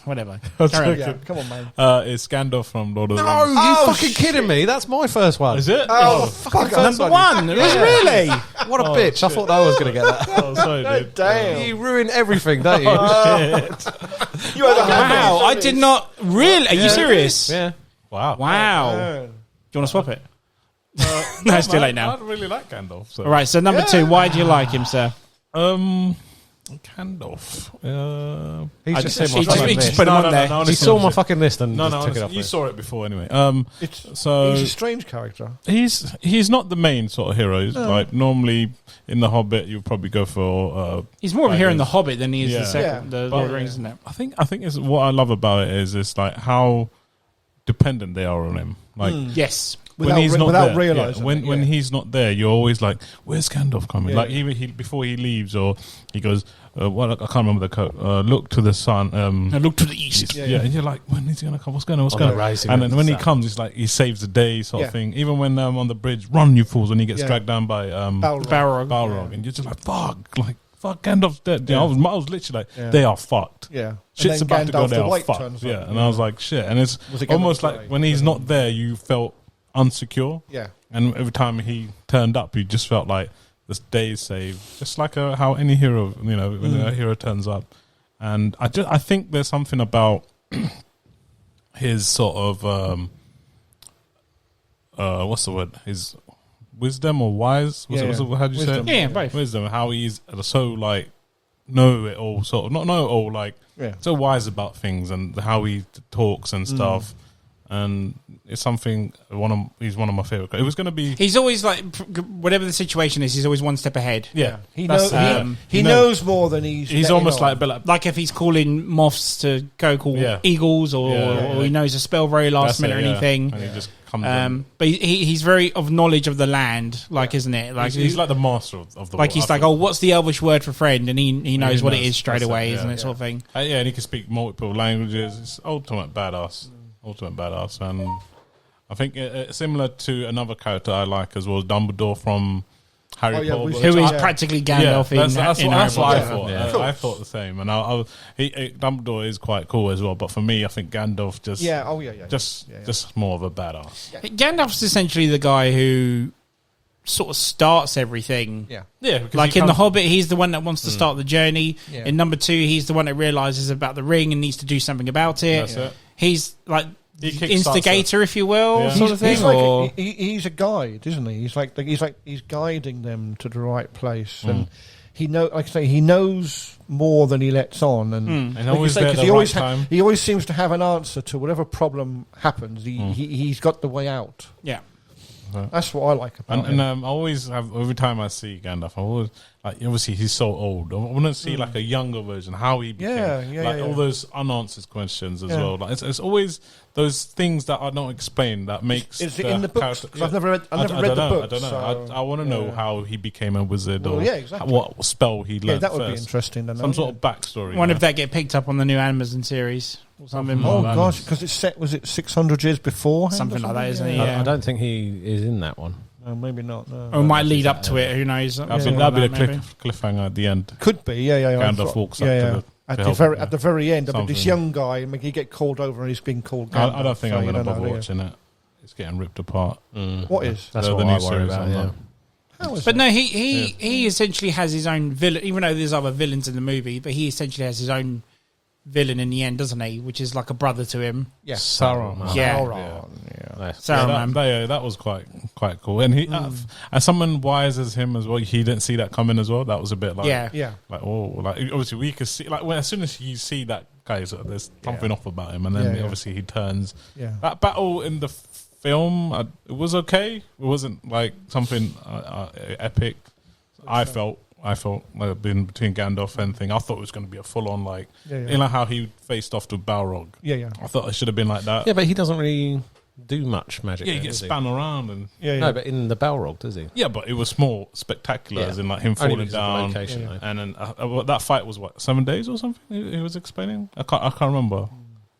Whatever. Come on, man. It's Gandalf from Lord of the Rings. No, you fucking kidding me? That's my first one. Is it? Oh, fuck. Number 1. Really? What a bitch. I thought I was going to get that. Oh, sorry, dude. Damn. You ruin everything, don't you? You had wow, I did not really. Are you serious? Yeah. Wow. Do you want to swap it? No, it's too late now. I really like Gandalf. So. All right, so number 2. Why do you like him, sir? Gandalf. He's just put him on there. He saw my fucking list and took it off. You saw it before anyway. He's a strange character. He's not the main sort of hero. He's like normally in The Hobbit, you probably go for. He's more of a hero in The Hobbit than he is the second. The Lord of the Rings, isn't it? I think it's what I love about it is it's like how dependent they are on him. Like yes. When he's not without there, realizing when he's not there, you're always like, "Where's Gandalf coming?" Like even before he leaves, or he goes, I can't remember the quote. Look to the sun. Look to the east. And you're like, when is he gonna come? What's going on? And then when he comes, it's like he saves the day, sort of thing. Even when on the bridge, run you fools! When he gets dragged down by Balrog, and you're just like, fuck Gandalf's dead. I was literally like, they are fucked. Yeah, shit's about to go. They are fucked. And I was like, shit. And it's almost like when he's not there, you felt unsecure. Yeah. And every time he turned up, you just felt like this day is saved. Just like how any hero, when a hero turns up. And I think there's something about his sort of what's the word? His wisdom or wise. How do you say it? Yeah, both. Wisdom. How he's so like know it all, sort of not know it all, like so wise about things and how he talks and stuff. And it's something he's one of my favorite. It was going to be. He's always like whatever the situation is. He's always one step ahead. Yeah, he knows more than he's almost like a bit like if he's calling moths to go call eagles, or he knows a spell very last minute or anything. And he just comes in. But he's very of knowledge of the land, like isn't it? Like he's like the master of the. Like he's like, what's the Elvish word for friend? And he knows what it is straight away, isn't it? Sort of thing. And he can speak multiple languages. It's ultimate badass. And I think similar to another character I like as well, Dumbledore from Harry Potter, who is practically Gandalf. That's what I thought. I thought the same, and Dumbledore is quite cool as well. But for me, I think Gandalf just more of a badass. Gandalf's essentially the guy who sort of starts everything. Like in The Hobbit, he's the one that wants to start the journey. In number 2, he's the one that realizes about the ring and needs to do something about it. That's it. He's like the instigator, if you will, sort of thing. He's a guide, isn't he? He's guiding them to the right place, and he knows more than he lets on, and he always seems to have an answer to whatever problem happens. He's got the way out. Yeah. That's what I like about him. And I always have, every time I see Gandalf, I always, like, obviously he's so old. I want to see like a younger version, how he became. All those unanswered questions as well. Like it's always those things that are not explained that makes it in the books? I've never read the book. I don't know. I want to know how he became a wizard, or exactly. what spell he learned. That would first. be interesting. To know. Some sort of backstory. Wonder if that get picked up on the new Amazon series or something. Oh gosh, because it's set. Was it 600 years before? Something like that, isn't it? I don't think he is in that one. No, maybe not. No. Or it might lead up to it. Who knows? I think that'd be a cliffhanger at the end. Could be. Gandalf walks up to at the very end. But this young guy, he get called over and he's being called Gandalf. I don't think I'm going to bother watching it. It's getting ripped apart. What is? That's what I worry about. But no, he essentially has his own villain, even though there's other villains in the movie, but he essentially has his own villain in the end, doesn't he? Which is like a brother to him. Yeah, Sauron. Sauron. That was quite cool. And he, as someone wise as him as well, he didn't see that coming as well. That was a bit like, like obviously we could see, like, as soon as you see that guy, there's something off about him, and then obviously he turns. Yeah. That battle in the film, it was okay. It wasn't like something epic. I felt like being between Gandalf and thing. I thought it was going to be a full on you know how he faced off to Balrog. I thought it should have been like that. Yeah, but he doesn't really do much magic. Yeah, he gets spun around and no, but in the Balrog, does he? Yeah, but it was more spectacular, as in like him falling down. And then that fight was what, 7 days or something? He was explaining. I can't remember.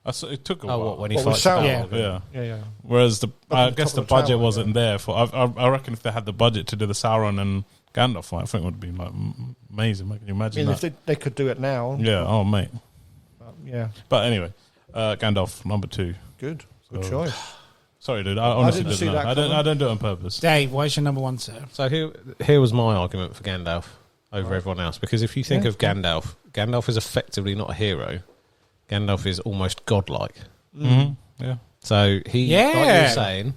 It took a while. When he fights Balrog? Yeah. Whereas I guess the budget wasn't there for. I reckon if they had the budget to do the Sauron and Gandalf fight, I think it would be like amazing. Can you imagine that? If they could do it now. Yeah. Oh, mate. But anyway, Gandalf number 2. Good choice. Sorry, dude. I honestly didn't know. I don't do it on purpose. Dave, why is your number 1, sir? So here was my argument for Gandalf over everyone else, because if you think of Gandalf is effectively not a hero. Gandalf is almost godlike. Mm-hmm. Yeah. So like you were saying,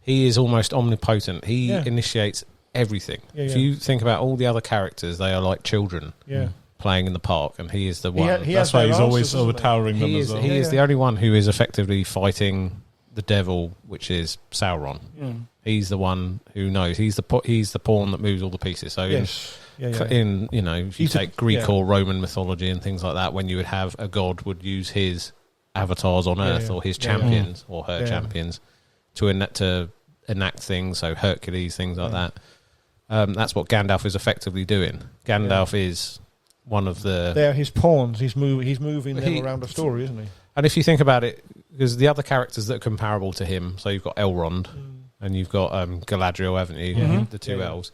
he is almost omnipotent. He initiates everything. If you think about all the other characters, they are like children playing in the park, and he is the one. That's why he's always overtowering them as well. He is the only one who is effectively fighting the devil, which is Sauron. He's the one who knows. He's the pawn that moves all the pieces. So in if you take Greek or Roman mythology and things like that, when you would have a god would use his avatars on Earth or his champions or her champions to enact things. So Hercules, things like that. That's what Gandalf is effectively doing. Gandalf is one of the... They're his pawns. He's moving them around the story, isn't he? And if you think about it, because the other characters that are comparable to him, so you've got Elrond and you've got Galadriel, haven't you? The two elves.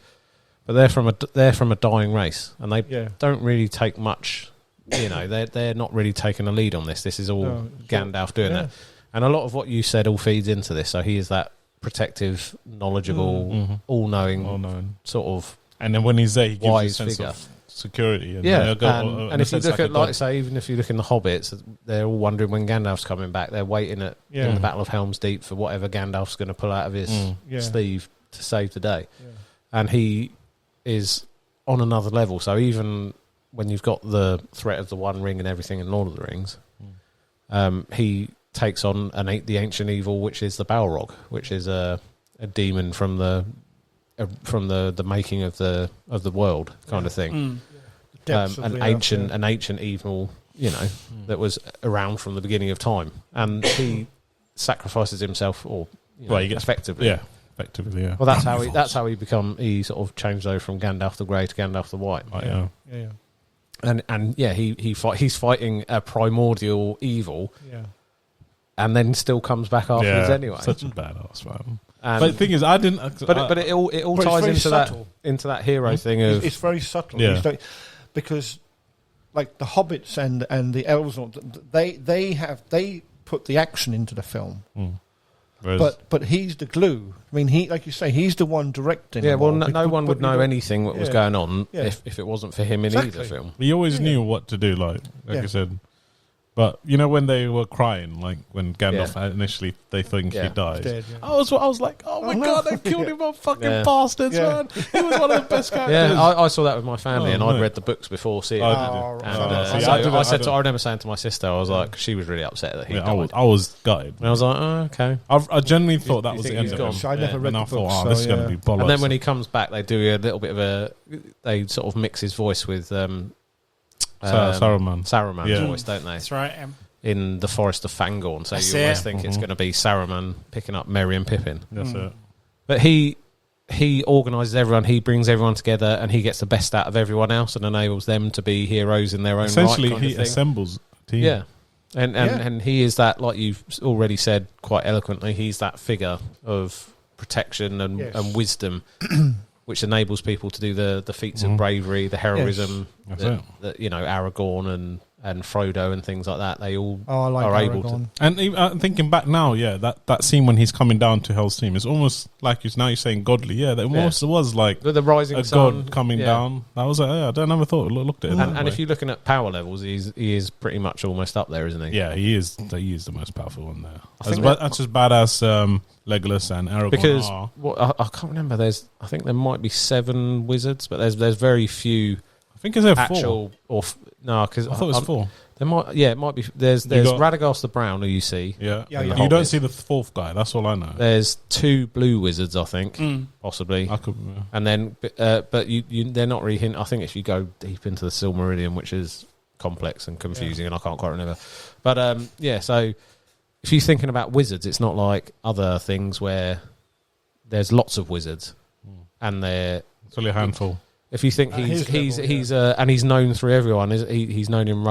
But they're from a dying race, and they don't really take much... they're not really taking a lead on this. This is all Gandalf doing that. And a lot of what you said all feeds into this. So he is that protective, knowledgeable, all-knowing sort of. And then when he's there, he gives wise a sense figure. of security. And and if you look at, like say, even if you look in the Hobbits, they're all wondering when Gandalf's coming back. They're waiting in the Battle of Helm's Deep for whatever Gandalf's going to pull out of his sleeve save the day, and he is on another level. So even when you've got the threat of the One Ring and everything in Lord of the Rings, he takes on the ancient evil, which is the Balrog, which is a demon from the making of the world kind of thing. An ancient evil, that was around from the beginning of time, and he sacrifices himself, or he gets effectively. Yeah. Yeah. Well, that's how he sort of changed over from Gandalf the Grey to Gandalf the White. Yeah. And he's fighting a primordial evil. Yeah. And then still comes back afterwards anyway. Such a badass, man. And but the thing is, I didn't. But it all ties into that hero thing of it's very subtle. Yeah. Because like the hobbits and the elves, they put the action into the film. But he's the glue. I mean, he, like you say, he's the one directing. Yeah, well, no one would know anything what was going on if it wasn't for him in either film. He always knew what to do, like you said. But when they were crying, like when Gandalf initially they think he died, dead, I was like, oh my god, they killed him, fucking bastards, man! He was one of the best characters. Yeah, I saw that with my family, and I'd read the books before seeing it. I remember saying to my sister, I was like, she was really upset that he died. I was gutted. And I was like, oh, okay. I genuinely thought that was the end of him. I never read the books, this is going to be bollocks. And then when he comes back, they do a little bit of they sort of mix his voice with Saruman's voice, don't they? That's right. In the Forest of Fangorn, so you always think it's going to be Saruman picking up Merry and Pippin. That's it. But he organises everyone, he brings everyone together, and he gets the best out of everyone else and enables them to be heroes in their own Essentially, right. He assembles a team. Yeah. And he is that, like you've already said quite eloquently, he's that figure of protection and wisdom which enables people to do the feats of bravery, the heroism that Aragorn and Frodo and things like that, they all are able to. And thinking back now, that scene when he's coming down to Hell's Team, it's almost like you're saying godly. Yeah, that almost was like the rising a sun god coming down. That was I never thought looked at it. And if you're looking at power levels, he is pretty much almost up there, isn't he? Yeah, he is. He is the most powerful one there. That's just badass. Legolas and Aragorn. Because I can't remember. I think there might be 7 wizards, but there's very few. I think it's actual 4. No, because I thought it was 4. There might, it might be. There's Radagast the Brown, who you see. Yeah. You don't see the 4th guy. That's all I know. There's 2 blue wizards, I think, possibly. I could, and then, but they're not really hint. I think if you go deep into the Silmarillion, which is complex and confusing, and I can't quite remember. But so if you're thinking about wizards, it's not like other things where there's lots of wizards, and it's only a handful. If you think he's and he's known through everyone, he's known in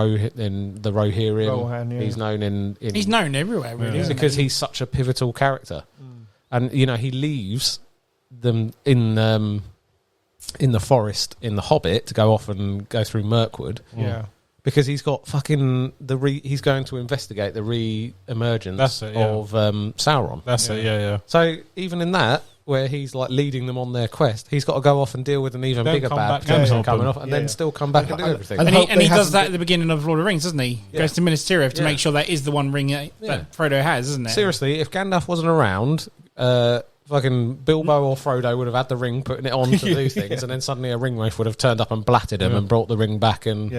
the Rohirrim. Rohan, he's known he's known everywhere, really, because he's such a pivotal character, and he leaves them in the forest in the Hobbit to go off and go through Mirkwood. Yeah. Because he's got fucking he's going to investigate the re-emergence of Sauron. That's it, yeah. So even in that, where he's like leading them on their quest, he's got to go off and deal with an even bigger bad person coming off, and then still come back and do everything. And he does that at the beginning of Lord of the Rings, doesn't he? Goes to Minas Tirith to make sure that is the one ring that Frodo has, isn't it? Seriously, if Gandalf wasn't around, fucking Bilbo or Frodo would have had the ring, putting it on to do things, and then suddenly a ring wraith would have turned up and blatted him and brought the ring back, and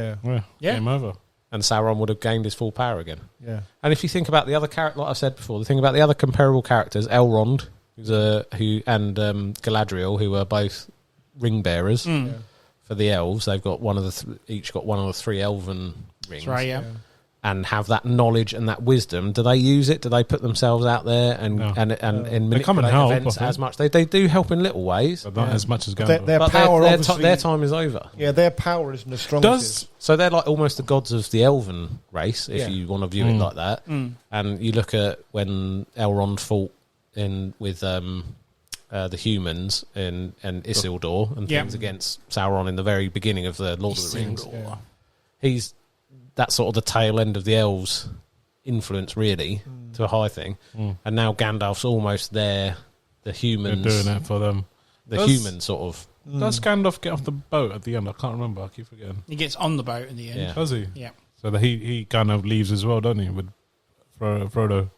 game over. And Sauron would have gained his full power again. Yeah. And if you think about the other character, like I said before, the thing about the other comparable characters, Elrond, and Galadriel, who are both ring bearers for the elves. They've got each got one of the 3 elven rings. That's right, yeah. And have that knowledge and that wisdom. Do they use it? Do they put themselves out there and manipulate events as much? They do help in little ways, but not as much as Gandalf. Their time is over. Yeah, their power isn't as strong. So they're like almost the gods of the elven race, if you want to view it like that. And you look at when Elrond fought with the humans and Isildur and things against Sauron in the very beginning of the Lord of the Rings. He's that's sort of the tail end of the elves' influence, really, to a high thing. And now Gandalf's almost there. The humans they're doing it for them. Human sort of. Does Gandalf get off the boat at the end? I can't remember. I keep forgetting. He gets on the boat in the end. Yeah. Does he? Yeah. So that he kind of leaves as well, doesn't he? With Frodo.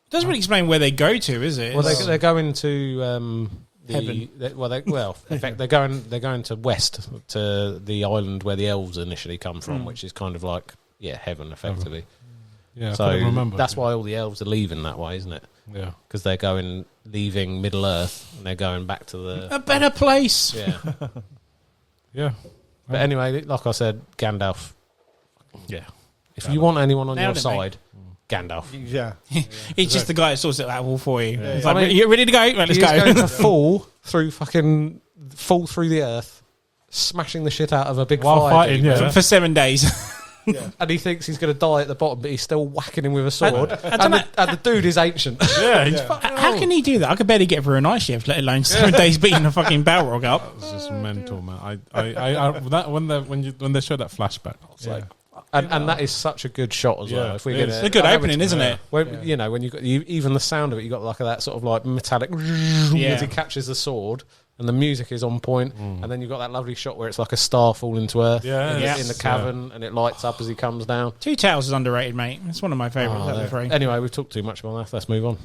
Doesn't really explain where they go to, is it? Well, they're going to Heaven. They're going to west to the island where the elves initially come from, which is kind of like heaven effectively. Yeah, so I couldn't remember. That's why all the elves are leaving that way, isn't it? Yeah, because they're leaving Middle Earth and they're going back to a better place. Yeah, yeah. But anyway, like I said, Gandalf. Yeah, if you want anyone on your side, Gandalf. Yeah, he's just the guy that sorts it out all for you. It's like, you ready to go? Right, let's go. He's going to fall through the earth, smashing the shit out of a big fire fighting for 7 days. Yeah. And he thinks he's going to die at the bottom, but he's still whacking him with a sword. And the dude is ancient. How can he do that? I could barely get through a night shift, let alone 7 days beating a fucking Balrog up. It's just mental, man. When they showed that flashback, I was like. And that is such a good shot as well. If we get it's a good opening, isn't it? When you got even the sound of it, you got like that sort of like metallic as he catches the sword, and the music is on point, and then you've got that lovely shot where it's like a star falling to earth in the cavern, and it lights up as he comes down. Two Towers is underrated, mate. It's one of my favourites. Anyway, we've talked too much about that. Let's move on.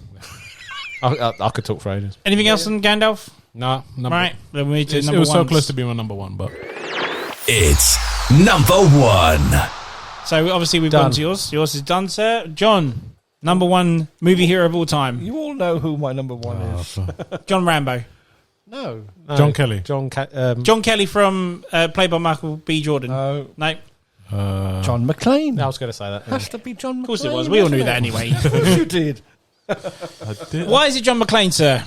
I could talk for ages. Anything else on Gandalf? No. Right. Then we it was so close to being my number one, but it's number one. So obviously we've gone to yours. Yours is done, sir. John, number one movie hero of all time. You all know who my number one is. John Rambo. No. John Kelly. John Kelly from played by Michael B. Jordan. No. John McClane. I was going to say that. Has to be John McClane. Of course it was. We all knew that anyway. Of course you did. I did. Why is it John McClane, sir?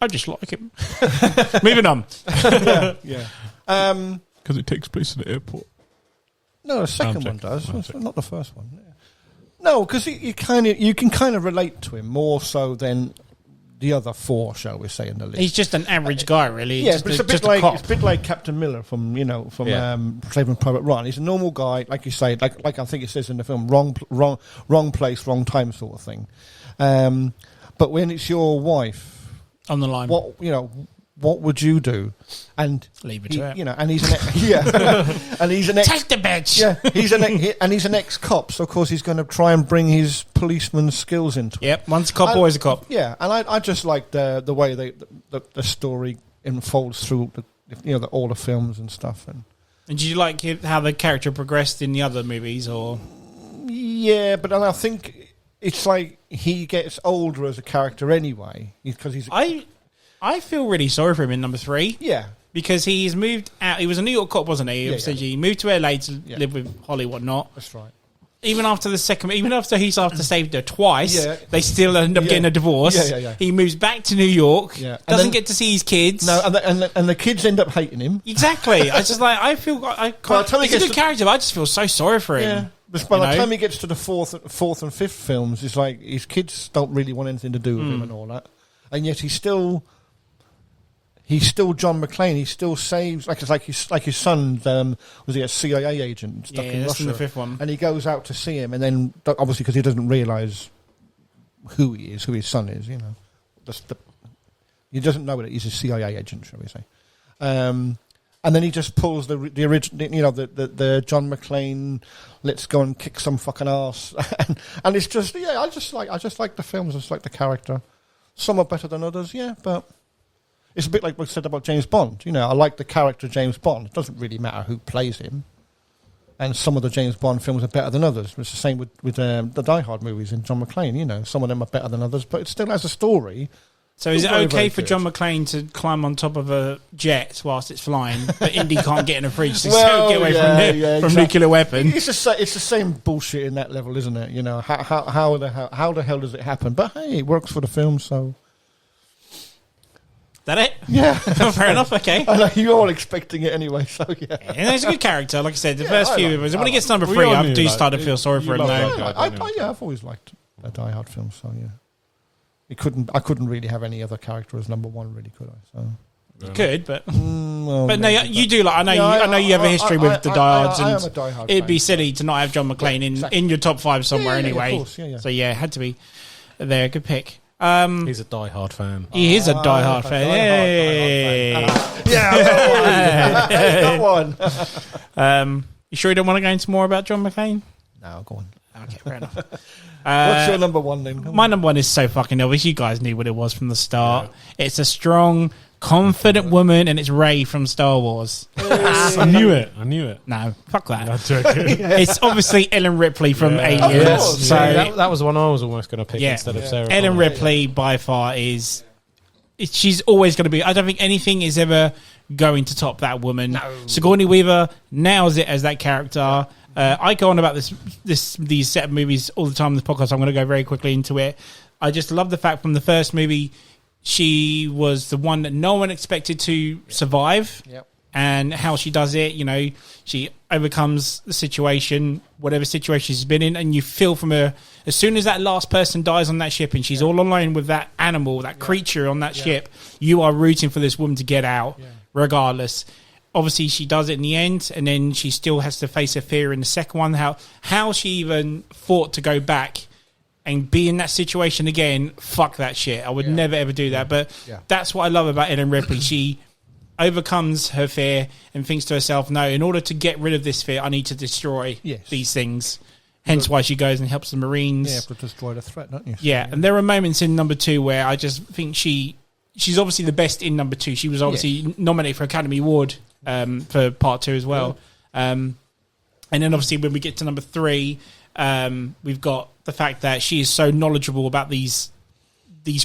I just like him. Moving on. Yeah. Because it takes place in the airport. No, the second one does. Not the first one. Yeah. No, because you can kind of relate to him more so than the other four, shall we say, in the list. He's just an average guy, really. Yeah, but it's a bit like Captain Miller from Saving Private Ryan. He's a normal guy, like you say, like I think it says in the film, wrong place, wrong time, sort of thing. But when it's your wife on the line, what would you do? And leave it to it. And he's an and he's an ex. Take the bitch. Yeah, he's an ex-cop, so of course he's going to try and bring his policeman's skills into it. Yep, once a cop, always a cop. Yeah, and I just like the way the story unfolds through all the films and stuff. And did you like how the character progressed in the other movies, or? Yeah, but I think it's like he gets older as a character anyway because he's. I feel really sorry for him in number 3. Yeah. Because he's moved out. He was a New York cop, wasn't he? He moved to LA to live with Holly, whatnot. That's right. Even after he's saved her twice, they still end up getting a divorce. Yeah. He moves back to New York, doesn't get to see his kids. No, and the kids end up hating him. Exactly. He's a good character, but I just feel so sorry for him. Yeah. But by the time he gets to the fourth and fifth films, it's like his kids don't really want anything to do with him and all that. And yet he's still John McClane. He still saves, like his son. Was he a CIA agent stuck in Russia? In the fifth one. And he goes out to see him, and then obviously because he doesn't realise who he is, who his son is. He doesn't know that he's a CIA agent, shall we say? And then he just pulls the original, the John McClane. Let's go and kick some fucking ass, and it's just I just like the films. I just like the character. Some are better than others, but. It's a bit like what I said about James Bond. I like the character James Bond. It doesn't really matter who plays him. And some of the James Bond films are better than others. It's the same with the Die Hard movies in John McClane. Some of them are better than others, but it still has a story. So is it okay for John McClane to climb on top of a jet whilst it's flying, but Indy can't get in a fridge to get away from nuclear weapon? It's the same bullshit in that level, isn't it? How the hell does it happen? But hey, it works for the film, so... That it? Yeah. Fair enough, okay. I know, you're all expecting it anyway, so yeah. And he's a good character, like I said, the first few of us. When he gets to number 3, I do start to feel sorry for him now. I've always liked a Die Hard film, so yeah. I couldn't really have any other character as number 1, really, could I? So you could, but but no, you do. Like I know you have a history with the Die Hards, I am a Die Hard it'd fan, be silly to not have John McClane in your top 5 somewhere anyway. Of course, yeah. So yeah, it had to be there. Good pick. He's a die-hard fan. He is a die-hard fan. Got one. You sure you don't want to go into more about John McClane? No, go on. Okay, fair enough. What's your number one then? My number one is so fucking obvious. You guys knew what it was from the start. Yeah. It's a strong, confident woman, and it's Rey from Star Wars. I knew it. No, fuck that. I'm joking. It's obviously Ellen Ripley from Aliens. So that was one I was almost going to pick instead of Sarah. Ellen Ripley by far is. She's always going to be. I don't think anything is ever going to top that woman. No. Sigourney Weaver nails it as that character. I go on about these set of movies all the time in this podcast. I'm going to go very quickly into it. I just love the fact from the first movie, she was the one that no one expected to survive. Yep. And how she does it, she overcomes the situation, whatever situation she's been in, and you feel from her, as soon as that last person dies on that ship and she's all alone with that animal, that creature on that ship, you are rooting for this woman to get out, regardless. Obviously, she does it in the end, and then she still has to face her fear in the second one. How she even fought to go back and be in that situation again, fuck that shit. I would never, ever do that. But that's what I love about Ellen Ripley. She overcomes her fear and thinks to herself, no, in order to get rid of this fear, I need to destroy these things. Hence why she goes and helps the Marines. Yeah, you have to destroy the threat, don't you? Yeah, and there are moments in number 2 where I just think she's obviously the best in number 2. She was obviously nominated for Academy Award for part 2 as well. And then obviously when we get to number 3, we've got the fact that she is so knowledgeable about these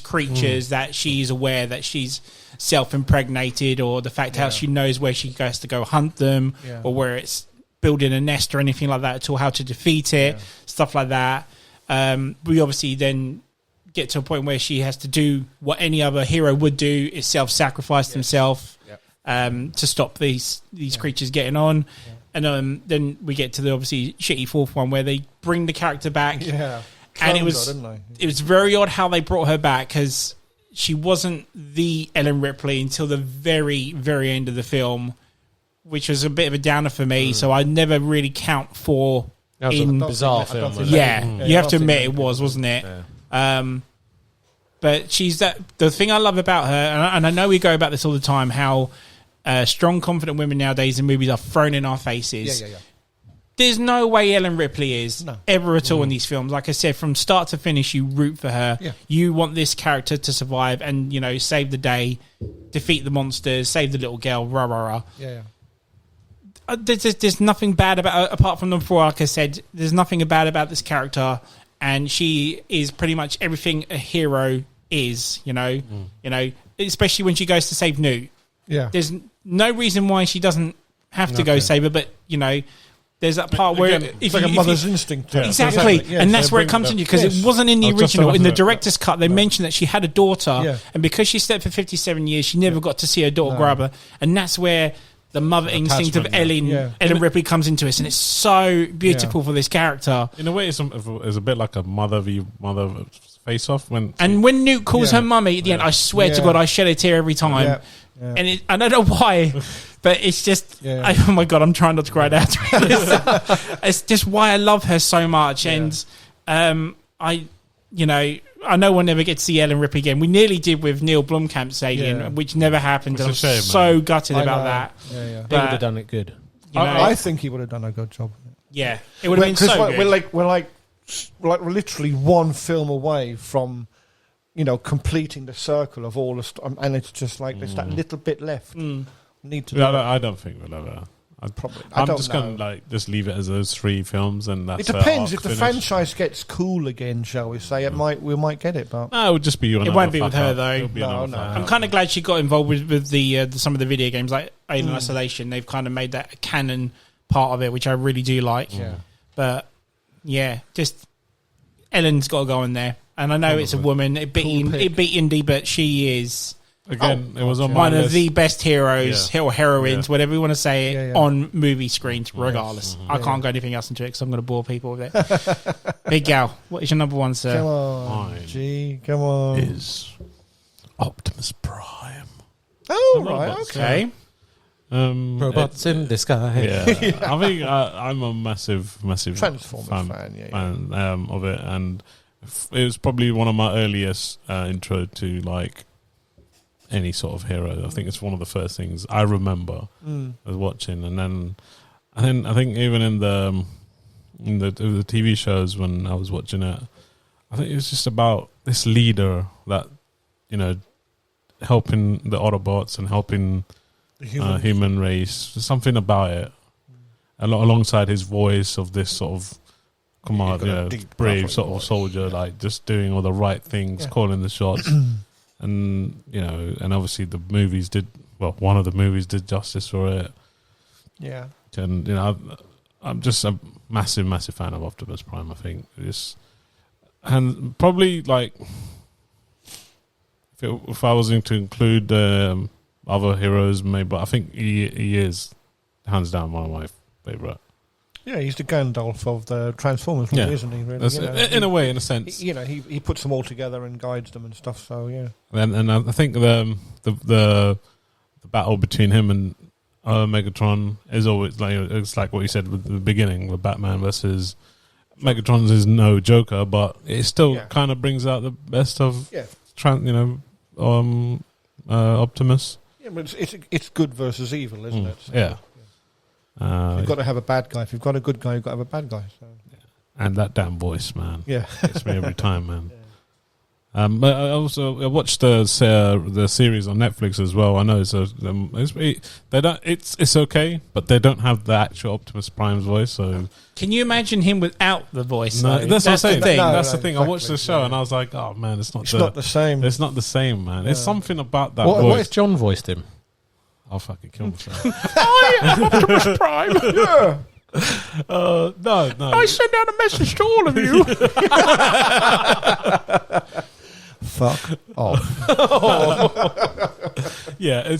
creatures that she is aware that she's self-impregnated, or the fact how she knows where she has to go hunt them, or where it's building a nest or anything like that, or how to defeat it, stuff like that. We obviously then get to a point where she has to do what any other hero would do, is self-sacrifice themselves to stop these creatures getting on. And then we get to the obviously shitty fourth one where they bring the character back. Yeah. And it was very odd how they brought her back, because she wasn't the Ellen Ripley until the very, very end of the film, which was a bit of a downer for me. So I never really count for in a bizarre film. You have to admit it wasn't it? Yeah. But she's the thing I love about her, and I know we go about this all the time, how strong, confident women nowadays in movies are thrown in our faces. There's no way Ellen Ripley is ever at all in these films. Like I said, from start to finish, you root for her. Yeah. You want this character to survive and, save the day, defeat the monsters, save the little girl, rah, rah, rah. There's nothing bad about, apart from number 4, like I said, there's nothing bad about this character, and she is pretty much everything a hero is, especially when she goes to save Newt. Yeah. There's no reason why she doesn't have to go save her, but, there's that part where it's like a mother's instinct. Exactly. And that's where it comes into, because it wasn't in the original. In the director's cut, they mentioned that she had a daughter, and because she slept for 57 years, she never got to see her daughter grab her. And that's where the mother instinct of Ellen Ripley comes into us, and it's so beautiful for this character. In a way, it's a bit like a mother face off. When Newt calls her mummy at the end, I swear to God, I shed a tear every time. And I don't know why, but it's just, oh my God, I'm trying not to cry out. It's just why I love her so much. And I know we'll never get to see Ellen Ripley again. We nearly did with Neil Blomkamp's Alien, which never happened. And I'm so gutted about that. But he would have done it good. I think he would have done a good job. Yeah, it would have been so good. We're like literally one film away from completing the circle of all the and it's just like there's that little bit left. Need to. I don't think we'll ever. I'm just going to just leave it as those 3 films, and that's it. Depends if the franchise gets cool again, shall we say? We might get it, but it would just be. It won't be with her though. No. I'm kind of glad she got involved with the some of the video games like Alien Isolation. They've kind of made that a canon part of it, which I really do like. Yeah. But just Ellen's got to go in there. And I know it's a woman. It beat Indy, but she is again. It was on one of the best heroes or heroines, whatever you want to say it, on movie screens. Regardless, I can't go anything else into it because I'm going to bore people with it. Big Gal, what is your number 1, sir? Come on, come on. Is Optimus Prime? Oh right, okay. Robots in disguise. Yeah. I think I'm a massive Transformers fan of it, and it was probably one of my earliest intro to like any sort of hero. I think it's one of the first things I remember as watching, and then I think even in the in the TV shows when I was watching it. I think it was just about this leader that, helping the Autobots and helping the human race. There's something about it. Alongside his voice of this sort of brave sort of soldier, like just doing all the right things, calling the shots. And, and obviously the movies one of the movies did justice for it. Yeah. And, I'm just a massive, massive fan of Optimus Prime, I think. And probably, like, if I was going to include other heroes, maybe, but I think he is, hands down, one of my favourite. Yeah, he's the Gandalf of the Transformers, really, isn't he? Really? In a way, in a sense. He puts them all together and guides them and stuff, so, yeah. And I think the battle between him and Megatron is always it's like what you said with the beginning, with Batman versus Megatron is no Joker, but it still kind of brings out the best of Optimus. Yeah, but it's good versus evil, isn't it? So, yeah. You've got to have a bad guy. If you've got a good guy, you've got to have a bad guy. So. Yeah. And that damn voice, man. Yeah, gets me every time, man. But I watched the series on Netflix as well. I know it's okay, but they don't have the actual Optimus Prime's voice. So can you imagine him without the voice? No, that's what I'm saying. That's the thing. Exactly. I watched the show and I was like, oh man, it's not the same. It's not the same, man. It's something about that voice. voice. What if John voiced him? I'll fucking kill myself. I am Optimus Prime. Yeah. No. I send out a message to all of you. Fuck off. Yeah,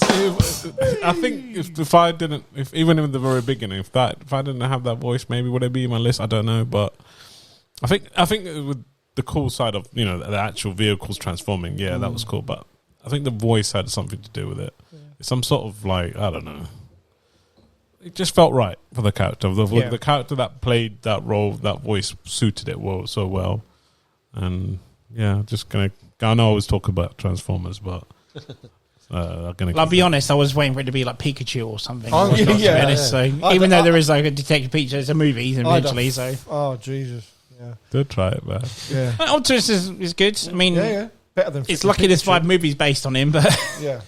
I think if I didn't, even in the very beginning, if I didn't have that voice, maybe would it be in my list? I don't know, but I think with the cool side of the actual vehicles transforming, that was cool. But I think the voice had something to do with it. Yeah. It's some sort of I don't know. It just felt right for the character. The character that played that role, that voice suited it so well. And just gonna. I know I always talk about Transformers, but I'll be honest. I was waiting for it to be like Pikachu or something. Oh, So even though there is like a Detective Pikachu, it's a movie eventually. Oh Jesus! Yeah, do try it, man. Yeah, Optimus is good. I mean, better than. It's lucky there's 5 movies based on him, but the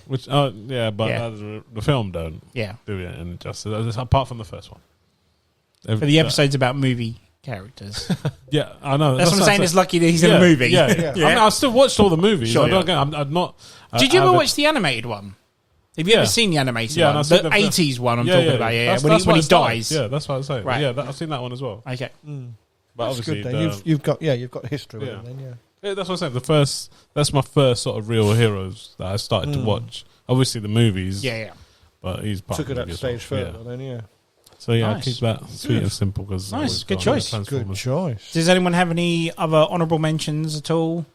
film don't. Do it and justice apart from the first one. But the episode's about movie characters. Yeah, I know. That's what I'm saying. It's lucky that he's in a movie. Yeah. I mean, I still watched all the movies. Sure, I'm not. Did you ever watch the animated one? Have you ever seen the animated one? The 80s one I'm talking about. Yeah, when he dies. Yeah, that's what I was saying. Right. Yeah, I've seen that one as well. Okay. But that's obviously, good, you've got history with it. Then, yeah, that's what I'm saying. That's my first sort of real heroes that I started to watch. Obviously, the movies. Yeah. But he's part took it of that stage further. Then So nice. I keep that sweet and simple because nice, good choice. Good choice. Does anyone have any other honourable mentions at all?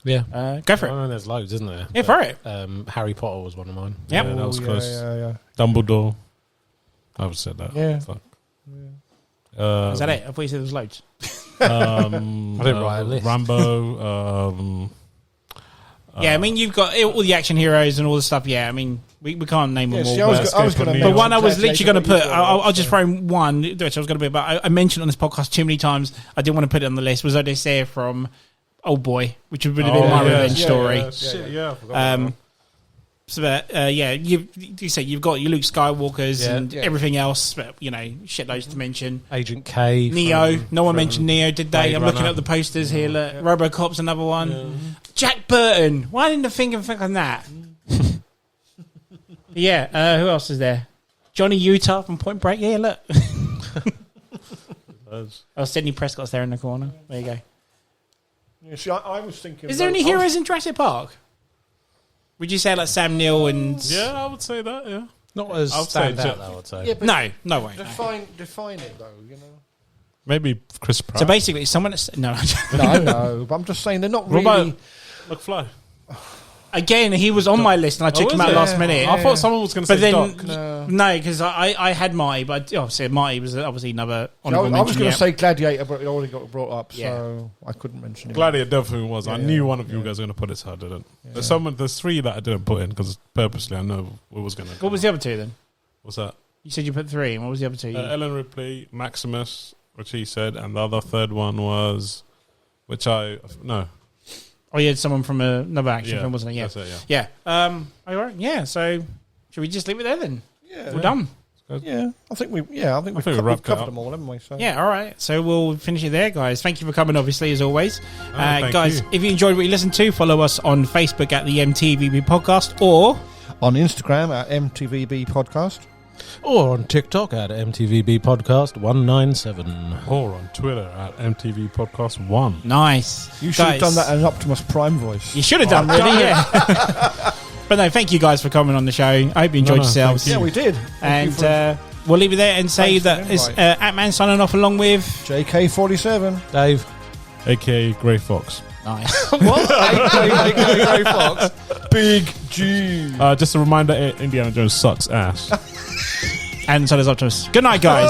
Yeah, go for it. There's loads, isn't there? Yeah, for it. Harry Potter was one of mine. Yep. Yeah, that was close. Yeah. Dumbledore. I would have said that. Yeah. Fuck. Is that it? I thought you said there was loads. I didn't write a list. Rambo. I mean, you've got all the action heroes and all the stuff. Yeah, I mean, we can't name them all. I was going to. But one I was literally going to put. I'll just throw one, which I was going to be. But I mentioned on this podcast too many times. I didn't want to put it on the list. Was Odysseus from Old Boy, which would have been my revenge story. So you say you've got your Luke Skywalkers and everything else, but shitloads to mention. Agent K, Neo. No one mentioned Neo, did they? I'm looking at the posters here. Look, RoboCop's another one. Yeah. Jack Burton. Why didn't I think of that? Who else is there? Johnny Utah from Point Break. Yeah, look. Sidney Prescott's there in the corner. There you go. Yeah, see, I was thinking. Is there any heroes in Jurassic Park? Would you say like Sam Neill and? Yeah, I would say that. Yeah, not as stand out. I would say. Yeah, no way. Define it though. Maybe Chris Pratt. So basically, someone. No, but I'm just saying they're not really. What about McFly? Again, he was on my list, and I took him out last minute. I thought someone was going to say Doc. No, because I had Marty, but obviously Marty was obviously another honourable mention. I was going to say Gladiator, but it already got brought up, so I couldn't mention it. Gladiator definitely was. I knew one of you guys were going to put it, so I didn't. Yeah. There's 3 that I didn't put in because purposely I know what was going to. What was the other 2 then? What's that? You said you put 3, and what was the other 2? Ellen Ripley, Maximus, which he said, and the other third one was, no. Oh, you had someone from another action film, wasn't it? Yeah. That's it, yeah. All right. Yeah. So, should we just leave it there then? Yeah. We're done. Yeah, I think we've covered them all, haven't we? So. Yeah, all right. So we'll finish it there, guys. Thank you for coming, obviously, as always. Guys, if you enjoyed what you listened to, follow us on Facebook at the M.T.V.B podcast, or on Instagram at M.T.V.B podcast, or on TikTok at M.T.V.B podcast 197, or on Twitter at M.T.V podcast 1. Nice. You should have done that in an Optimus Prime voice. You should have done, really, yeah. But no, thank you guys for coming on the show. I hope you enjoyed yourselves. Yeah, we did. And we'll leave it there and say that it's Ant-Man signing off along with JK47, Dave, a.k.a. Grey Fox. Nice. What? A.k.a. Grey Fox. Big G. Just a reminder, Indiana Jones sucks ass. And so does Optimus. Good night, guys.